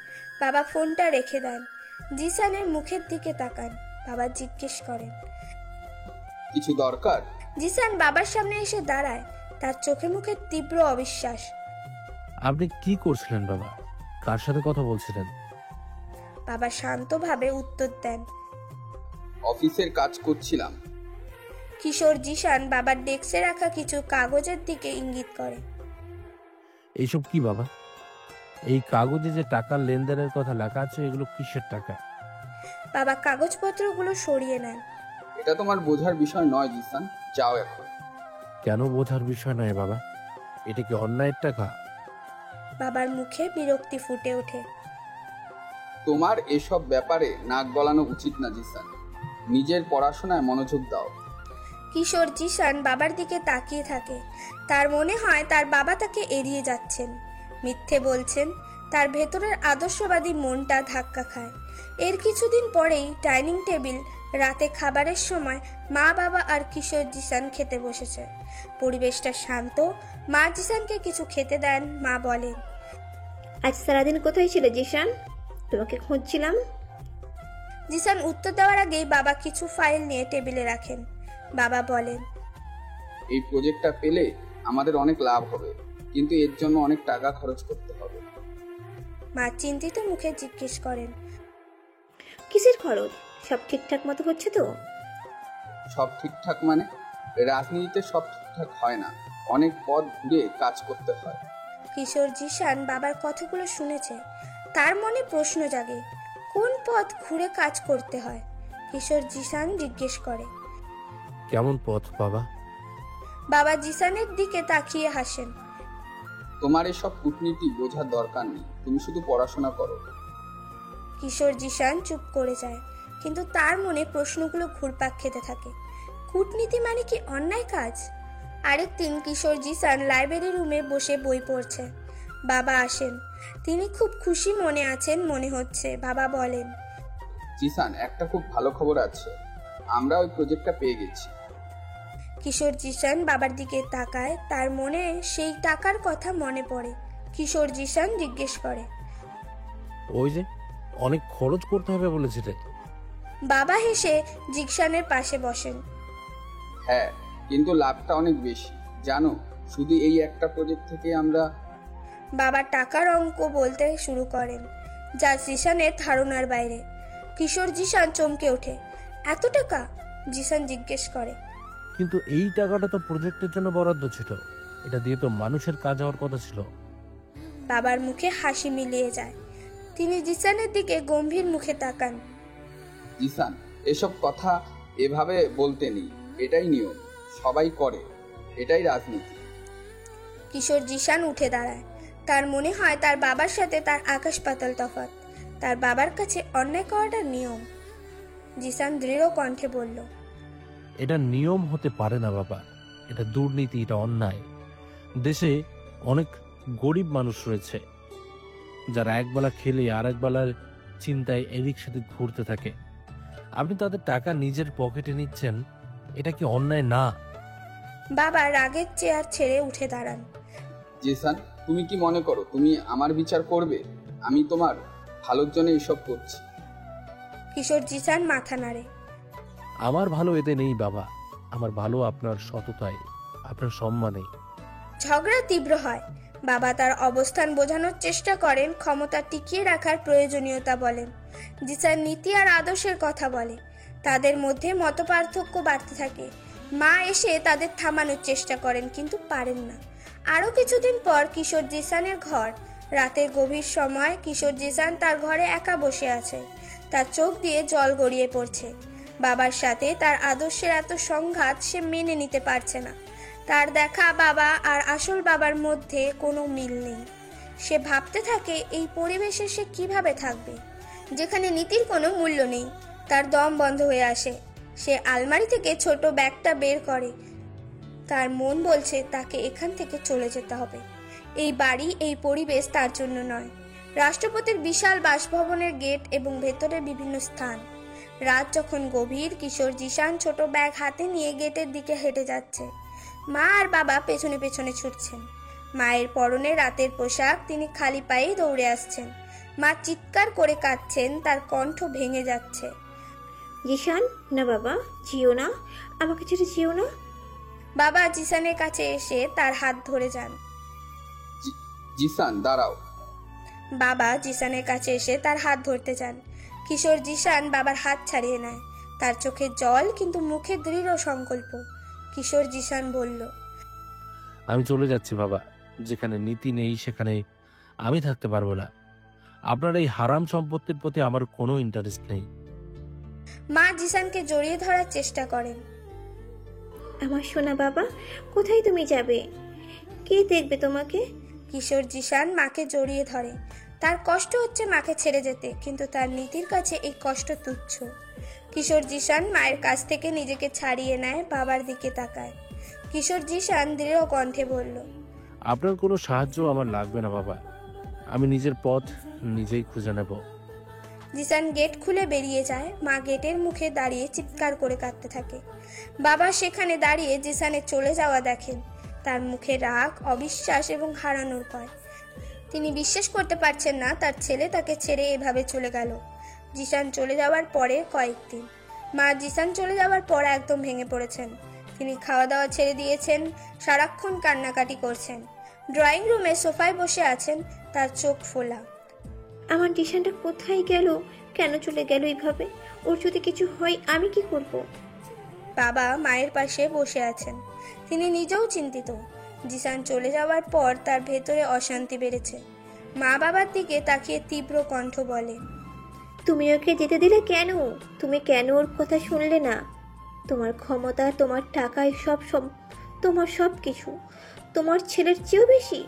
বাবা ফোনটা রেখে দেন। জিসানের মুখের দিকে তাকান। বাবা জিজ্ঞেস করেন, কিছু দরকার? জিসান বাবার সামনে এসে দাঁড়ায়। তার চোখে মুখে তীব্র অবিশ্বাস। আপনি কি করছিলেন বাবা? কার সাথে কথা বলছিলেন? বাবা শান্তভাবে উত্তর দেন, অফিসের কাজ করছিলাম। কিশোর জিসান বাবার ডেস্কে রাখা কিছু কাগজের দিকে ইঙ্গিত করে। এইসব কি বাবা? এই কাগজে যে টাকার লেনদেনের কথা লেখা আছে, এগুলো কিসের টাকা? বাবা কাগজপত্রগুলো সরিয়ে নেন। এটা তোমার বোঝার বিষয় নয় জিসান, যাও এখন। কেন বোঝার বিষয় নয় বাবা? এটা কি অন্যায়ের টাকা? বাবার মুখে বিরক্তি ফুটে ওঠে। তোমার এসব ব্যাপারে নাক গলানো উচিত না জিসান। নিজের পড়াশোনায় মনোযোগ দাও। কিশোর জিসান বাবার দিকে তাকিয়ে থাকে। তার মনে হয় তার বাবা তাকে এড়িয়ে যাচ্ছেন, মিথ্যে বলছেন। তার ভেতরের আদর্শবাদী মনটা ধাক্কা খায়। এর কিছুদিন পরেই ডাইনিং টেবিল, রাতে খাবারের সময় মা, বাবা আর কিশোর জিসান খেতে বসেছে। পরিবেশটা শান্ত। মা জিসানকে কিছু খেতে দেন। মা বলেন, আজ সারাদিন কোথায় ছিলে জিসান? তোমাকে খুঁজছিলাম। জিসান উত্তর দেওয়ার আগেই বাবা কিছু ফাইল নিয়ে টেবিলে রাখেন। বাবা বলেন, এই প্রজেক্টটা পেলে আমাদের অনেক লাভ হবে, কিন্তু এর জন্য অনেক টাকা খরচ করতে হবে। মা চিন্তিত মুখে জিজ্ঞেস করেন, কিসের খরচ? সব ঠিকঠাক মতো হচ্ছে তো? সব ঠিকঠাক মানে? রাজনীতিতে সব ঠিকঠাক হয় না, অনেক পথ ঘুরে কাজ করতে হয়। কিশোর জিসান বাবার কথাগুলো শুনেছে। তার মনে প্রশ্ন জাগে, কোন পথ ঘুরে কাজ করতে হয়? কিশোর জিসান জিজ্ঞেস করে, কেমন পথ বাবা? বাবা জিসানের দিকে তাকিয়ে হাসেন। তোমার এসব কূটনীতি বোঝার দরকার নেই, তুমি শুধু পড়াশোনা করো। কিশোর জিসান চুপ করে যায়, কিন্তু তার মনে প্রশ্নগুলো ঘুরপাক খেতে থাকে। কূটনীতি মানে কি অন্যায় কাজ? আরেকদিন কিশোর জিসান লাইব্রেরি রুমে বসে বই পড়ছে। বাবা আসেন। তিনি খুব খুশি মনে আছেন মনে হচ্ছে। বাবা বলেন, জিসান, একটা খুব ভালো খবর আছে, আমরা ওই প্রজেক্টটা পেয়ে গেছি। কিশোর জিসান বাবার দিকে তাকায়, তার মনে সেই টাকার কথা মনে পড়ে। কিশোর জিসান জিজ্ঞেস করে, ওই যে অনেক খরচ করতে হবে বলেছিলে। বাবা হেসে জিকশানের পাশে বসেন। হ্যাঁ, কিন্তু লাভটা অনেক বেশি জানো। শুধু এই একটা প্রজেক্ট থেকে আমরা। বাবা টাকার অঙ্ক বলতে শুরু করেন, যা জিসানের ধারণার বাইরে। কিশোর জিসান চমকে ওঠে। এত টাকা? জিসান জিজ্ঞেস করে। কিন্তু এই টাকাটা তো প্রজেক্টের জন্য বরাদ্দ ছিল, এটা দিয়ে তো মানুষের কাজ হওয়ার কথা ছিল। বাবার মুখে হাসি মিলিয়ে যায়। তিনি জিসানের দিকে গম্ভীর মুখে তাকান। জিসান, এসব কথা এভাবে বলতে নেই, এটাই নিয়ম, সবাই করে, এটাই রাজনীতি। কিশোর জিসান উঠে দাঁড়ায়। তার মনে হয় তার বাবার সাথে তার আকাশ পাতাল তফাৎ। তার বাবার কাছে অন্যায় করাটা নিয়ম। জিসান দৃঢ় কণ্ঠে বলল, এটা নিয়ম হতে পারে না বাবা, এটা দুর্নীতি, এটা অন্যায়। দেশে অনেক গরিব মানুষ রয়েছে যারা একবেলা খেলে আর একবেলার চিন্তায় এদিক সেদিক ঘুরতে থাকে। আপনি তাদের টাকা নিজের পকেটে নিচ্ছেন, এটা কি অন্যায় না? বাবা রাগের চেয়ার ছেড়ে উঠে দাঁড়ান। জিসান, তুমি কি মনে করো তুমি আমার বিচার করবে? আমি তোমার ভালোর জন্য এসব করছি। কিশোর জিসান মাথা নাড়ে। আমার ভালো এতে নেই বাবা, আমার ভালো আপনার সততায়, আপনার সম্মানে। ঝগড়া তীব্র হয়। বাবা তার অবস্থান বোঝানোর চেষ্টা করেন, ক্ষমতা টিকিয়ে রাখার প্রয়োজনীয়তা বলেন। জিসান নীতি আর আদর্শের কথা বলে। তাদের মধ্যে মতপার্থক্য বাড়তে থাকে। মা এসে তাদের থামানোর চেষ্টা করেন, কিন্তু পারেন না। আরো কিছুদিন পর কিশোর জিসানের ঘর। রাতের গভীর সময় কিশোর জিসান তার ঘরে একা বসে আছে। তার চোখ দিয়ে জল গড়িয়ে পড়ছে। বাবার সাথে তার আদর্শের এত সংঘাত সে মেনে নিতে পারছে না। তার দেখা বাবা আর আসল বাবার মধ্যে কোনো মিল নেই। সে ভাবতে থাকে এই পরিবেশে সে কিভাবে থাকবে, যেখানে নীতির কোনো মূল্য নেই। তার দম বন্ধ হয়ে আসে। সে আলমারি থেকে ছোট ব্যাগটা বের করে। তার মন বলছে তাকে এখান থেকে চলে যেতে হবে। এই বাড়ি, এই পরিবেশ তার জন্য নয়। রাষ্ট্রপতির বিশাল বাসভবনের গেট এবং ভেতরের বিভিন্ন স্থান। রাত যখন গভীর, কিশোর জিসান ছোট ব্যাগ হাতে নিয়ে গেটের দিকে হেঁটে যাচ্ছে। মা আর বাবা পেছনে পেছনে ছুটছেন। মায়ের পরনে রাতের পোশাক, তিনি খালি পায়ে দৌড়ে আসছেন। মা চিৎকার করে কাঁদছেন, তার কণ্ঠ ভেঙে যাচ্ছে। জিসান, না বাবা, যেও না, আমাকে ছেড়ে যেও না। বাবা জিসানের কাছে এসে তার হাত ধরে যান। জিসান, দাঁড়াও। বাবা জিসানের কাছে এসে তার হাত ধরতে যান। কিশোর জিসান বাবার হাত ছাড়িয়ে নেয়। তার চোখে জল, কিন্তু মুখে দৃঢ় সংকল্প। কিশোর জিসান বলল, আমি চলে যাচ্ছি বাবা, যেখানে নীতি নেই সেখানে আমি থাকতে পারবো না। আপনার এই হারাম সম্পত্তির প্রতি আমার কোনো ইন্টারেস্ট নেই। মা জিসানকে জড়িয়ে ধরার চেষ্টা করেন। আমার সোনা বাবা, কোথায় তুমি যাবে? কে দেখবে তোমাকে? কিশোর জিসান মাকে জড়িয়ে ধরে। তার কষ্ট হচ্ছে মাকে ছেড়ে যেতে, কিন্তু তার নীতির কাছে এই কষ্ট তুচ্ছ। কিশোর জিসান মায়ের কাছ থেকে নিজেকে ছাড়িয়ে নেয়, বাবার দিকে তাকায়। কিশোর জিসান দৃঢ় কণ্ঠে বলল, আপনার কোনো সাহায্য আমার লাগবে না বাবা, আমি নিজের পথ নিজেই খুঁজে নেব। জিসান গেট খুলে বেরিয়ে যায়। মা গেটের মুখে দাঁড়িয়ে চিৎকার করে কাঁদতে থাকে। বাবা সেখানে দাঁড়িয়ে জিসানের চলে যাওয়া দেখেন। তার মুখে রাগ, অবিশ্বাস এবং হারানোর ভয়। তিনি বিশ্বাস করতে পারছেন না তার ছেলে তাকে ছেড়ে এভাবে চলে গেল। জিসান চলে যাওয়ার পরে কয়েকদিন মা জিসান চলে যাওয়ার পর একদম ভেঙে পড়েছেন। তিনি খাওয়া দাওয়া ছেড়ে দিয়েছেন, সারাক্ষণ কান্নাকাটি করছেন। ড্রয়িং রুমে সোফায় বসে আছেন, তার চোখ ফোলা। আমার জিসানটা কোথায় গেল? কেন চলে গেল এইভাবে? ওর যদি কিছু হয় আমি কি করব? বাবা মায়ের পাশে বসে আছেন। তিনি নিজেও চিন্তিত। জিসান চলে যাওয়ার পর তার ভেতরে অশান্তি বেড়েছে। মা বাবার দিকে তাকিয়ে তীব্র কণ্ঠ বলে, তুমি ওকে যেতে দিলে কেন? তুমি কেন ওর কথা শুনলে না? তোমার ক্ষমতা, তোমার টাকা, সব তোমার সব কিছু তোমার ছেলের চেয়েও বেশি।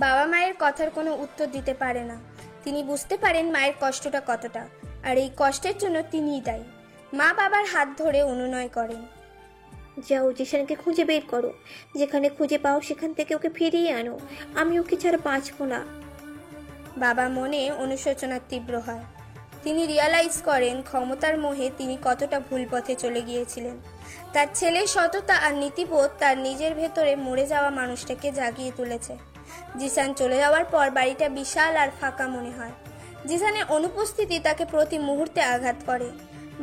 বাবা মায়ের কথার কোনো উত্তর দিতে পারে না। তিনি বুঝতে পারেন মায়ের কষ্টটা কতটা, আর এই কষ্টের জন্য তিনিই দায়ী। মা বাবার হাত ধরে অনুনয় করেন, যাও জিসানকে খুঁজে বের করো, যেখানে খুঁজে পাও সেখান থেকে ওকে ফিরিয়ে আনো। আমি ওকে ছাড়া বাঁচবো না। বাবা মনে অনুশোচনা তীব্র হয়। তিনি রিয়ালাইজ করেন ক্ষমতার মোহে তিনি কতটা ভুল পথে চলে গিয়েছিলেন। তার ছেলের সততা আর নীতিবোধ তার নিজের ভেতরে মরে যাওয়া মানুষটাকে জাগিয়ে তুলেছে। জিসান চলে যাওয়ার পর বাড়িটা বিশাল আর ফাঁকা মনে হয়। জিসানের অনুপস্থিতি তাকে প্রতি মুহূর্তে আঘাত করে।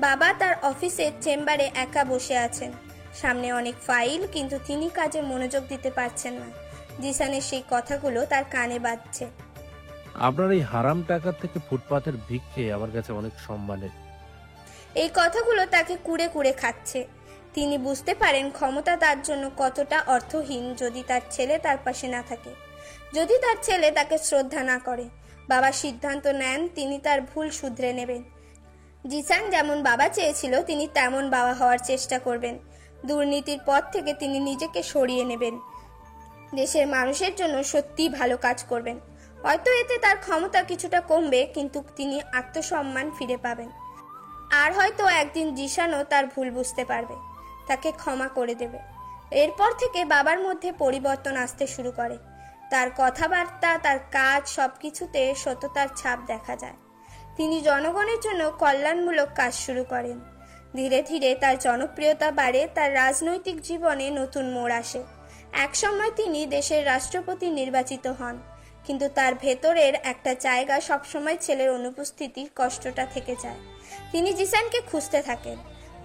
বাবা তার অফিসের চেম্বারে একা বসে আছেন, সামনে অনেক ফাইল, কিন্তু তিনি কাজে মনোযোগ দিতে পারছেন না। জিসানের সেই কথাগুলো তার কানে বাজছে। আপনার এই হারাম টাকার থেকে ফুটপাতের ভিক্ষে আমার কাছে অনেক সম্মানের। এই কথাগুলো তাকে কুড়ে কুড়ে খাচ্ছে। তিনি বুঝতে পারেন ক্ষমতা তার জন্য কতটা অর্থহীন যদি তার ছেলে তার পাশে না থাকে, যদি তার ছেলে তাকে শ্রদ্ধা না করে। বাবা সিদ্ধান্ত নেন তিনি তার ভুল শুধরে নেবেন। জিসান যেমন বাবা চেয়েছিল তিনি তেমন বাবা হওয়ার চেষ্টা করবেন। দুর্নীতির পথ থেকে তিনি নিজেকে সরিয়ে নেবেন, দেশের মানুষের জন্য সত্যিই ভালো কাজ করবেন। হয়তো এতে তার ক্ষমতা কিছুটা কমবে, কিন্তু তিনি আত্মসম্মান ফিরে পাবেন। আর হয়তো একদিন জিসানও তার ভুল বুঝতে পারবে, তাকে ক্ষমা করে দেবে। এরপর থেকে বাবার মধ্যে পরিবর্তন আসতে শুরু করে। তার কথাবার্তা, তার কাজ, সবকিছুতে সততার ছাপ দেখা যায়। তিনি জনগণের জন্য কল্যাণমূলক কাজ শুরু করেন। ধীরে ধীরে তার জনপ্রিয়তা বাড়ে, তার রাজনৈতিক জীবনে নতুন মোড় আসে। একসময় তিনি দেশের রাষ্ট্রপতি নির্বাচিত হন, কিন্তু তার ভেতরের একটা জায়গা সবসময় ছেলের অনুপস্থিতির কষ্টটা থেকে যায়। তিনি জিসানকে খুঁজতে থাকেন,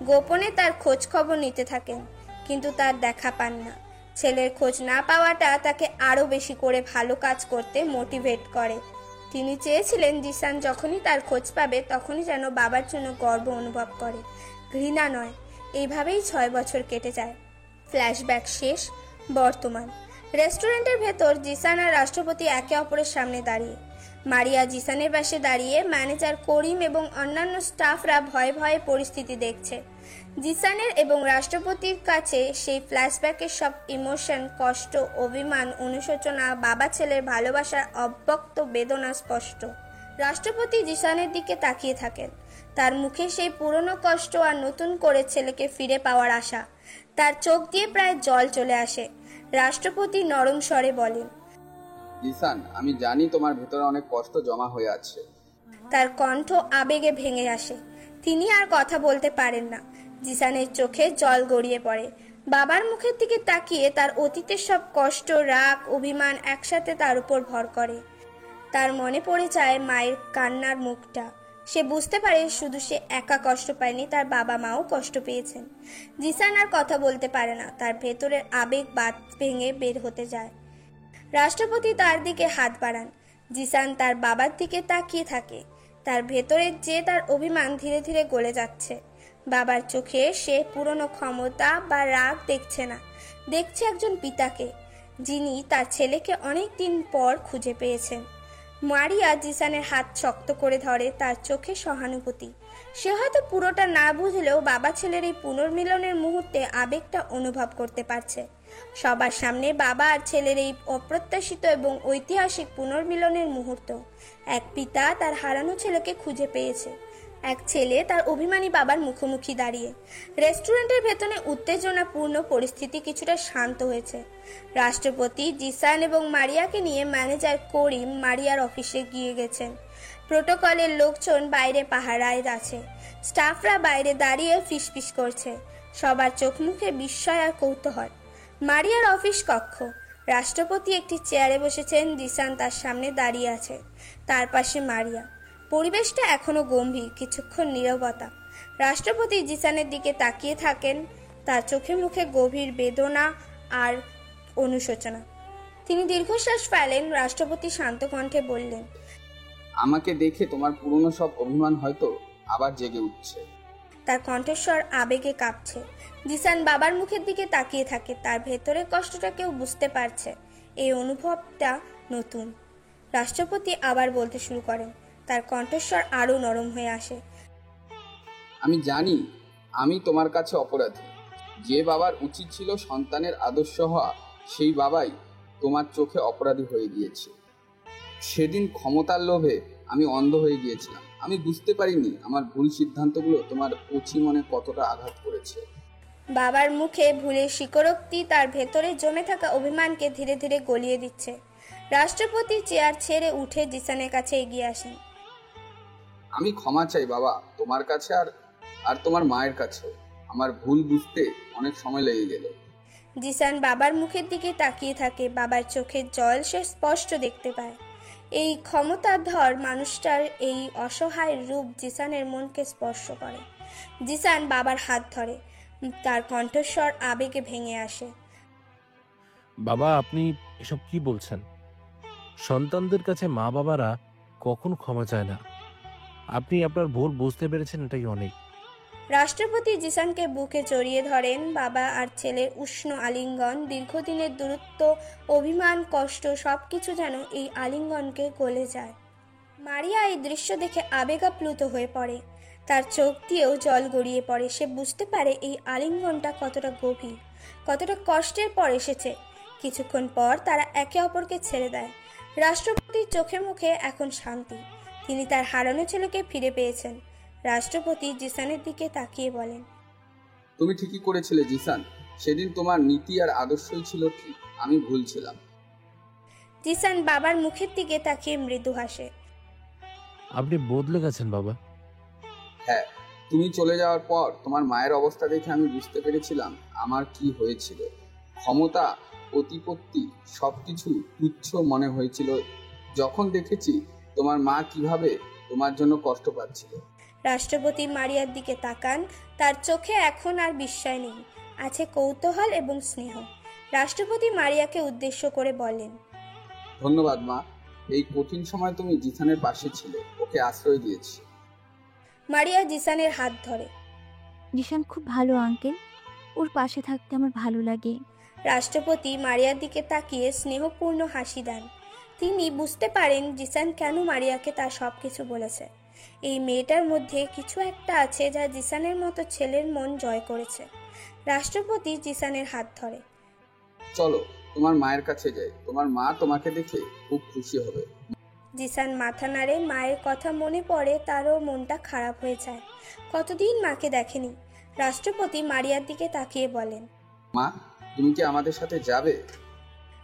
গোপনে তার খোঁজ খবর নিতে থাকেন, কিন্তু তার দেখা পান না। ছেলের খোঁজ না পাওয়াটা তাকে আরো বেশি করে ভালো কাজ করতে মোটিভেট করে। তিনি চেয়েছিলেন জিসান যখনই তার খোঁজ পাবে তখনই যেন বাবার জন্য গর্ব অনুভব করে, ঘৃণা নয়। এইভাবেই 6 বছর কেটে যায়। ফ্ল্যাশব্যাক শেষ। বর্তমান। রেস্টুরেন্টের ভেতর জিসান আর রাষ্ট্রপতি একে অপরের সামনে দাঁড়িয়ে। মারিয়া জিসানের পাশে দাঁড়িয়ে, ম্যানেজার করিম এবং অন্যান্য স্টাফরা ভয়ে ভয়ে পরিস্থিতি দেখছে। জিসানের এবং রাষ্ট্রপতির কাছে সেই ফ্ল্যাশব্যাকের সব ইমোশন, কষ্ট, অভিমান, অনুশোচনা, বাবা ছেলের ভালোবাসার অব্যক্ত বেদনা স্পষ্ট। রাষ্ট্রপতি জিসানের দিকে তাকিয়ে থাকেন, তার মুখে সেই পুরনো কষ্ট আর নতুন করে ছেলেকে ফিরে পাওয়ার আশা। তার চোখ দিয়ে প্রায় জল চলে আসে। রাষ্ট্রপতি নরম স্বরে বলেন, জিসান, আমি জানি তোমার ভেতরে অনেক কষ্ট জমা হয়ে আছে। তার কণ্ঠ আবেগে ভেঙে আসে। তিনি আর কথা বলতে পারেন না। জিসানের চোখে জল গড়িয়ে পড়ে। বাবার মুখের দিকে তাকিয়ে তার অতীতের সব কষ্ট, রাগ, অভিমান একসাথে তার উপর ভর করে। তার মনে পড়ে যায় মায়ের কান্নার মুখটা। সে বুঝতে পারে শুধু সে একা কষ্ট পায়নি, তার বাবা মাও কষ্ট পেয়েছেন। জিসান আর কথা বলতে পারে না, তার ভেতরের আবেগ বাঁধ ভেঙে বের হতে যায়। রাষ্ট্রপতি তার দিকে হাত বাড়ান। জিসান তার বাবার দিকে তাকিয়ে থাকে। তার ভেতরের যে তার অভিমান ধীরে ধীরে গলে যাচ্ছে। বাবার চোখে সে পুরনো ক্ষমতা বা রাগ দেখছে না, দেখছে একজন পিতাকে, যিনি তার ছেলেকে অনেক দিন পর খুঁজে পেয়েছেন। মারিয়া জিসানের হাত শক্ত করে ধরে, তার চোখে সহানুভূতি। সে হয়তো পুরোটা না বুঝলেও বাবা ছেলের এই পুনর্মিলনের মুহূর্তে আবেগটা অনুভব করতে পারছে। সবার সামনে বাবা আর ছেলের এই অপ্রত্যাশিত এবং ঐতিহাসিক পুনর্মিলনের মুহূর্ত। এক পিতা তার হারানো ছেলেকে খুঁজে পেয়েছে, এক ছেলে তার অভিমানী বাবার মুখোমুখি দাঁড়িয়ে। রেস্টুরেন্টের ভেতরে উত্তেজনাপূর্ণ পরিস্থিতি কিছুটা শান্ত হয়েছে। রাষ্ট্রপতি জিসান এবং মারিয়াকে নিয়ে ম্যানেজার করিম মারিয়ার অফিসে গিয়ে গেছেন। প্রোটোকলের লোকজন বাইরে পাহারায় আছে। স্টাফরা বাইরে দাঁড়িয়ে ফিসফিস করছে। সবার চোখ মুখে বিস্ময় আর কৌতূহল। মারিয়ার অফিস কক্ষ। রাষ্ট্রপতি একটি চেয়ারে বসেছেন, জিসান তার সামনে দাঁড়িয়ে আছে, তার পাশে মারিয়া। পরিবেশটা এখনো গম্ভীর, কিছুক্ষণ নীরবতা। রাষ্ট্রপতি জিসানের দিকে তাকিয়ে থাকেন, তার চোখে মুখে গভীর বেদনা আর অনুশোচনা। তিনি দীর্ঘশ্বাস ফেলেন। রাষ্ট্রপতি শান্ত কণ্ঠে বললেন, আমাকে দেখে তোমার পুরনো সব অভিমান হয়তো আবার জেগে উঠছে। তার কণ্ঠস্বর আবেগে কাঁপছে। জিসান বাবার মুখের দিকে তাকিয়ে থাকে, তার ভেতরের কষ্টটা কেউ বুঝতে পারছে। এই অনুভবটা নতুন। রাষ্ট্রপতি আবার বলতে শুরু করেন, তার কণ্ঠস্বর আরো নরম হয়ে আসে। আমি জানি আমি তোমার কাছে অপরাধী। যে বাবার উচিত ছিল সন্তানের আদর্শ হওয়া, সেই বাবাই তোমার চোখে অপরাধী হয়ে গিয়েছে। সেদিন ক্ষমতার লোভে আমি অন্ধ হয়ে গিয়েছিলাম। আমি বুঝতে পারিনি আমার ভুল সিদ্ধান্তগুলো তোমার কচি মনে কতটা আঘাত করেছে। বাবার মুখে ভুলের স্বীকারোক্তি তার ভেতরে জমে থাকা অভিমানকে ধীরে ধীরে গলিয়ে দিচ্ছে। রাষ্ট্রপতি চেয়ার ছেড়ে উঠে জিসানের কাছে এগিয়ে আসেন। আমি ক্ষমা চাই বাবা, তোমার কাছে আর আর তোমার মায়ের কাছে। আমার ভুল বুঝতে অনেক সময় লেগে গেল। জিসান বাবার মুখের দিকে তাকিয়ে থাকে। বাবার চোখের জল সে স্পষ্ট দেখতে পায়। এই ক্ষমতাধর মানুষটার এই অসহায় রূপ জিসানের মনকে স্পর্শ করে। জিসান বাবার হাত ধরে। তার কণ্ঠস্বর আবেগে ভেঙে আসে। বাবা, আপনি এসব কি বলছেন? সন্তানদের কাছে মা বাবারা কখনো ক্ষমা চায় না। আপনি আপনার ভুল বুঝতে পেরেছেন, এটাই অনেক। রাষ্ট্রপতি জিসানকে বুকে জড়িয়ে ধরেন। বাবা আর ছেলের উষ্ণ আলিঙ্গন, দীর্ঘদিনের দূরত্ব, অভিমান, কষ্ট সবকিছু যেন এই আলিঙ্গনকে গলে যায়। মারিয়া এই দৃশ্য দেখে আবেগাপ্লুত হয়ে পড়ে। তার চোখ দিয়েও জল গড়িয়ে পড়ে। সে বুঝতে পারে এই আলিঙ্গনটা কতটা গভীর, কতটা কষ্টের পর এসেছে। কিছুক্ষণ পর তারা একে অপরকে ছেড়ে দেয়। রাষ্ট্রপতির চোখে মুখে এখন শান্তি। তিনি তার হারানো ছেলেকে ফিরে পেয়েছেন। রাষ্ট্রপতি জিসানের দিকে তাকিয়ে বলেন, তুমি ঠিকই করেছিলে জিসান। সেদিন তোমার নীতি আর আদর্শই ছিল ঠিক, আমি ভুল ছিলাম। জিসান বাবার মুখের দিকে তাকিয়ে মৃদু হাসে। আপনি বদলে গেছেন বাবা। হ্যাঁ, তুমি চলে যাওয়ার পর তোমার মায়ের অবস্থা দেখে আমি বুঝতে পেরেছিলাম আমার কি হয়েছিল। ক্ষমতা, প্রতিপত্তি সবকিছু তুচ্ছ মনে হয়েছিল যখন দেখেছি তোমার মা কিভাবে তোমার জন্য কষ্ট পাচ্ছিল। রাষ্ট্রপতি মারিয়ার দিকে তাকান। তার চোখে এখন আর বিস্ময় নেই, আছে কৌতূহল এবং স্নেহ। রাষ্ট্রপতি মারিয়াকে উদ্দেশ্য করে বলেন, ধন্যবাদ মা, এই কঠিন সময় তুমি জিসানের পাশে ছিলে, ওকে আশ্রয় দিয়েছি। মারিয়া জিসানের হাত ধরে। জিসান খুব ভালো আঙ্কেল, ওর পাশে থাকতে আমার ভালো লাগে। রাষ্ট্রপতি মারিয়ার দিকে তাকিয়ে স্নেহপূর্ণ হাসি দেন। তিনি বুঝতে পারেন জিসান কেন মারিয়াকে তার সবকিছু বলেছে। এই মেয়েটার মধ্যে কিছু একটা আছে যা জিসানের মতো ছেলের মন জয় করেছে। রাষ্ট্রপতি জিসানের হাত ধরে। চলো তোমার মায়ের কাছে যাই, তোমার মা তোমাকে দেখে খুব খুশি হবে। জিসান মাথা নাড়ে। মায়ের কথা মনে পড়ে, তারও মনটা খারাপ হয়ে যায়। কতদিন মাকে দেখেনি। রাষ্ট্রপতি মারিয়ার দিকে তাকিয়ে বলেন, মা তুমি কি আমাদের সাথে যাবে?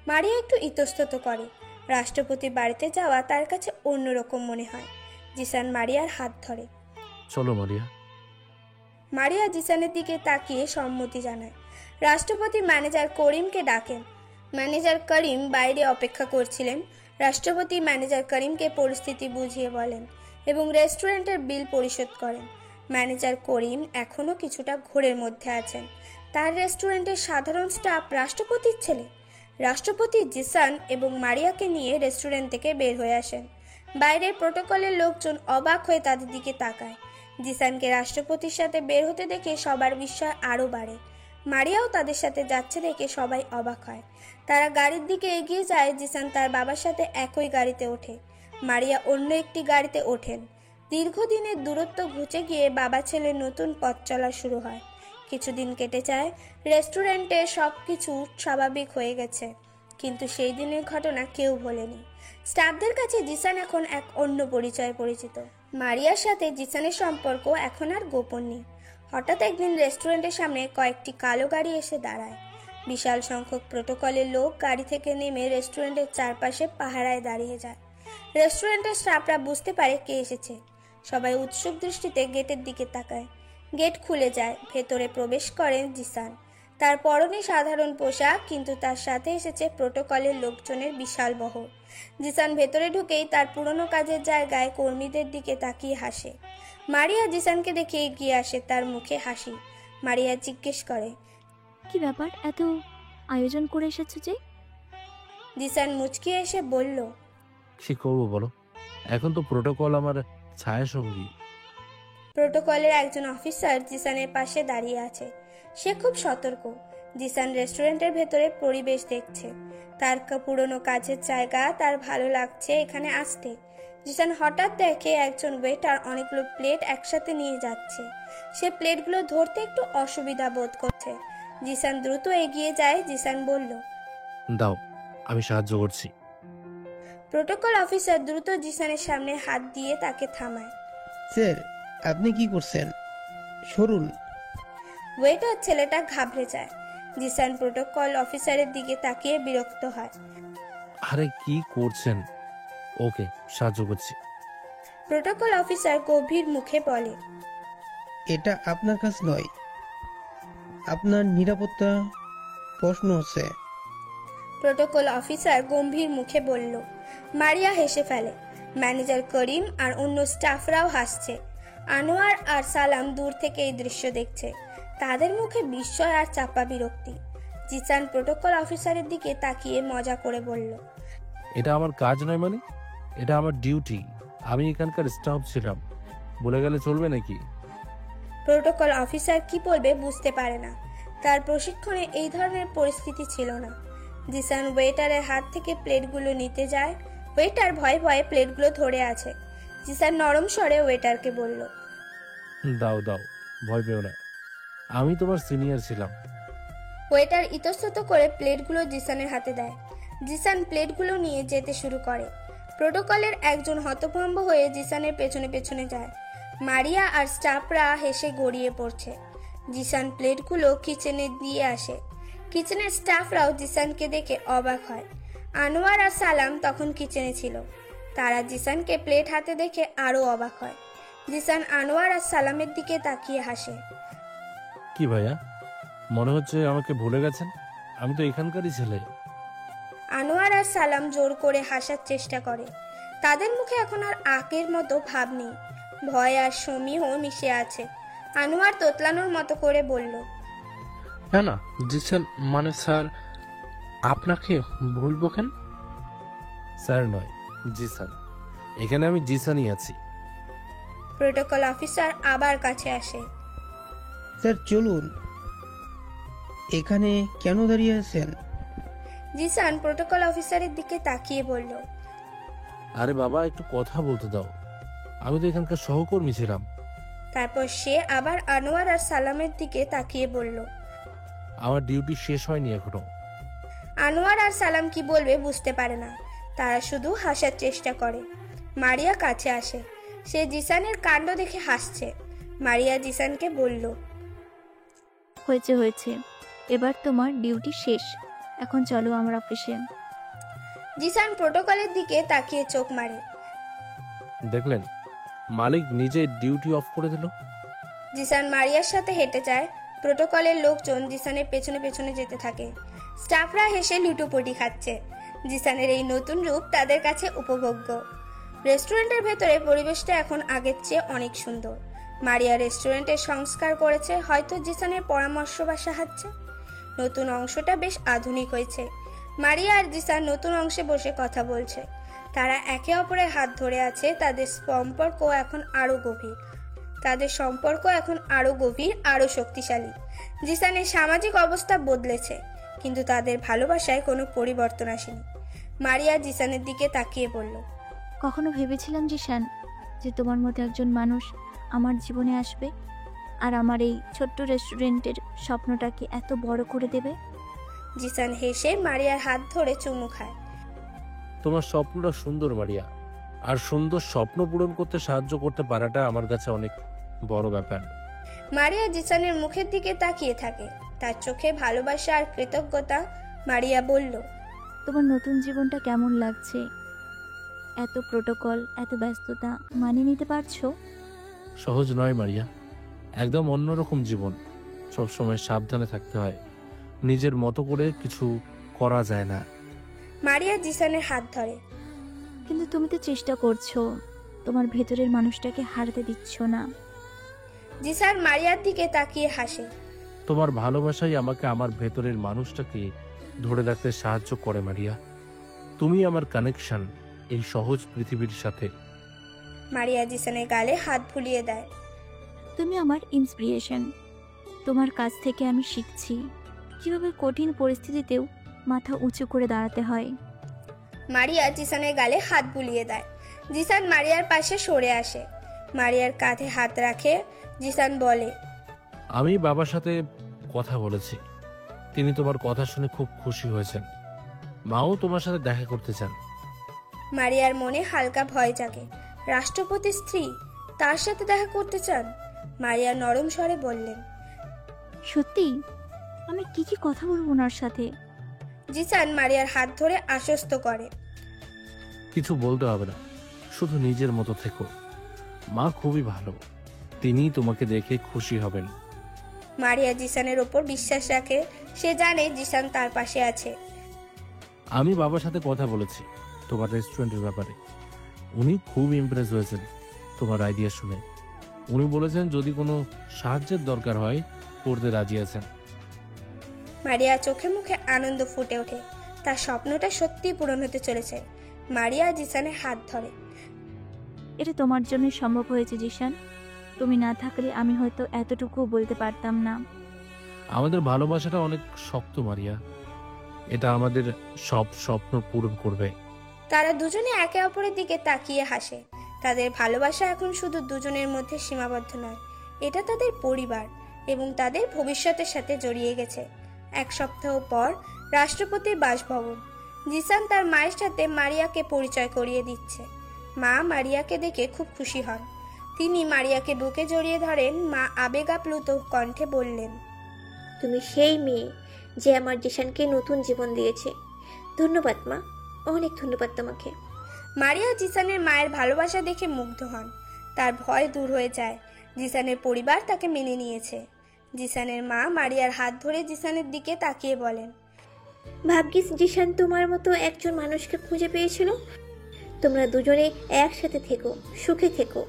মারিয়া একটু ইতস্তত করে। রাষ্ট্রপতি বাড়িতে যাওয়া তার কাছে অন্যরকম মনে হয়। জিসান মারিয়ার হাত ধরে। চলো মারিয়া। মারিয়া জিসানের দিকে তাকিয়ে সম্মতি জানায়। রাষ্ট্রপতি ম্যানেজার করিমকে ডাকেন। ম্যানেজার করিম বাইরে অপেক্ষা করছিলেন। রাষ্ট্রপতি ম্যানেজার করিমকে পরিস্থিতি বুঝিয়ে বলেন এবং রেস্টুরেন্টের বিল পরিশোধ করেন। ম্যানেজার করিম এখনও কিছুটা ঘোরের মধ্যে আছেন। তার রেস্টুরেন্টের সাধারণ স্টাফ রাষ্ট্রপতির ছেলে। রাষ্ট্রপতি জিসান এবং মারিয়াকে নিয়ে রেস্টুরেন্ট থেকে বের হয়ে আসেন। বাইরের প্রোটোকলের লোকজন অবাক হয়ে তাদের দিকে তাকায়। জিসানকে রাষ্ট্রপতির সাথে বের হতে দেখে সবার বিস্ময় আরও বাড়ে। মারিয়াও তাদের সাথে যাচ্ছে দেখে সবাই অবাক হয়। তারা গাড়ির দিকে এগিয়ে যায়। জিসান তার বাবার সাথে একই গাড়িতে ওঠে। মারিয়া অন্য একটি গাড়িতে ওঠেন। দীর্ঘদিনের দূরত্ব ঘুচে গিয়ে বাবা ছেলে নতুন পথ চলা শুরু হয়। কিছুদিন কেটে যায়। রেস্টুরেন্টে সব কিছু স্বাভাবিক হয়ে গেছে, কিন্তু সেই দিনের ঘটনা কেউ ভোলেনি। স্টাফদের কাছে জিসান এখন এক অন্য পরিচয়ে পরিচিত। মারিয়ার সাথে জিসানের সম্পর্ক এখন আর গোপন নেই। হঠাৎ একদিন রেস্টুরেন্টের সামনে কয়েকটি কালো গাড়ি এসে দাঁড়ায়। বিশাল সংখ্যক প্রোটোকলের লোক গাড়ি থেকে নেমে রেস্টুরেন্টের চারপাশে পাহারায় দাঁড়িয়ে যায়। রেস্টুরেন্টের স্টাফরা বুঝতে পারে কে এসেছে। সবাই উৎসুক দৃষ্টিতে গেটের দিকে তাকায়। গেট খুলে যায়। ভেতরে প্রবেশ করেন জিসান। তার পরনে সাধারণ পোশাক, কিন্তু তার সাথে এসেছে প্রোটোকলের লোকজনের বিশাল বহর। জিসান ভেতরে ঢুকেই তার পুরনো কাজের জায়গায় কর্মীদের দিকে তাকিয়ে হাসে। মারিয়া জিসানকে দেখে এগিয়ে আসে, তার মুখে হাসি। মারিয়া জিজ্ঞেস করে, কি ব্যাপার, এত আয়োজন করে এসেছো যে? জিসান মুচকি এসে বলল, কি করবো বলো, এখন তো প্রোটোকল আমার ছায়া সঙ্গী। প্রোটোকলের একজন অফিসার জিসানের পাশে দাঁড়িয়ে আছে। সে খুব সতর্ক। জিসান রেস্টুরেন্টের ভেতরে পরিবেশ দেখছে। তার পুরনো কাজের জায়গা, তার ভালো লাগছে এখানে আসতে। জিসান হঠাৎ দেখে একজন ওয়েটার অনেকগুলো প্লেট একসাথে নিয়ে যাচ্ছে। সে প্লেটগুলো ধরতে একটু অসুবিধা বোধ করছে। জিসান দ্রুত এগিয়ে যায়। জিসান বলল, দাও, আমি সাহায্য করছি। প্রোটোকল অফিসার দ্রুত জিসানের সামনে হাত দিয়ে তাকে থামায়। স্যার, আপনি কি করছেন? সরুন। ওয়েটার ছেলেটা ঘাবড়ে যায়। জিসান প্রোটোকল অফিসারের দিকে তাকিয়ে বিরক্ত হয়। আরে কি করছেন? ওকে, সাহায্য করছি। প্রোটোকল অফিসার গভীর মুখে বলে, এটা আপনার কাজ নয়, আপনার নিরাপত্তা প্রশ্ন হচ্ছে। প্রোটোকল অফিসার গম্ভীর মুখে বলল। মারিয়া হেসে ফেলে। ম্যানেজার করিম আর অন্য স্টাফরাও হাসছে। আনোয়ার আর সালাম দূর থেকে এই দৃশ্য দেখছে। তাদের মুখে বিস্ময় আর চাপা বিরক্তি। জিসান প্রোটোকল অফিসারের দিকে তাকিয়ে মজা করে বলল, এটা আমার কাজ নয় মানে? এটা আমার ডিউটি। আমি এখানকার স্টাফ ছিলাম, বলে গেলে চলবে নাকি? প্রোটোকল অফিসার কি বলবে বুঝতে পারে না। তার প্রশিক্ষণে এই ধরনের পরিস্থিতি ছিল না। জিসান ওয়েটারের হাত থেকে প্লেটগুলো নিতে যায়। ওয়েটার ভয়ে ভয়ে প্লেটগুলো ধরে আছে। জিসান নরম স্বরে ওয়েটারকে বলল, দাও দাও, ভয় পেও না, আমি তোমার সিনিয়র ছিলাম। ওয়েটার ইতস্তত করে প্লেটগুলো জিসানের হাতে দেয়। জিসান প্লেটগুলো নিয়ে যেতে শুরু করে। প্রোটোকলের একজন হতভম্ব হয়ে জিসানের পেছনে পেছনে যায়। মারিয়া আর স্টাফরা হেসে গড়িয়ে পড়ছে। জিসান প্লেটগুলো কিচেনে দিয়ে আসে। কিচেনের স্টাফরাও জিসানকে দেখে অবাক হয়। আনোয়ার আর সালাম তখন কিচেনে ছিল। তারা জিসানকে প্লেট হাতে দেখে আরো অবাক হয়। জিসান আনোয়ার আর সালামের দিকে তাকিয়ে হাসে। কি ভাইয়া, মনে হচ্ছে আমাকে ভুলে গেছেন? আমি তো এখানকারই ছেলে। আনোয়ার আর সালাম জোর করে হাসার চেষ্টা করে। তাদের মুখে এখন আর আগের মতো ভাব নেই। ভয় আর সমীহ মিশে আছে। আনোয়ার তোতলানোর মতো করে বলল, না না জিসান, মানে স্যার, আপনাকে ভুলবো কেন? স্যার নয়, জিসান। এখানে আমি জিসানই আছি। প্রোটোকল অফিসার আবার কাছে আসে। স্যার চলুন, এখানে কেন দাঁড়িয়ে আছেন? জিসান প্রোটোকল অফিসারের দিকে তাকিয়ে বলল, আরে বাবা, একটু কথা বলতে দাও, আমি তো এখানকার সহকর্মী ছিলাম। তারপর সে আবার আনোয়ার আর সালামের দিকে তাকিয়ে বলল, আমার ডিউটি শেষ হয়নি এখনো। আনোয়ার আর সালাম কি বলবে বুঝতে পারে না। তারা শুধু হাসার চেষ্টা করে। মারিয়া কাছে আসে। সে জিসানের কাণ্ড দেখে হাসছে। মারিয়া জিসানকে বলল, হয়েছে হয়েছে, এবার তোমার ডিউটি শেষ, এখন চলো আমার অফিসে। জিসান প্রোটোকলের দিকে তাকিয়ে চোখ মারে। দেখলেন, মালিক নিজে ডিউটি অফ করে দিল। জিসান মারিয়ার সাথে হেঁটে যায়। প্রোটোকলের লোকজন জিসানের পেছনে পেছনে যেতে থাকে। স্টাফরা হেসে লুটোপুটি খাচ্ছে। জিসানের এই নতুন রূপ তাদের কাছে উপভোগ্য। রেস্টুরেন্টের ভেতরে পরিবেশটা এখন আগের চেয়ে অনেক সুন্দর। মারিয়া রেস্টুরেন্টের সংস্কার করেছে, হয়তো জিসানের পরামর্শ বা সাহায্যে। নতুন অংশটা বেশ আধুনিক হয়েছে। মারিয়া আর জিসান নতুন অংশে বসে কথা বলছে। তারা একে অপরের হাত ধরে আছে। তাদের সম্পর্ক এখন আরো গভীর, আরো শক্তিশালী। জিসানের সামাজিক অবস্থা বদলেছে, কিন্তু তাদের ভালোবাসায় কোনো পরিবর্তন আসেনি। মারিয়া জিসানের দিকে তাকিয়ে বলল, কখনো ভেবেছিলাম জিসান যে তোমার মতো একজন মানুষ আমার জীবনে আসবে আর আমার এই ছোট্ট রেস্টুরেন্টের স্বপ্নটাকে এত বড় করে দেবে? জিসান হেসে মারিয়ার হাত ধরে চুমু খায়। তোমার স্বপ্নটা সুন্দর মারিয়া, আর সুন্দর স্বপ্ন পূরণ করতে সাহায্য করতে পারাটা আমার কাছে অনেক বড় ব্যাপার। মারিয়া জিসানের মুখের দিকে তাকিয়ে থাকে, তার চোখে ভালোবাসা আর কৃতজ্ঞতা। মারিয়া বলল, তোমার নতুন জীবনটা কেমন লাগছে? এত প্রোটোকল, এত ব্যস্ততা মানিয়ে নিতে পারছো? সহজ নয় মারিয়া, একদম অন্যরকম জীবন। সবসময় সাবধানে থাকতে হয়, নিজের মতো করে কিছু করা যায় না। মারিয়া জিসানের হাত ধরে। কিন্তু তুমি তো চেষ্টা করছো, তোমার ভেতরের মানুষটাকে হারাতে দিচ্ছ না। জিসান মারিয়ার দিকে তাকিয়ে হাসে। তোমার ভালোবাসাই আমাকে আমার ভেতরের মানুষটাকে ধরে রাখতে সাহায্য করে মারিয়া। তুমি আমার কানেকশন এই সহজ পৃথিবীর সাথে। মারিয়া জিসানের গালে হাত বুলিয়ে দেয়। তুমি আমার ইন্সপিরেশন। তোমার কাছ থেকে আমি শিখছি কিভাবে কঠিন পরিস্থিতিতেও মাথা উঁচু করে দাঁড়াতে হয়। মারিয়া জিসানের গালে হাত বুলিয়ে দেয়। জিসান মারিয়ার পাশে সরে আসে। মারিয়ার কাঁধে হাত রাখে। জিসান বলে, আমি বাবার সাথে কথা বলেছি, তিনি তোমার কথা শুনে খুব খুশি হয়েছেন। মাও তোমার সাথে দেখা করতে চান। মারিয়ার মনে হালকা ভয় জাগে। রাষ্ট্রপতি স্ত্রী তার সাথে দেখা করতে চান? মারিয়া নরম স্বরে বললেন, সত্যি? আমি কি কি কথা বলবো ওনার সাথে? জিসান মারিয়ার হাত ধরে আশ্বস্ত করে, কিছু বলতে হবে না, শুধু নিজের মতো থেকো। মা খুবই ভালো, তিনি তোমাকে দেখে খুশি হবেন। মারিয়া জিসানের ওপর বিশ্বাস রাখে। সে জানে জিসান তার পাশে আছে। আমি বাবার সাথে কথা বলেছি তোমার রেস্টুরেন্টের ব্যাপারে। উনি খুব ইমপ্রেস হয়েছেন তোমার আইডিয়া শুনে। উনি বলেছেন যদি কোনো সাহায্যের দরকার হয় করতে রাজি আছেন। মারিয়া চোখে মুখে আনন্দ ফুটে ওঠে। তার স্বপ্নটা সত্যি পূরণ হতে চলেছে। মারিয়া জিসানের হাত ধরে। এটা তোমার জন্য সম্ভব হয়েছে জিসান। তুমি না থাকলে আমি হয়তো এতটুকুও বলতে পারতাম না। আমাদের ভালোবাসাটা অনেক শক্ত মারিয়া, এটা আমাদের সব স্বপ্ন পূরণ করবে। তারা দুজনে একে অপরের দিকে তাকিয়ে হাসে। তাদের ভালোবাসা এখন শুধু দুজনের মধ্যে সীমাবদ্ধ নয়, এটা তাদের পরিবার এবং তাদের ভবিষ্যতের সাথে জড়িয়ে গেছে। এক সপ্তাহ পর রাষ্ট্রপতির বাসভবন। জিসান তার মায়ের সাথে মারিয়াকে পরিচয় করিয়ে দিচ্ছে। মা মারিয়াকে দেখে খুব খুশি হন। তিনি মারিয়াকে বুকে জড়িয়ে ধরেন। মা আবেগাপ্লুত কণ্ঠে বললেন, তুমি সেই মেয়ে যে আমার জিসানকে নতুন জীবন দিয়েছে। ধন্যবাদ মা, অনেক ধন্যবাদ তোমাকে। মারিয়া জিসানের মায়ের ভালোবাসা দেখে মুগ্ধ হন। তার ভয় দূর হয়ে যায়। জিসানের পরিবার তাকে মেনে নিয়েছে। জিসানের মা মারিয়ার হাত ধরে জিসানের দিকে তাকিয়ে বলেন, ভাগ্যিস জিসান তোমার মতো একজন মানুষকে খুঁজে পেয়েছিল। তোমরা দুজনে একসাথে থেকো, সুখে থেকো।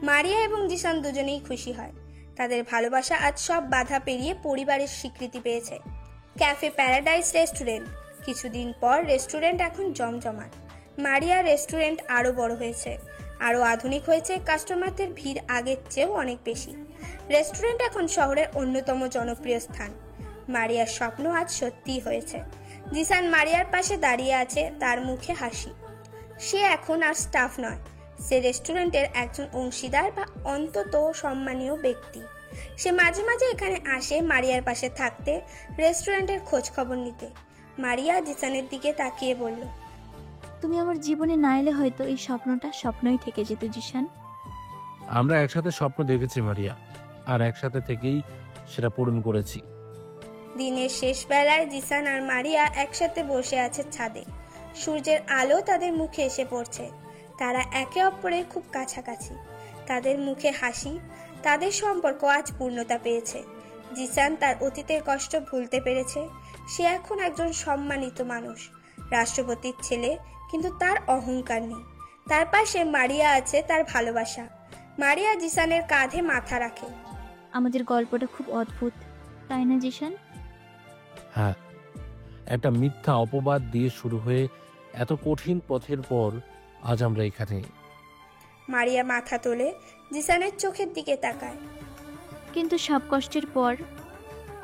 মারিয়া এবং জিসান দুজনেই খুশি হয়। তাদের ভালোবাসা আজ সব বাধা পেরিয়ে পরিবারের স্বীকৃতি পেয়েছে। Cafe paradise restaurant. কিছুদিন পর রেস্টুরেন্ট এখন জমজমাট। মারিয়া রেস্টুরেন্ট আরো বড় হয়েছে, আরো আধুনিক হয়েছে। কাস্টমারদের ভিড় আগের চেয়েও অনেক বেশি। রেস্টুরেন্ট এখন শহরের অন্যতম জনপ্রিয় স্থান। মারিয়ার স্বপ্ন আজ সত্যিই হয়েছে। জিসান মারিয়ার পাশে দাঁড়িয়ে আছে, তার মুখে হাসি। সে এখন আর স্টাফ নয়, সে রেস্টুরেন্টের একজন অংশীদার বা অন্তত সম্মানীয় ব্যক্তি। সে মাঝে মাঝে এখানে আসে মারিয়ার পাশে থাকতে, রেস্টুরেন্টের খোঁজ খবর নিতে। মারিয়া জিসানের দিকে তাকিয়ে বলল, তুমি আমার জীবনে না এলে হয়তো এই স্বপ্নটা স্বপ্নই থেকে যেত জিসান। আমরা একসাথে স্বপ্ন দেখেছি মারিয়া, আর একসাথে থেকেই সেটা পূরণ করেছি। দিনের শেষ বেলায় জিসান আর মারিয়া একসাথে বসে আছে ছাদে। সূর্যের আলো তাদের মুখে এসে পড়ছে। তারা একে অপরের খুব কাছাকাছি। তাদের মুখে হাসি। তাদের সম্পর্ক আজ পূর্ণতা পেয়েছে। জিসান তার অতীতের কষ্ট ভুলতে পেরেছে। সে এখন একজন সম্মানিত মানুষ, রাষ্ট্রপতির ছেলে, কিন্তু তার অহংকার নেই। তার পাশে মারিয়া আছে, তার ভালোবাসা। মারিয়া জিসানের কাঁধে মাথা রাখে। আমাদের গল্পটা খুব অদ্ভুত, তাই না জিসান? হ্যাঁ, একটা মিথ্যা অপবাদ দিয়ে শুরু হয়ে এত কঠিন পথের পর আজ আমরা এখানে। মারিয়া মাথা তোলে, জিসানের চোখের দিকে তাকায়। কিন্তু সব কষ্টের পর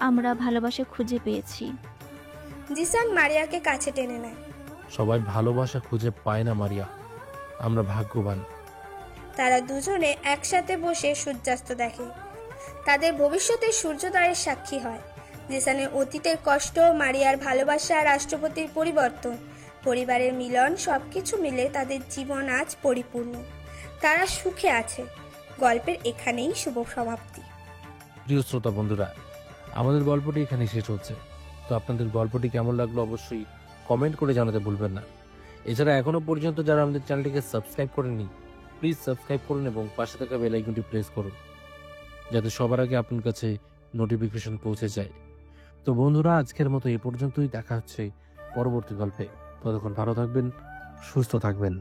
আমরা ভালোবাসা খুঁজে পেয়েছি। জিসান মারিয়াকে কাছে টেনে নেয়। সবাই ভালোবাসা খুঁজে পায় না মারিয়া, আমরা ভাগ্যবান। তারা দুজনে একসাথে বসে সূর্যাস্ত দেখে। তাদের ভবিষ্যতের সূর্যোদয়ের সাক্ষী হয়। জিসানের অতীতের কষ্ট, মারিয়ার ভালোবাসা, রাষ্ট্রপতির পরিবর্তন, পরিবারের মিলন, সবকিছু মিলে তাদের জীবন আজ পরিপূর্ণ। তারা সুখে আছে। গল্পের এখানেই শুভ সমাপ্তি। প্রিয় শ্রোতা বন্ধুরা, আমাদের গল্পটি এখানে শেষ হচ্ছে। তো আপনাদের গল্পটি কেমন লাগলো অবশ্যই কমেন্ট করে জানাতে ভুলবেন না। এছাড়া এখনো পর্যন্ত যারা আমাদের চ্যানেলটিকে সাবস্ক্রাইব করেননি, প্লিজ সাবস্ক্রাইব করুন এবং পাশে থাকা বেল আইকনটি প্রেস করুন, যাতে সবার আগে আপনার কাছে নোটিফিকেশন পৌঁছে যায়। তো বন্ধুরা, আজকের মতো এ পর্যন্তই। দেখা হচ্ছে পরবর্তী গল্পে। ততক্ষণ ভালো থাকবেন, সুস্থ থাকবেন।